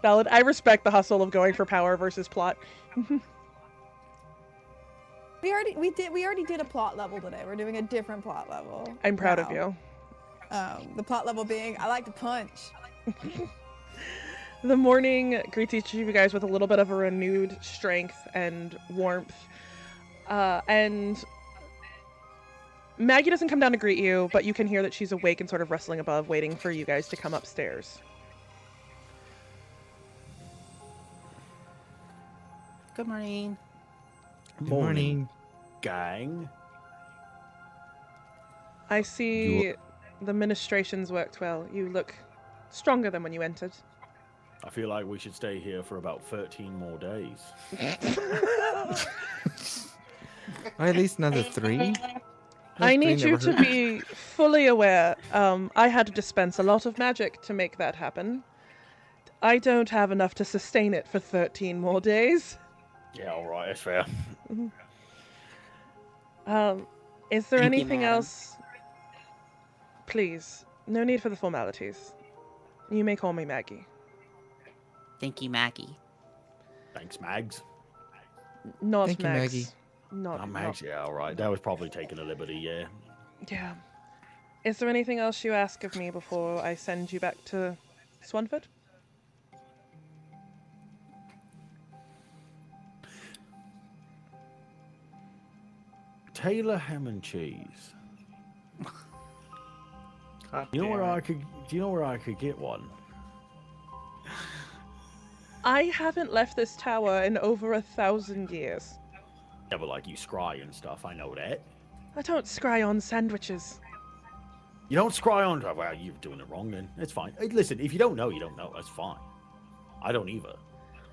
Valid. I respect the hustle of going for power versus plot. We already did a plot level today. We're doing a different plot level. I'm proud of now. you. The plot level being I like to punch. The morning greets each of you guys with a little bit of a renewed strength and warmth. And Maggie doesn't come down to greet you, but you can hear that she's awake and sort of rustling above, waiting for you guys to come upstairs. Good morning. Good morning. Gang. I see the ministrations worked well. You look stronger than when you entered. I feel like we should stay here for about 13 more days. Or at least another 3. I need you to be fully aware. I had to dispense a lot of magic to make that happen. I don't have enough to sustain it for 13 more days. Yeah, all right, that's fair. Is there Thank you, anything madam. else? Please, no need for the formalities. You may call me Maggie. Thank you, Maggie. Thanks, Mags. Not Thank you, Mags. Maggie. Not Mags, yeah, all right. That was probably taking a liberty, yeah. Yeah. Is there anything else you ask of me before I send you back to Swanford? Taylor ham and cheese. God You know where damn I it. could? Do you know where I could get one? I haven't left this tower in over 1,000 years. Yeah, but like you scry and stuff. I know that. I don't scry on sandwiches. You don't scry on. Well, you're doing it wrong then. It's fine. Hey, listen, if you don't know, you don't know. That's fine. I don't either.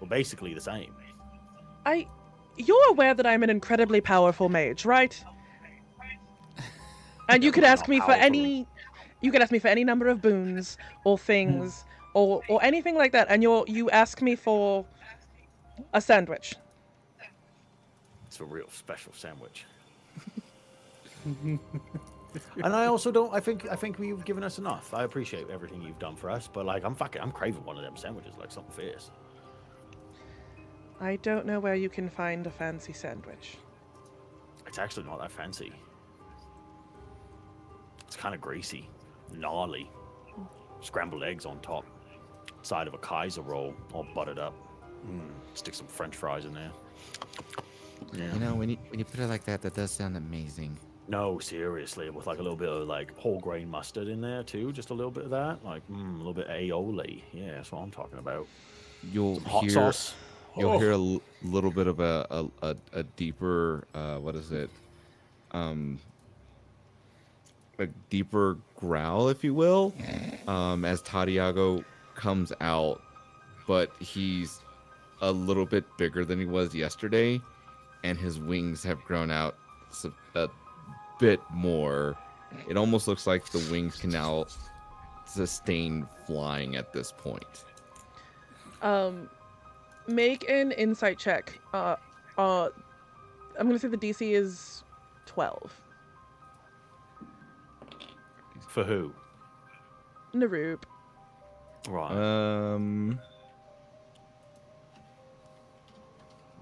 We're basically the same. You're aware that I'm an incredibly powerful mage, right? And you could we're ask not me for powerful. any number of boons or things or anything like that, and you ask me for a sandwich. It's a real special sandwich. And I also don't. I think you've given us enough. I appreciate everything you've done for us, but like I'm craving one of them sandwiches, like something fierce. I don't know where you can find a fancy sandwich. It's actually not that fancy. It's kind of greasy, gnarly. Scrambled eggs on top, side of a Kaiser roll, all buttered up. Stick some French fries in there. Yeah. You know, when you put it like that, that does sound amazing. No, seriously, with like a little bit of like whole grain mustard in there too, just a little bit of that, like a little bit of aioli. Yeah, that's what I'm talking about. You'll Some hot hear sauce. you'll hear a little bit of a deeper what is it? A deeper growl, if you will, as Tadiago comes out, but he's a little bit bigger than he was yesterday, and his wings have grown out a bit more. It almost looks like the wings can now sustain flying at this point. Make an insight check. I'm gonna say the DC is 12. For who? Naroop. Right.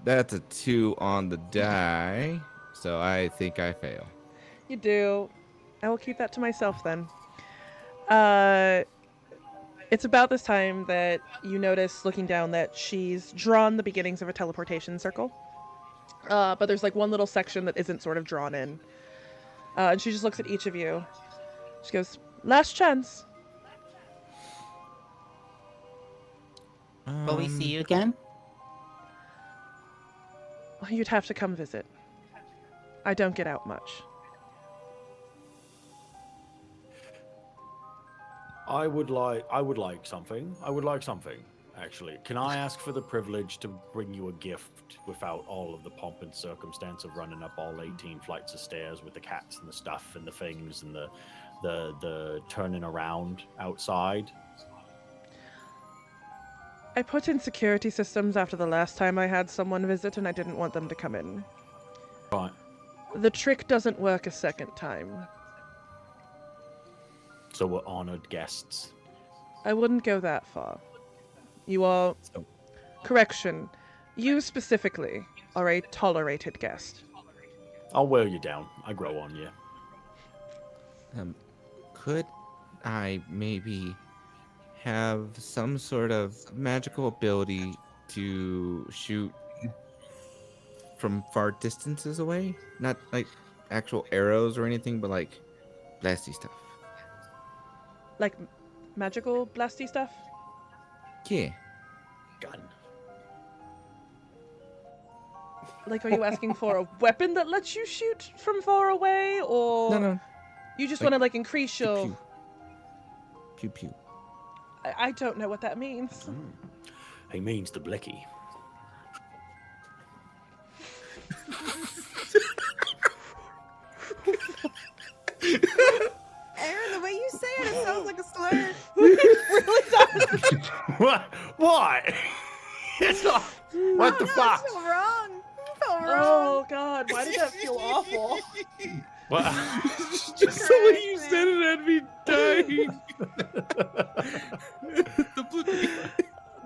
That's a 2 on the die, so I think I fail. You do. I will keep that to myself then. It's about this time that you notice, looking down, that she's drawn the beginnings of a teleportation circle. But there's like one little section that isn't sort of drawn in. And she just looks at each of you. She goes, "Last chance." Will we see you again? You'd have to come visit. I don't get out much. I would like something. Actually, can I ask for the privilege to bring you a gift without all of the pomp and circumstance of running up all 18 flights of stairs with the cats and the stuff and the things and the turning around outside? I put in security systems after the last time I had someone visit, and I didn't want them to come in. Right. The trick doesn't work a second time. So we're honored guests. I wouldn't go that far. You are... Correction. You specifically are a tolerated guest. I'll wear you down. I grow on you. Could I maybe have some sort of magical ability to shoot from far distances away? Not like actual arrows or anything, but like blasty stuff. Like magical blasty stuff? Yeah. Gun. Like, are you asking for a weapon that lets you shoot from far away, or No. you just Like, want to like increase your? Pew pew. I don't know what that means. He means the blicky. Aaron, the way you say it, it sounds like a slur. It really does. What? It's not. What the fuck? I feel wrong. I feel wrong. Oh God, why did that feel awful? What? Just the way you said it had me dying.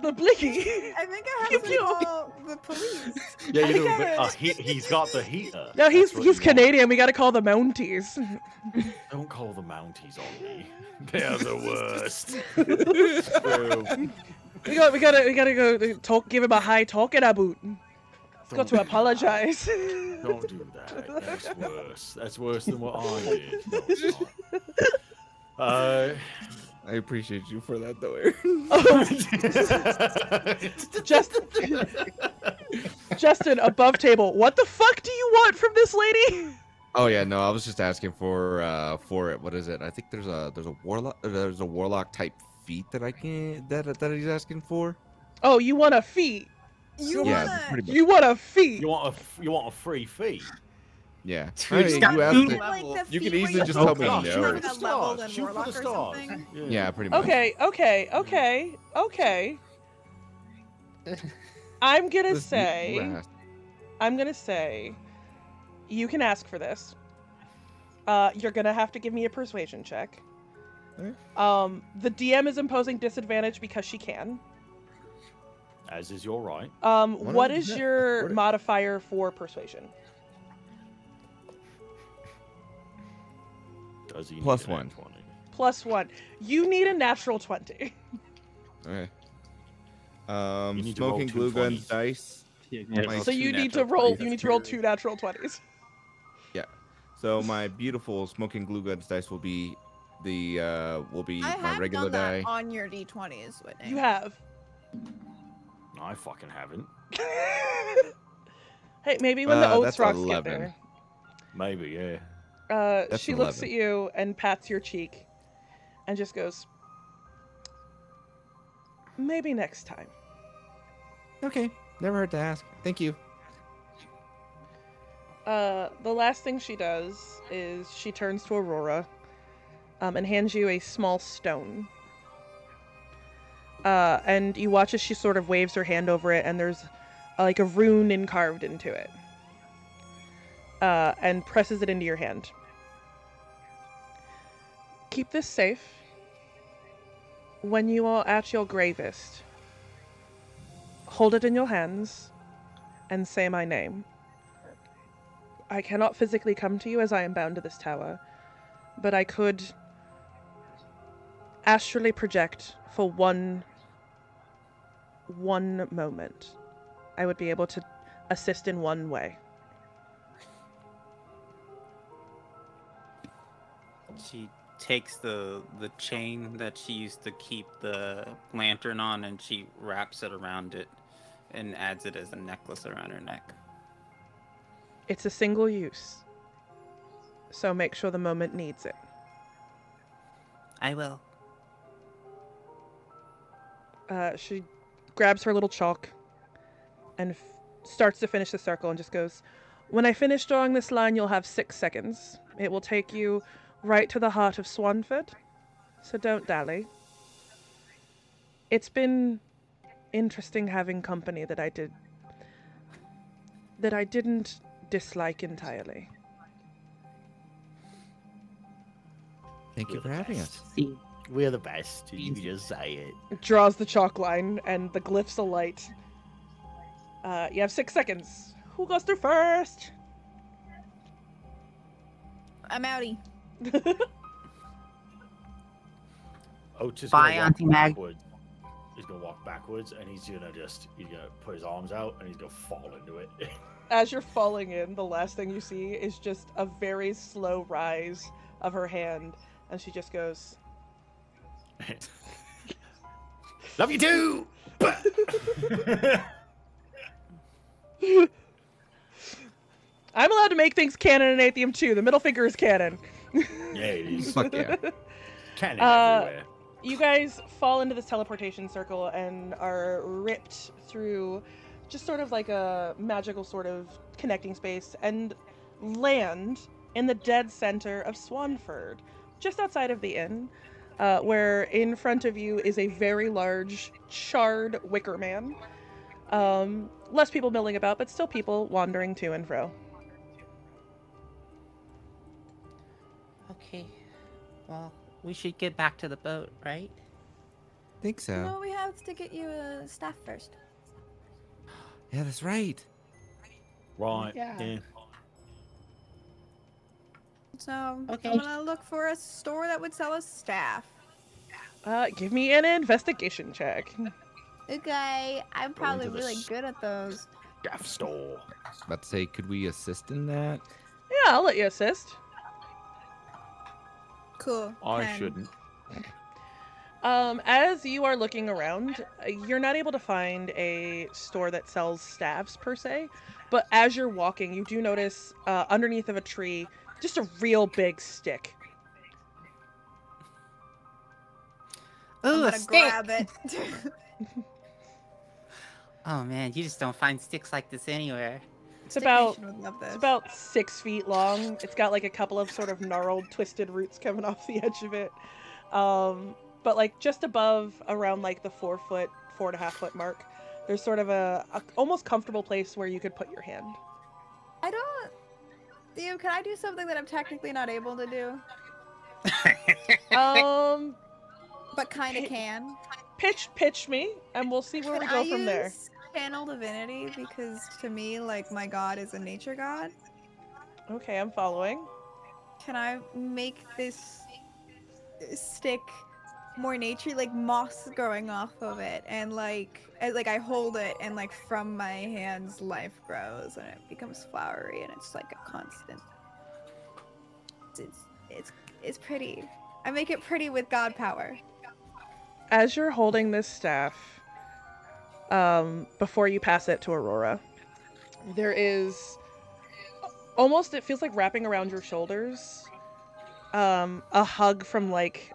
The blicky. I think I have to call the police. Yeah, you I know, get but, he's got the heater. No, That's what he's you Canadian. We gotta call the Mounties. want. Don't call the Mounties on me. They're the worst. we gotta go talk. Give him a high talking about. He's got to apologize. Don't do that. That's worse. That's worse than what I did. No, it's not. I appreciate you for that, though, Aaron. Justin, above table. What the fuck do you want from this lady? Oh yeah, no, I was just asking for it. What is it? I think there's a warlock type feat that I can that he's asking for. Oh, you want a feat? You Yeah, wanna? pretty much. You want a feat? You want a free fee? Yeah. Dude, Hey, got you asked boot it. Like the You feat can where easily you just have tell to me be no. like Shoot a for level than Shoot for warlock the or stars. something. Yeah, pretty much. Okay. I'm gonna Listen, say, you can ask for this. You're gonna have to give me a persuasion check. Okay. The DM is imposing disadvantage because she can. As is your right. What is yeah, your afford it. modifier for persuasion? Does he Plus need an one. 20? +1. You need a natural 20. Okay. You need to roll Smoking two glue gun 20s. dice. Yeah, So you need to roll. You need to roll 2 natural 20s. So my beautiful smoking glue guns dice will be the I my have regular done that die. on your d20s, Whitney. You have. No, I fucking haven't. Hey, maybe when the that's Oats rocks 11. get there. Maybe, yeah. That's She looks 11. at you and pats your cheek, and just goes, "Maybe next time." Okay, never hurt to ask. Thank you. The last thing she does is she turns to Aurora, and hands you a small stone. And you watch as she sort of waves her hand over it, and there's like a rune carved into it. and presses it into your hand. Keep this safe. When you are at your gravest, hold it in your hands and say my name. I cannot physically come to you as I am bound to this tower, but I could astrally project for one moment. I would be able to assist in one way. She takes the chain that she used to keep the lantern on and she wraps it around it and adds it as a necklace around her neck. It's a single use, so make sure the moment needs it. I will. She grabs her little chalk and starts to finish the circle and just goes, when I finish drawing this line, you'll have 6 seconds. It will take you right to the heart of Swanford, so don't dally. It's been interesting having company that I didn't dislike entirely. Thank you for having us. We're the best. You just say it. Draws the chalk line and the glyphs alight. You have 6 seconds. Who goes through first? I'm outie. Oats is Bye, gonna walk Auntie Mag. backwards. He's gonna walk backwards and he's gonna put his arms out and he's gonna fall into it. As you're falling in, the last thing you see is just a very slow rise of her hand, and she just goes, Love you too. I'm allowed to make things canon in Athium too. The middle finger is canon. Yeah, it is. Fuck yeah. Cannon everywhere. You guys fall into this teleportation circle and are ripped through just sort of like a magical sort of connecting space and land in the dead center of Swanford, just outside of the inn, where in front of you is a very large charred wicker man. Less people milling about, but still people wandering to and fro. Okay. Well, we should get back to the boat, right? Think so. No, we have to get you a staff first. Yeah, that's right. Right. Yeah. So Okay. I'm gonna look for a store that would sell us staff. Give me an investigation check. Okay, I'm probably into the really good at those. Staff store. About to say, could we assist in that? Yeah, I'll let you assist. Cool. I 10. shouldn't. As you are looking around, you're not able to find a store that sells staffs per se, but as you're walking, you do notice underneath of a tree just a real big stick. I'm Ooh, a gonna stick! grab it. Oh man, you just don't find sticks like this anywhere. It's about Stick Nation would love this. It's about 6 feet long. It's got like a couple of sort of gnarled, twisted roots coming off the edge of it. But like just above, around like the 4.5 foot mark, there's sort of a almost comfortable place where you could put your hand. I don't. Can I do something that I'm technically not able to do, but kind of can? Pitch me, and we'll see where we go from there. Channel divinity, because to me, like, my god is a nature god. Okay, I'm following. Can I make this stick more nature, like moss growing off of it, and like I hold it, and like from my hands life grows and it becomes flowery, and it's like a constant. It's pretty. I make it pretty with god power. As you're holding this staff, before you pass it to Aurora, there is almost, it feels like wrapping around your shoulders, a hug from like,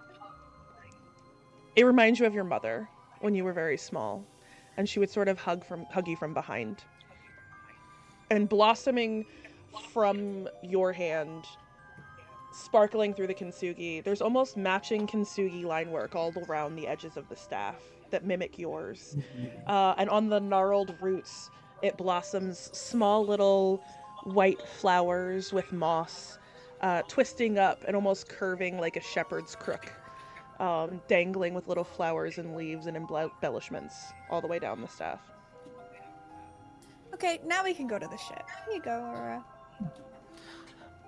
it reminds you of your mother when you were very small, and she would sort of hug you from behind. And blossoming from your hand, sparkling through the kintsugi, there's almost matching kintsugi line work all around the edges of the staff that mimic yours. And on the gnarled roots, it blossoms small little white flowers with moss, twisting up and almost curving like a shepherd's crook, dangling with little flowers and leaves and embellishments all the way down the staff. Okay, now we can go to the ship. Here you go, Aurora.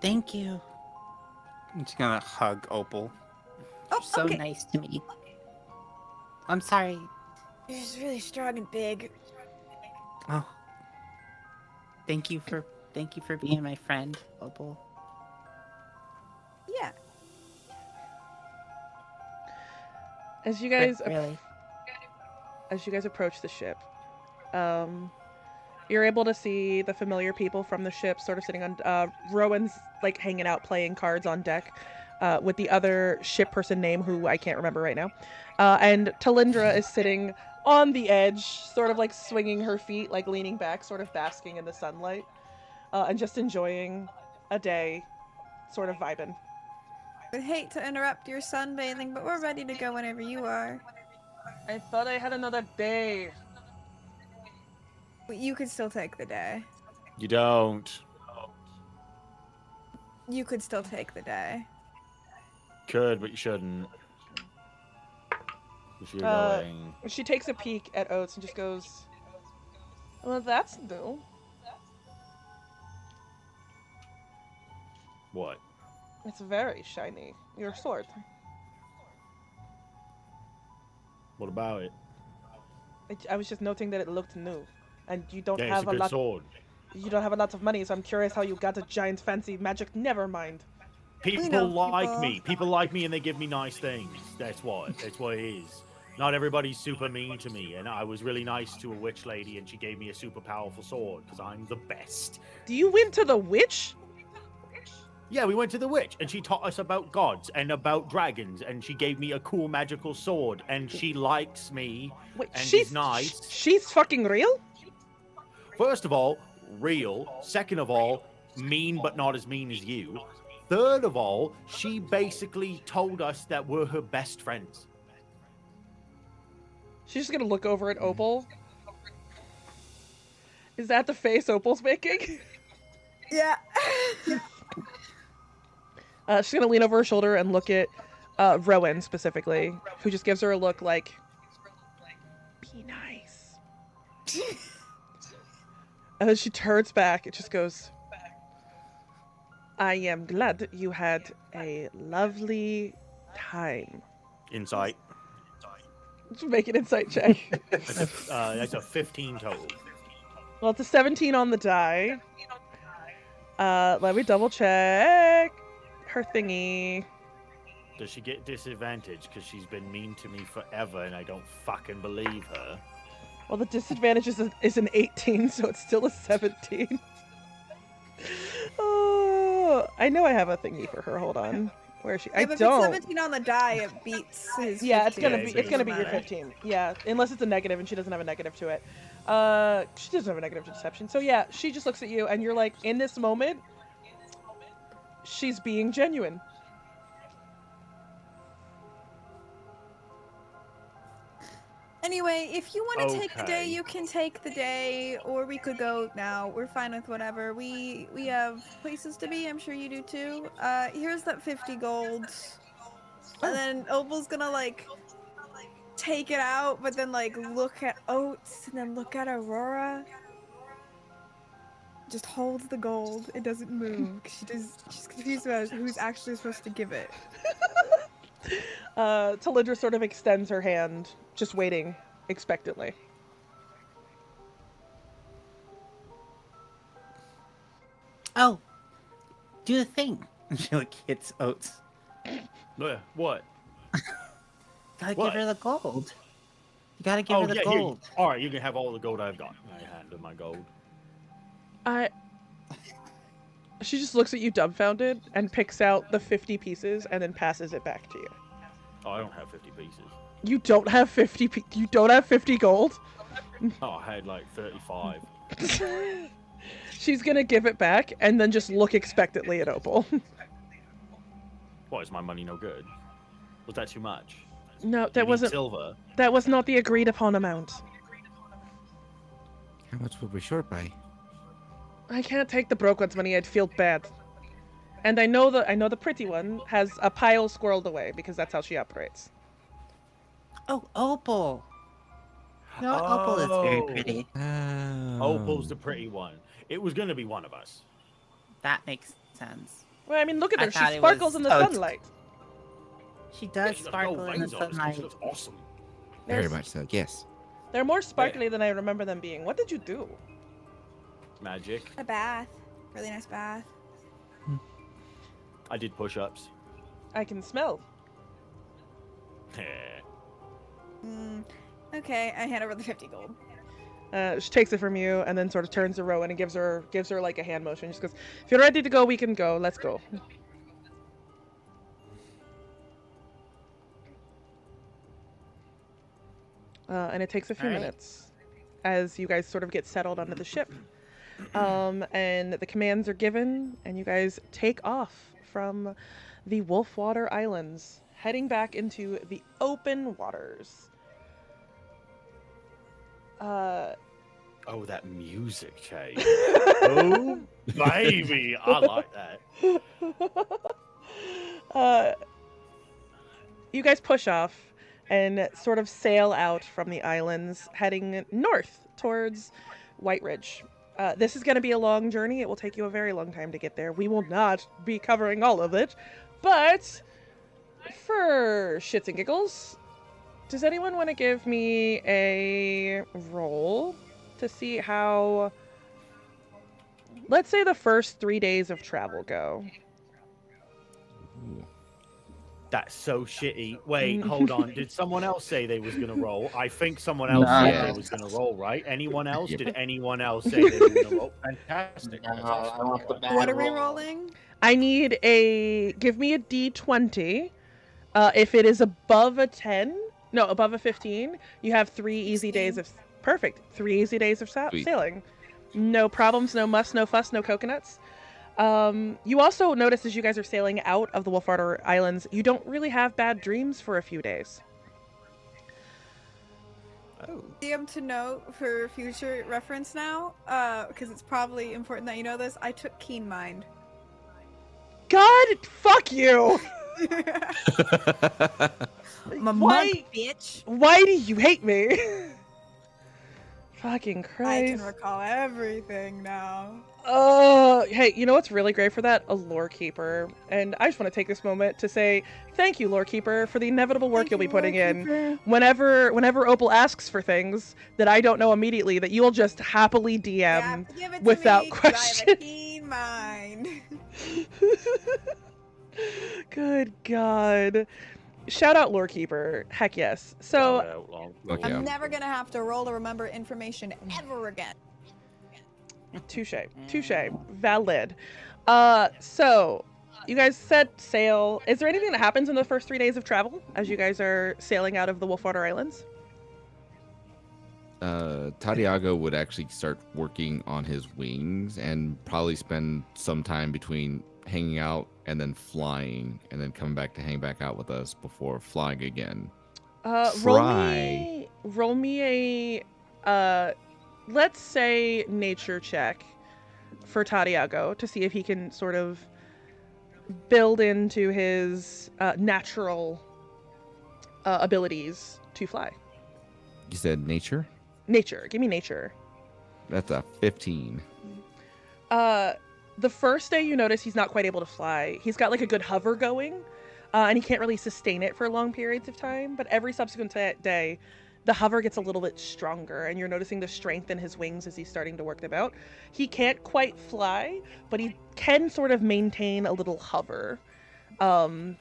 Thank you. I'm just gonna hug Opal. Oh, You're so okay. nice to me. I'm sorry. You're just really strong and big. Oh. Thank you for being my friend, Opal. Yeah. As you guys Really. as you guys approach the ship, you're able to see the familiar people from the ship sort of sitting on Rowan's like hanging out playing cards on deck with the other ship person name who I can't remember right now. And Talindra is sitting on the edge, sort of like swinging her feet, like leaning back, sort of basking in the sunlight, and just enjoying a day, sort of vibing. I hate to interrupt your sunbathing, but we're ready to go whenever you are. I thought I had another day. You could still take the day. You don't. You could still take the day. Could, but you shouldn't. If you're Uh, going. She takes a peek at Oats and just goes, "Well, that's new." What? It's very shiny. Your sword. What about it? I was just noting that it looked new, and you don't Yeah, it's have a a good lot. sword. You don't have a lot of money, so I'm curious how you got a giant fancy magic. Never mind. People know like people. me. People like me and they give me nice things. That's what. That's what it is. Not everybody's super mean to me, and I was really nice to a witch lady, and she gave me a super powerful sword because I'm the best. Do you went to the witch? Yeah, we went to the witch, and she taught us about gods and about dragons, and she gave me a cool magical sword, and she likes me, Wait, and she's is nice. She's fucking real? First of all, real. Second of all, mean but not as mean as you. Third of all, she basically told us that we're her best friends. She's just gonna look over at Opal. Is that the face Opal's making? Yeah. She's gonna lean over her shoulder and look at Rowan specifically, who just gives her a look like, "Be nice." And then she turns back. It just goes, "I am glad you had a lovely time." Insight. Just make an insight check. That's a 15 total. Well, it's a 17 on the die. Let me double check her thingy. Does she get disadvantage because she's been mean to me forever and I don't fucking believe her? Well, the disadvantage is an 18, so it's still a 17. Oh, I know I have a thingy for her. Hold on. Where is she? I If don't. it's 17 on the die, it beats his Yeah, it's 15. gonna be Yeah, it's gonna be your Doesn't matter. 15. Yeah, unless it's a negative and she doesn't have a negative to it. She doesn't have a negative to deception. So yeah, she just looks at you and you're like, in this moment, she's being genuine. Anyway, if you want to take the day, Okay. you can take the day, or we could go now. We're fine with whatever. We have places to be. I'm sure you do too. Here's that 50 gold. And then Opal's gonna like take it out, but then like look at Oats and then look at Aurora. Just holds the gold. It doesn't move. She's confused about who's actually supposed to give it. Talindra sort of extends her hand, just waiting expectantly. Oh, do the thing. She like hits Oats. What? Gotta What? give her the gold. You gotta give her the Here. gold. All right, you can have all the gold I've got. I handle my gold. She just looks at you dumbfounded and picks out the 50 pieces and then passes it back to you. Oh, I don't have 50 pieces. You don't have 50 you don't have 50 gold? Oh, I had like 35. She's gonna give it back and then just look expectantly at Opal. What, is my money no good? Was that too much? No, You that need wasn't. silver. That was not the agreed upon amount. How much were we short by? I can't take the broke one's money. I'd feel bad. And I know the pretty one has a pile squirreled away because that's how she operates. Oh, Opal. No, Opal is very pretty. Opal's the pretty one. It was going to be one of us. That makes sense. Well, I mean, look at I her. She thought it sparkles was in the Oats. sunlight. She does She's got gold sparkle in the veins on her. She sunlight. looks awesome. Very much so. Yes. They're more sparkly than I remember them being. What did you do? Magic. A bath. Really nice bath. I did push-ups. I can smell. Okay, I hand over the 50 gold. She takes it from you and then sort of turns to Rowan and gives her like a hand motion. She goes, "If you're ready to go, we can go. Let's go." And it takes a few minutes as you guys sort of get settled onto the ship. And the commands are given, and you guys take off from the Wolfwater Islands, heading back into the open waters. Oh, that music, Che. Oh, baby. I like that. You guys push off and sort of sail out from the islands, heading north towards White Ridge. This is going to be a long journey. It will take you a very long time to get there. We will not be covering all of it, but for shits and giggles, does anyone want to give me a roll to see how, let's say, the first 3 days of travel go? That's so shitty. Wait, hold on. Did someone else say they was gonna roll? I think someone else said they was gonna roll, right? Anyone else? Did anyone else say they were gonna roll? Fantastic. I want the bad What are we roll. rolling? I need give me a d20. If it is above a 15, you have 3 easy days of, perfect, 3 easy days of sailing. No problems, no muss, no fuss, no coconuts. You also notice as you guys are sailing out of the Wolfwater Islands, you don't really have bad dreams for a few days. Oh. DM to note for future reference now, because it's probably important that you know this. I took Keen Mind. God, fuck you! My Why- bitch. Why do you hate me? Fucking I Christ. can recall everything now. Hey, you know what's really great for that? A lore keeper. And I just want to take this moment to say thank you, lore keeper, for the inevitable work you'll be putting in. Whenever Opal asks for things that I don't know immediately, that you'll just happily DM Give it to without me, 'cause I have question. a keen mind. Good God. Shout out lore keeper. Heck yes. So Okay. I'm never gonna have to roll to remember information ever again. touche. Valid. So you guys set sail. Is there anything that happens in the first 3 days of travel as you guys are sailing out of the Wolfwater Islands? Tadiago would actually start working on his wings and probably spend some time between hanging out and then flying and then coming back to hang back out with us before flying again. Roll me a let's say nature check for Tadiago to see if he can sort of build into his natural abilities to fly. You said nature? Nature. Give me nature. That's a 15. The first day you notice he's not quite able to fly. He's got like a good hover going, and he can't really sustain it for long periods of time. But every subsequent day, the hover gets a little bit stronger, and you're noticing the strength in his wings as he's starting to work them out. He can't quite fly, but he can sort of maintain a little hover. And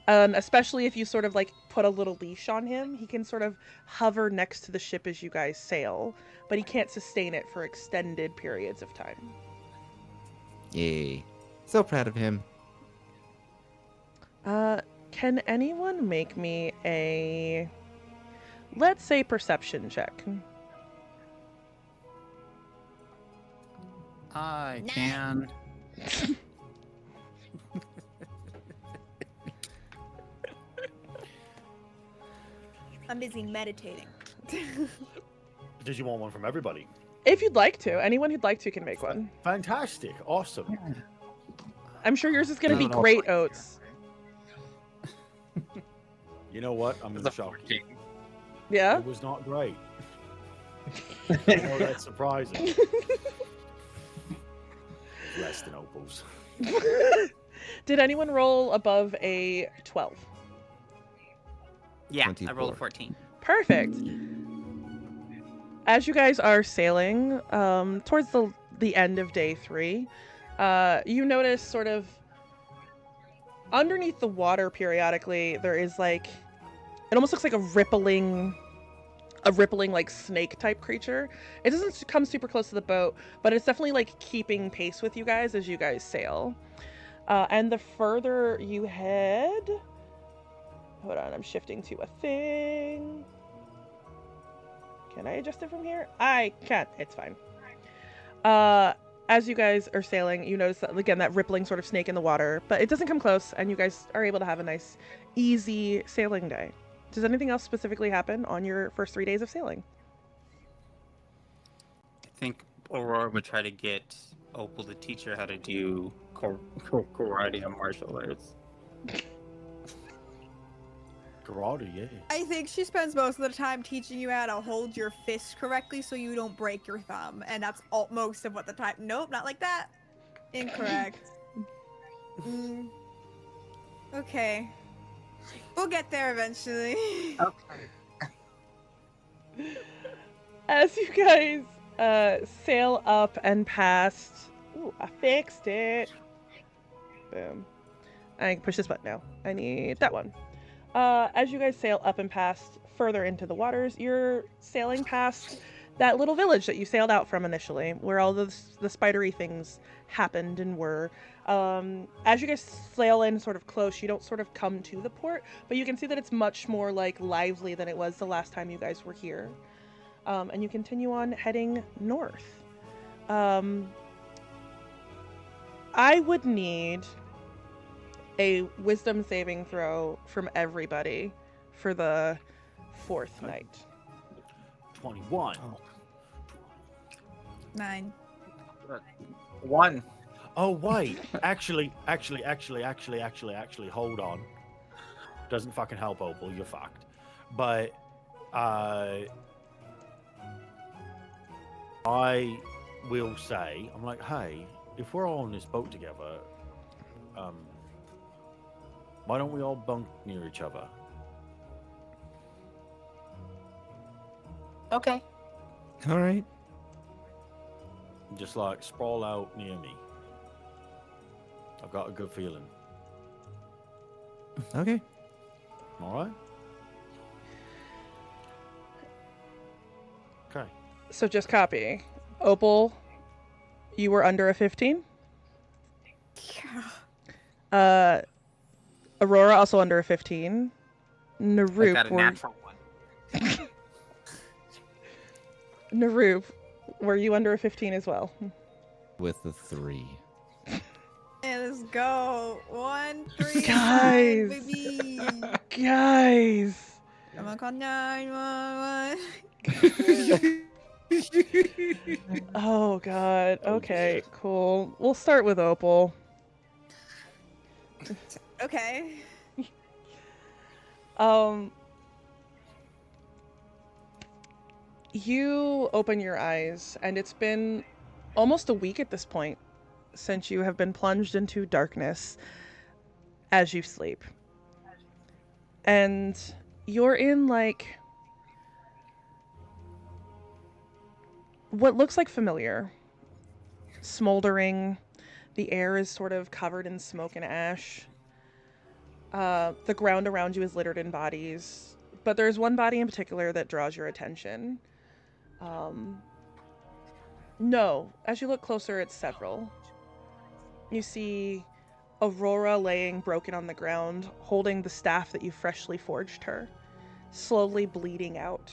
especially if you sort of like put a little leash on him, he can sort of hover next to the ship as you guys sail, but he can't sustain it for extended periods of time. Yay. So proud of him. Can anyone make me a, let's say, perception check? I can. I'm busy meditating. Did you want one from everybody? If you'd like to, anyone who'd like to can make one. Fantastic. Awesome. I'm sure yours is going to be No. great, Oats. You know what? I'm going to It's a shock you. 14. Yeah? It was not great. I know that's surprising. Less than Opal's. Did anyone roll above a 12? Yeah, I 24. rolled a 14. Perfect. As you guys are sailing towards the end of day 3, you notice sort of underneath the water periodically there is like, it almost looks like a rippling like snake type creature. It doesn't come super close to the boat, but it's definitely like keeping pace with you guys as you guys sail. And the further you head, hold on, I'm shifting to a thing. Can I adjust it from here? I can't. It's fine. As you guys are sailing, you notice that, again, that rippling sort of snake in the water, but it doesn't come close, and you guys are able to have a nice, easy sailing day. Does anything else specifically happen on your first 3 days of sailing? I think Aurora would try to get Opal to teach her how to do karate and martial arts. Karate, yeah. I think she spends most of the time teaching you how to hold your fist correctly so you don't break your thumb, and that's all most of what the time. Nope, not like that. Incorrect. Okay. We'll get there eventually. As you guys sail up and past... Ooh, I fixed it. Boom. I can push this button now. I need that one. As you guys sail up and past further into the waters, you're sailing past that little village that you sailed out from initially, where all the spidery things happened and were. As you guys sail in sort of close, you don't sort of come to the port, but you can see that it's much more like lively than it was the last time you guys were here. And you continue on heading north. I would need a wisdom saving throw from everybody for the 4th night. 21. 9. 1. Oh, wait. Actually, hold on. Doesn't fucking help, Opal. You're fucked. But, I will say, I'm like, hey, if we're all on this boat together, why don't we all bunk near each other? Okay. All right. Just like sprawl out near me. I've got a good feeling. Okay. All right? Okay. So just copy. Opal, you were under a 15. Aurora also under a 15. I Naroop, got a natural 1. Naroop, were you under a 15 as well? With the 3. And let's go. 1, 3, Guys. 5, baby. Guys. Come on, call 911. Oh god. Okay, cool. We'll start with Opal. Okay. You open your eyes, and it's been almost a week at this point since you have been plunged into darkness as you sleep. And you're in, like, what looks like familiar. Smoldering. The air is sort of covered in smoke and ash. The ground around you is littered in bodies. But there's one body in particular that draws your attention. No, as you look closer, it's several. You see Aurora laying broken on the ground, holding the staff that you freshly forged her, slowly bleeding out.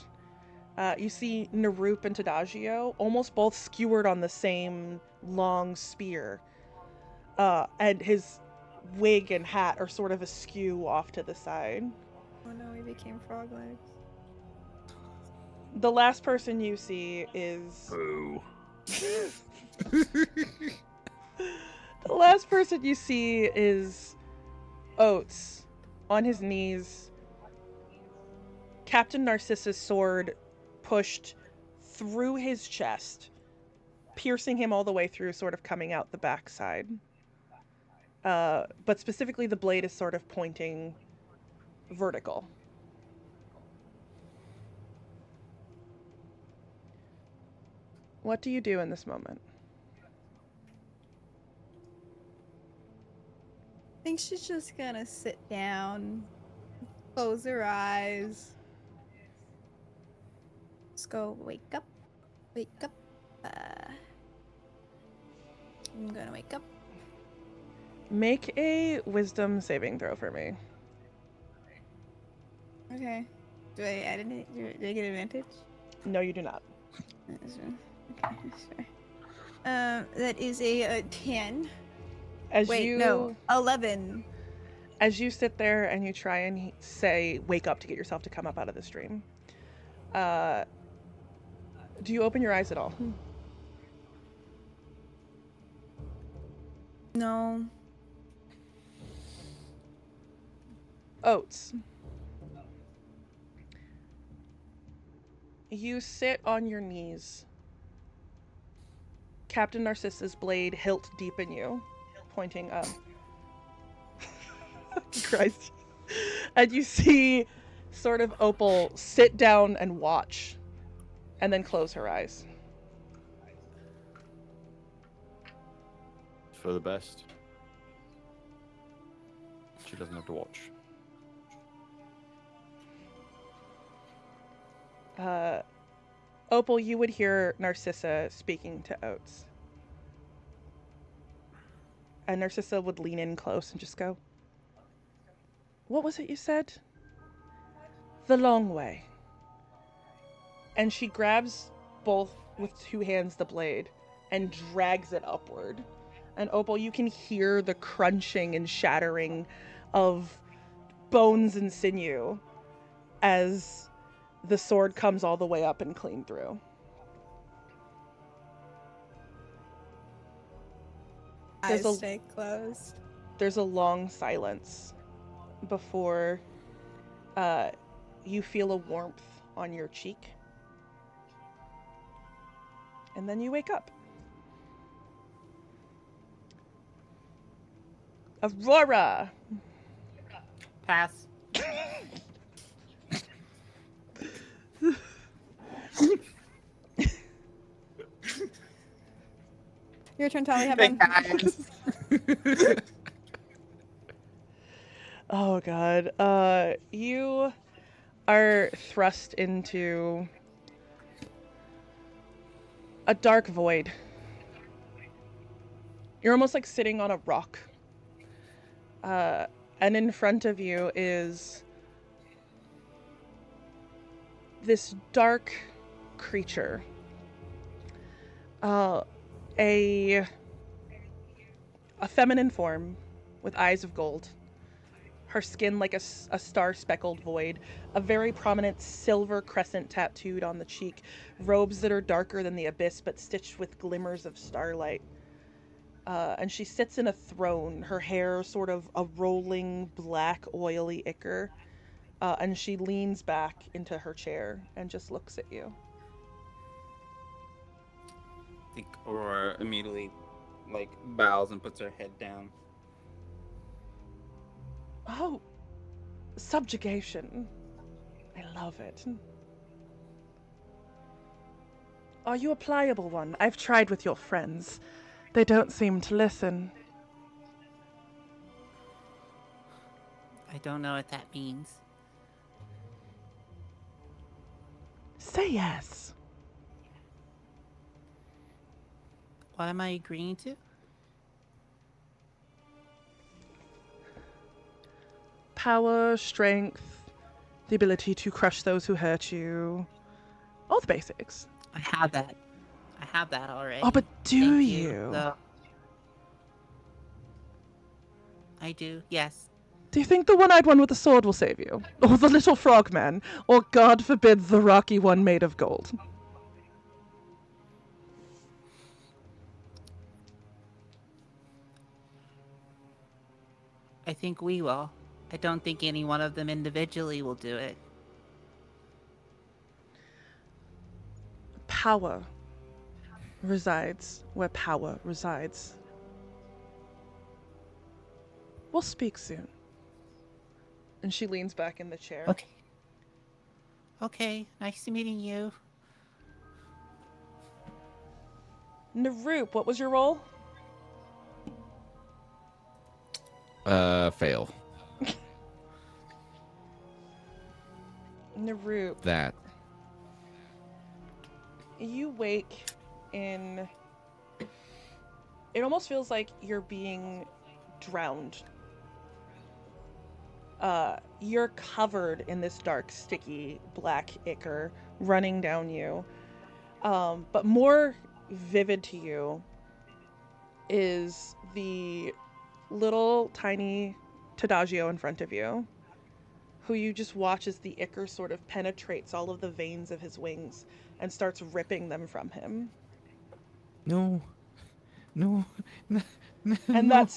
You see Naroop and Tadagio almost both skewered on the same long spear. And his wig and hat are sort of askew off to the side. Oh no, we became frog legs. The last person you see is... Boo. The last person you see is Oats, on his knees. Captain Narcissus' sword pushed through his chest, piercing him all the way through, sort of coming out the backside. But specifically, the blade is sort of pointing vertical. What do you do in this moment? I think she's just gonna sit down, close her eyes. Just go, wake up, wake up. I'm gonna wake up. Make a wisdom saving throw for me. Okay. Do I add any? Do I get advantage? No, you do not. Okay, sure. That is a 10. No, 11. As you sit there and you try and say, wake up to get yourself to come up out of this dream, do you open your eyes at all? No. Oats. You sit on your knees. Captain Narcissus' blade hilt deep in you, pointing up. Christ. And you see sort of Opal sit down and watch, and then close her eyes. For the best. She doesn't have to watch. Opal, you would hear Narcissa speaking to Oats. And Narcissa would lean in close and just go, "What was it you said?" "The long way." And she grabs both with two hands the blade and drags it upward. And Opal, you can hear the crunching and shattering of bones and sinew as the sword comes all the way up and clean through. Eyes stay closed. There's a long silence before you feel a warmth on your cheek. And then you wake up. Aurora! Pass. Your turn, Tali. Have fun. Oh god. You are thrust into a dark void. You're almost like sitting on a rock. And in front of you is this dark creature. A feminine form with eyes of gold. Her skin like a star-speckled void. A very prominent silver crescent tattooed on the cheek. Robes that are darker than the abyss but stitched with glimmers of starlight. And she sits in a throne, her hair sort of a rolling black oily ichor. And she leans back into her chair and just looks at you. I think Aurora immediately bows and puts her head down. Oh, subjugation. I love it. Are you a pliable one? I've tried with your friends. They don't seem to listen. I don't know what that means. Say yes. What am I agreeing to? Power, strength, the ability to crush those who hurt you. All the basics. I have that. I have that already. Oh, but do Thank you? So, I do, yes. Do you think the one-eyed one with the sword will save you? Or the little frogman? Or, God forbid, the rocky one made of gold? I think we will. I don't think any one of them individually will do it. Power resides where power resides. We'll speak soon. And she leans back in the chair. Okay. Okay, nice meeting you. Naroop, what was your role? Fail. Naroop. That. You wake in... It almost feels like you're being drowned. You're covered in this dark, sticky, black ichor running down you. But more vivid to you is the little tiny Tadagio in front of you, who you just watch as the ichor sort of penetrates all of the veins of his wings and starts ripping them from him. No. And that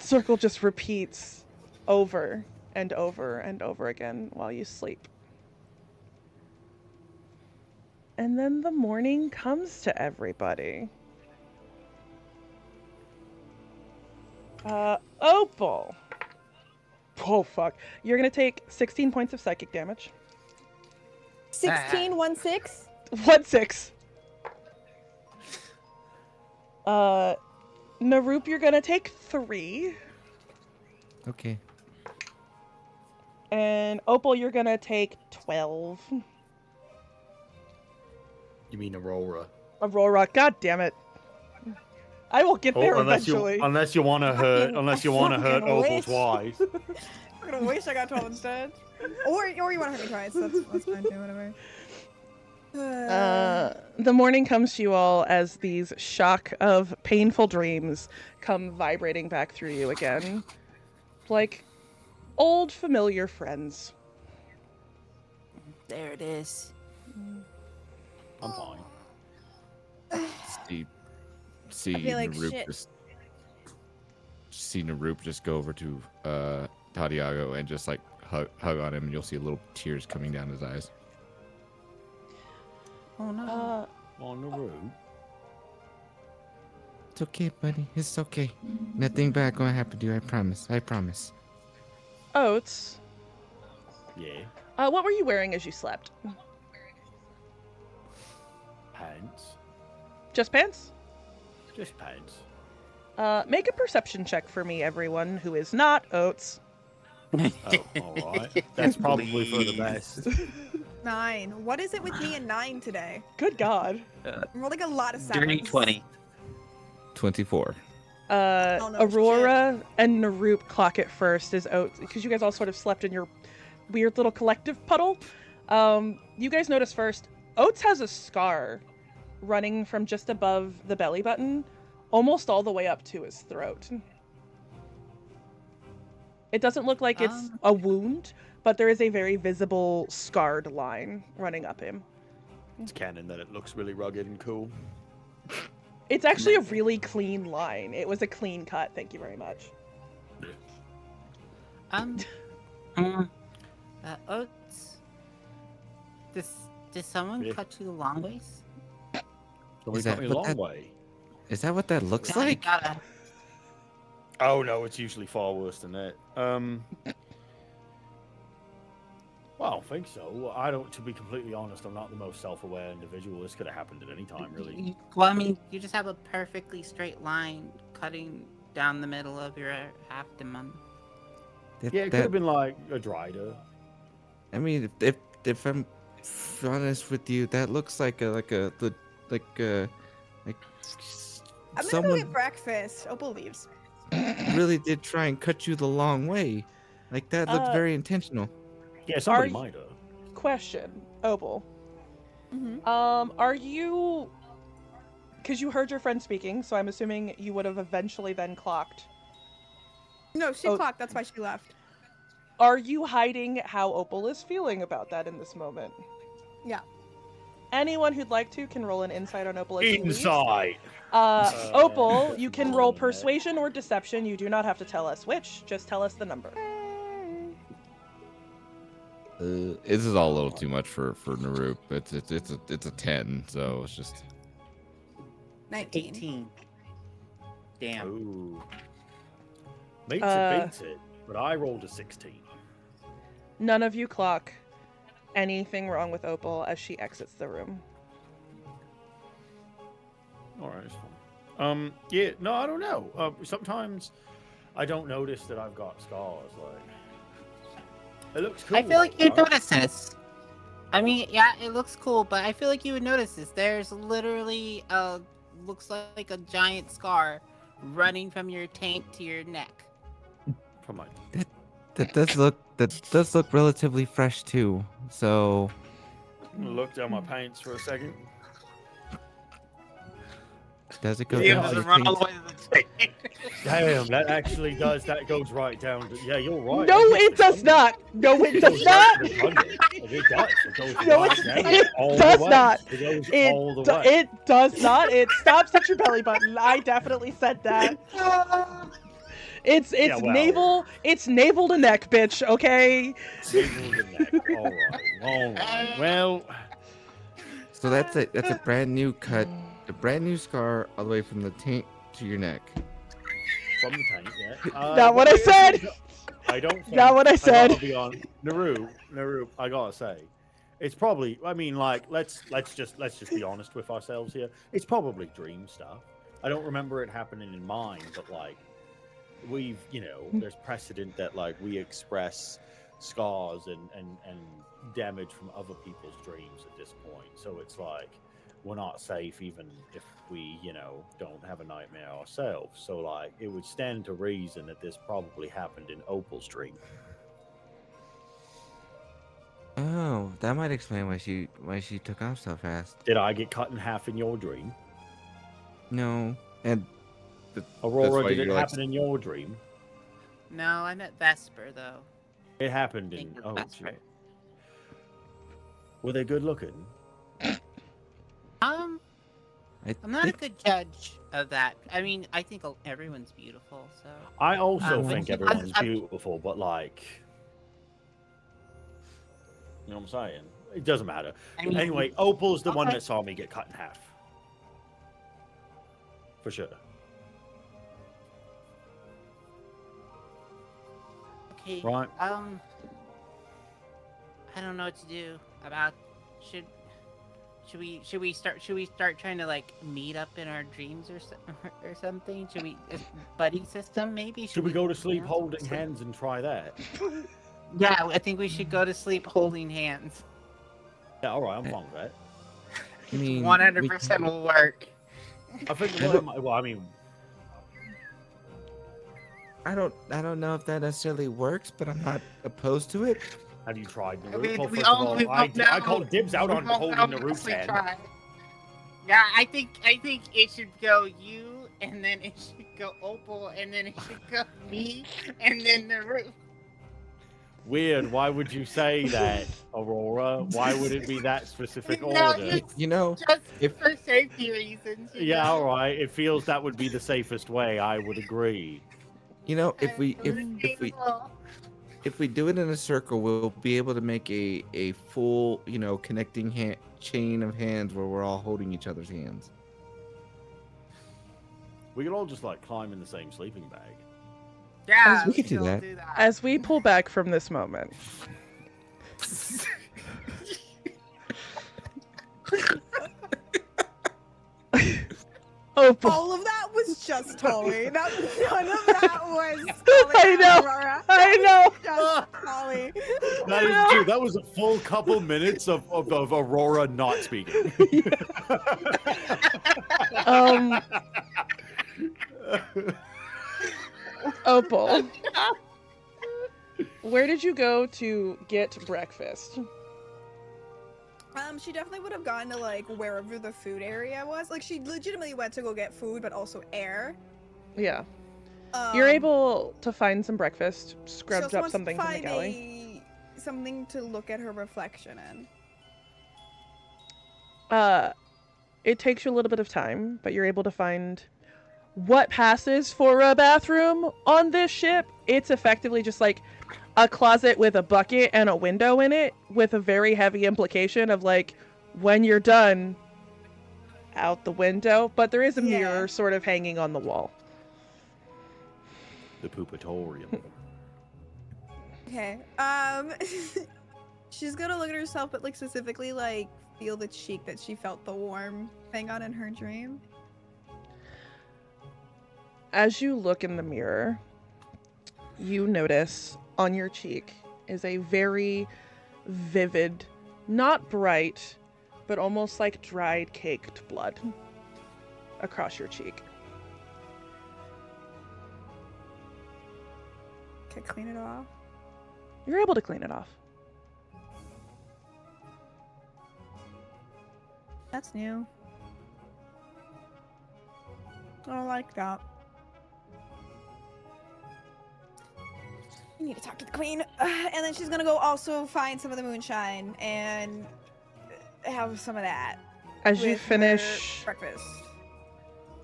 circle just repeats over and over and over again while you sleep. And then the morning comes to everybody. Opal. Oh, fuck. You're gonna take 16 points of psychic damage. 16, 1-6? 1-6. Naroop, you're gonna take 3. Okay. And Opal, you're gonna take 12. You mean Aurora? Aurora, god damn it. I will get there eventually. Unless you want to hurt Opal twice. I'm gonna wish I got 12 instead. Or you want to hurt me twice. That's fine too, whatever. The morning comes to you all as these shock of painful dreams come vibrating back through you again. Like old familiar friends. There it is. I'm fine. See I feel like Naroop shit. see Naroop just go over to Tadiago and just like hug on him, and you'll see little tears coming down his eyes. Oh no. On the road. It's okay, buddy. It's okay. Nothing bad gonna happen to you. I promise. I promise. Oats. Yeah. What were you wearing as you slept? Pants. Just pants? Just pants. Make a perception check for me, everyone who is not Oats. Oh, all right. That's probably for the best. 9. What is it with me and 9 today? Good God. I'm rolling a lot of Dirty sevens. 20. 24. no, Aurora and Naroop clock it first as Oats, because you guys all sort of slept in your weird little collective puddle. You guys notice first, Oats has a scar running from just above the belly button, almost all the way up to his throat. It doesn't look like it's a wound, but there is a very visible scarred line running up him. It's canon that it looks really rugged and cool. It's actually a really clean line. It was a clean cut. Thank you very much. Oats. Did someone cut you the long ways? Somebody cut me a long way. Is that what that looks Yeah, you like? gotta- Oh no, it's usually far worse than that. Well, I don't think so. To be completely honest, I'm not the most self-aware individual. This could have happened at any time, really. Well, I mean, you just have a perfectly straight line cutting down the middle of your abdomen. Yeah, it could have been like a drider. I mean, if I'm honest with you, that looks like I'm gonna go someone get breakfast. Opal leaves. really did try and cut you the long way. Like that looked very intentional. Yeah, somebody might have. Question, Opal. Mm-hmm. Are you... Because you heard your friend speaking, so I'm assuming you would have eventually then clocked No, she Oh. clocked. That's why she left. Are you hiding how Opal is feeling about that in this moment? Yeah. Anyone who'd like to can roll an insight on Opal as she leaves. Inside. Opal, you can roll definitely not. persuasion or deception. You do not have to tell us which. Just tell us the number. This is all a little too much for Narup. It's a 10, so it's just 19. 18. Damn. Ooh. Beats it, but I rolled a 16. None of you clock anything wrong with Opal as she exits the room. All right, it's fine. Yeah, no, I don't know. Sometimes I don't notice that I've got scars. Like, it looks cool. I feel like you'd right? notice this. I mean, yeah, it looks cool, but I feel like you would notice this. There's literally looks like a giant scar running from your taint to your neck. From my that does look relatively fresh too. So I'm gonna look down my pants for a second. does it go Be down able to to the run all taint? the way to the tank. Damn, that actually does. That goes right down. Yeah, you're right. No, That it hits the does onion. not. No, it It does goes not. right to the onion. It does. It goes No, right it down all does the way. not. It goes It, all the do- way. it does not. It stops at your belly button. I definitely said that. It's Yeah, well. navel. It's navel to neck, bitch. Okay. Navel to neck. All right. All right. Well, So that's a brand new cut, a brand new scar all the way from the taint to your neck. from the tank, yeah. Not what I said. I don't think. Not what I said. gotta be on Naru. I gotta say, it's probably. I mean, like, let's just be honest with ourselves here. It's probably dream stuff. I don't remember it happening in mine, but like, there's precedent that like we express scars and damage from other people's dreams at this point. So it's like we're not safe even if we, don't have a nightmare ourselves. So like it would stand to reason that this probably happened in Opal's dream. Oh, that might explain why she took off so fast. Did I get cut in half in your dream? No, and Aurora, why did it you're like- happen in your dream? No, I met Vesper though. It happened I in. think Oh, Vesper. shit. Were they good looking? I'm not a good judge of that. I mean, I think everyone's beautiful. So I also when think she everyone's has- beautiful, but like, you know what I'm saying? It doesn't matter. I mean, Anyway, Opal's the one okay. that saw me get cut in half. For sure. Okay. Right. I don't know what to do about. Should we start trying to like meet up in our dreams or something? Should we buddy system maybe? Should we go to sleep holding hands and try that? Yeah, I think we should go to sleep holding hands. Yeah, all right, I'm fine with that. I mean, 100% will work. I think. Well, I mean, I don't know if that necessarily works, but I'm not opposed to it. have you tried the I mean, root? we First of all- all, we won't know. I called dibs out We on won't holding know the root unless we hand. try. Yeah, I think it should go you, and then it should go Opal, and then it should go me, and then the roof. Weird. Why would you say that, Aurora? Why would it be that specific No, order? it's You know, just if- for safety reasons. you Yeah, know? all right. It feels that would be the safest way. I would agree. if we Beautiful. if we do it in a circle, we'll be able to make a full, connecting chain of hands where we're all holding each other's hands. We could all just like climb in the same sleeping bag. Yeah, We could do still that. As we pull back from this moment, Opal. All of that was just Tali. None of that was Tali I and know. Aurora. I know. Just Tali. That is true. That was a full couple minutes of Aurora not speaking. Opal. Where did you go to get breakfast? She definitely would have gone to like wherever the food area was. Like she legitimately went to go get food, but also air. Yeah. You're able to find some breakfast, she scrubbed also up wants something to from the find galley. something to look at her reflection in. It takes you a little bit of time, but you're able to find what passes for a bathroom on this ship. It's effectively just like a closet with a bucket and a window in it, with a very heavy implication of like, when you're done, out the window. But there is a mirror sort of hanging on the wall. The poopatorium. Okay. She's gonna look at herself, but like specifically like feel the cheek that she felt the warm thing on in her dream. As you look in the mirror, you notice on your cheek is a very vivid, not bright, but almost like dried caked blood across your cheek. Can I clean it off? You're able to clean it off. That's new. I don't like that. I need to talk to the queen. And then she's gonna go also find some of the moonshine and have some of that. As you with finish her breakfast.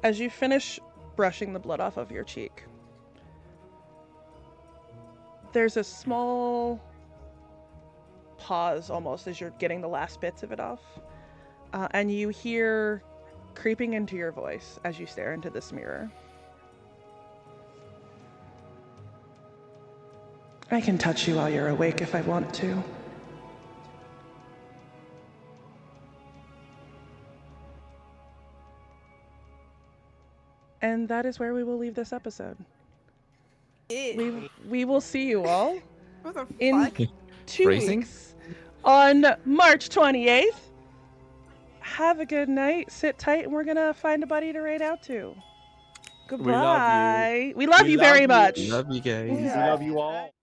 As you finish brushing the blood off of your cheek, there's a small pause almost as you're getting the last bits of it off. And you hear creeping into your voice as you stare into this mirror. I can touch you while you're awake if I want to. And that is where we will leave this episode. We will see you all in 2 weeks on March 28th. Have a good night. Sit tight, and we're going to find a buddy to raid out to. Goodbye. We love you very much. Love you guys. We love you all.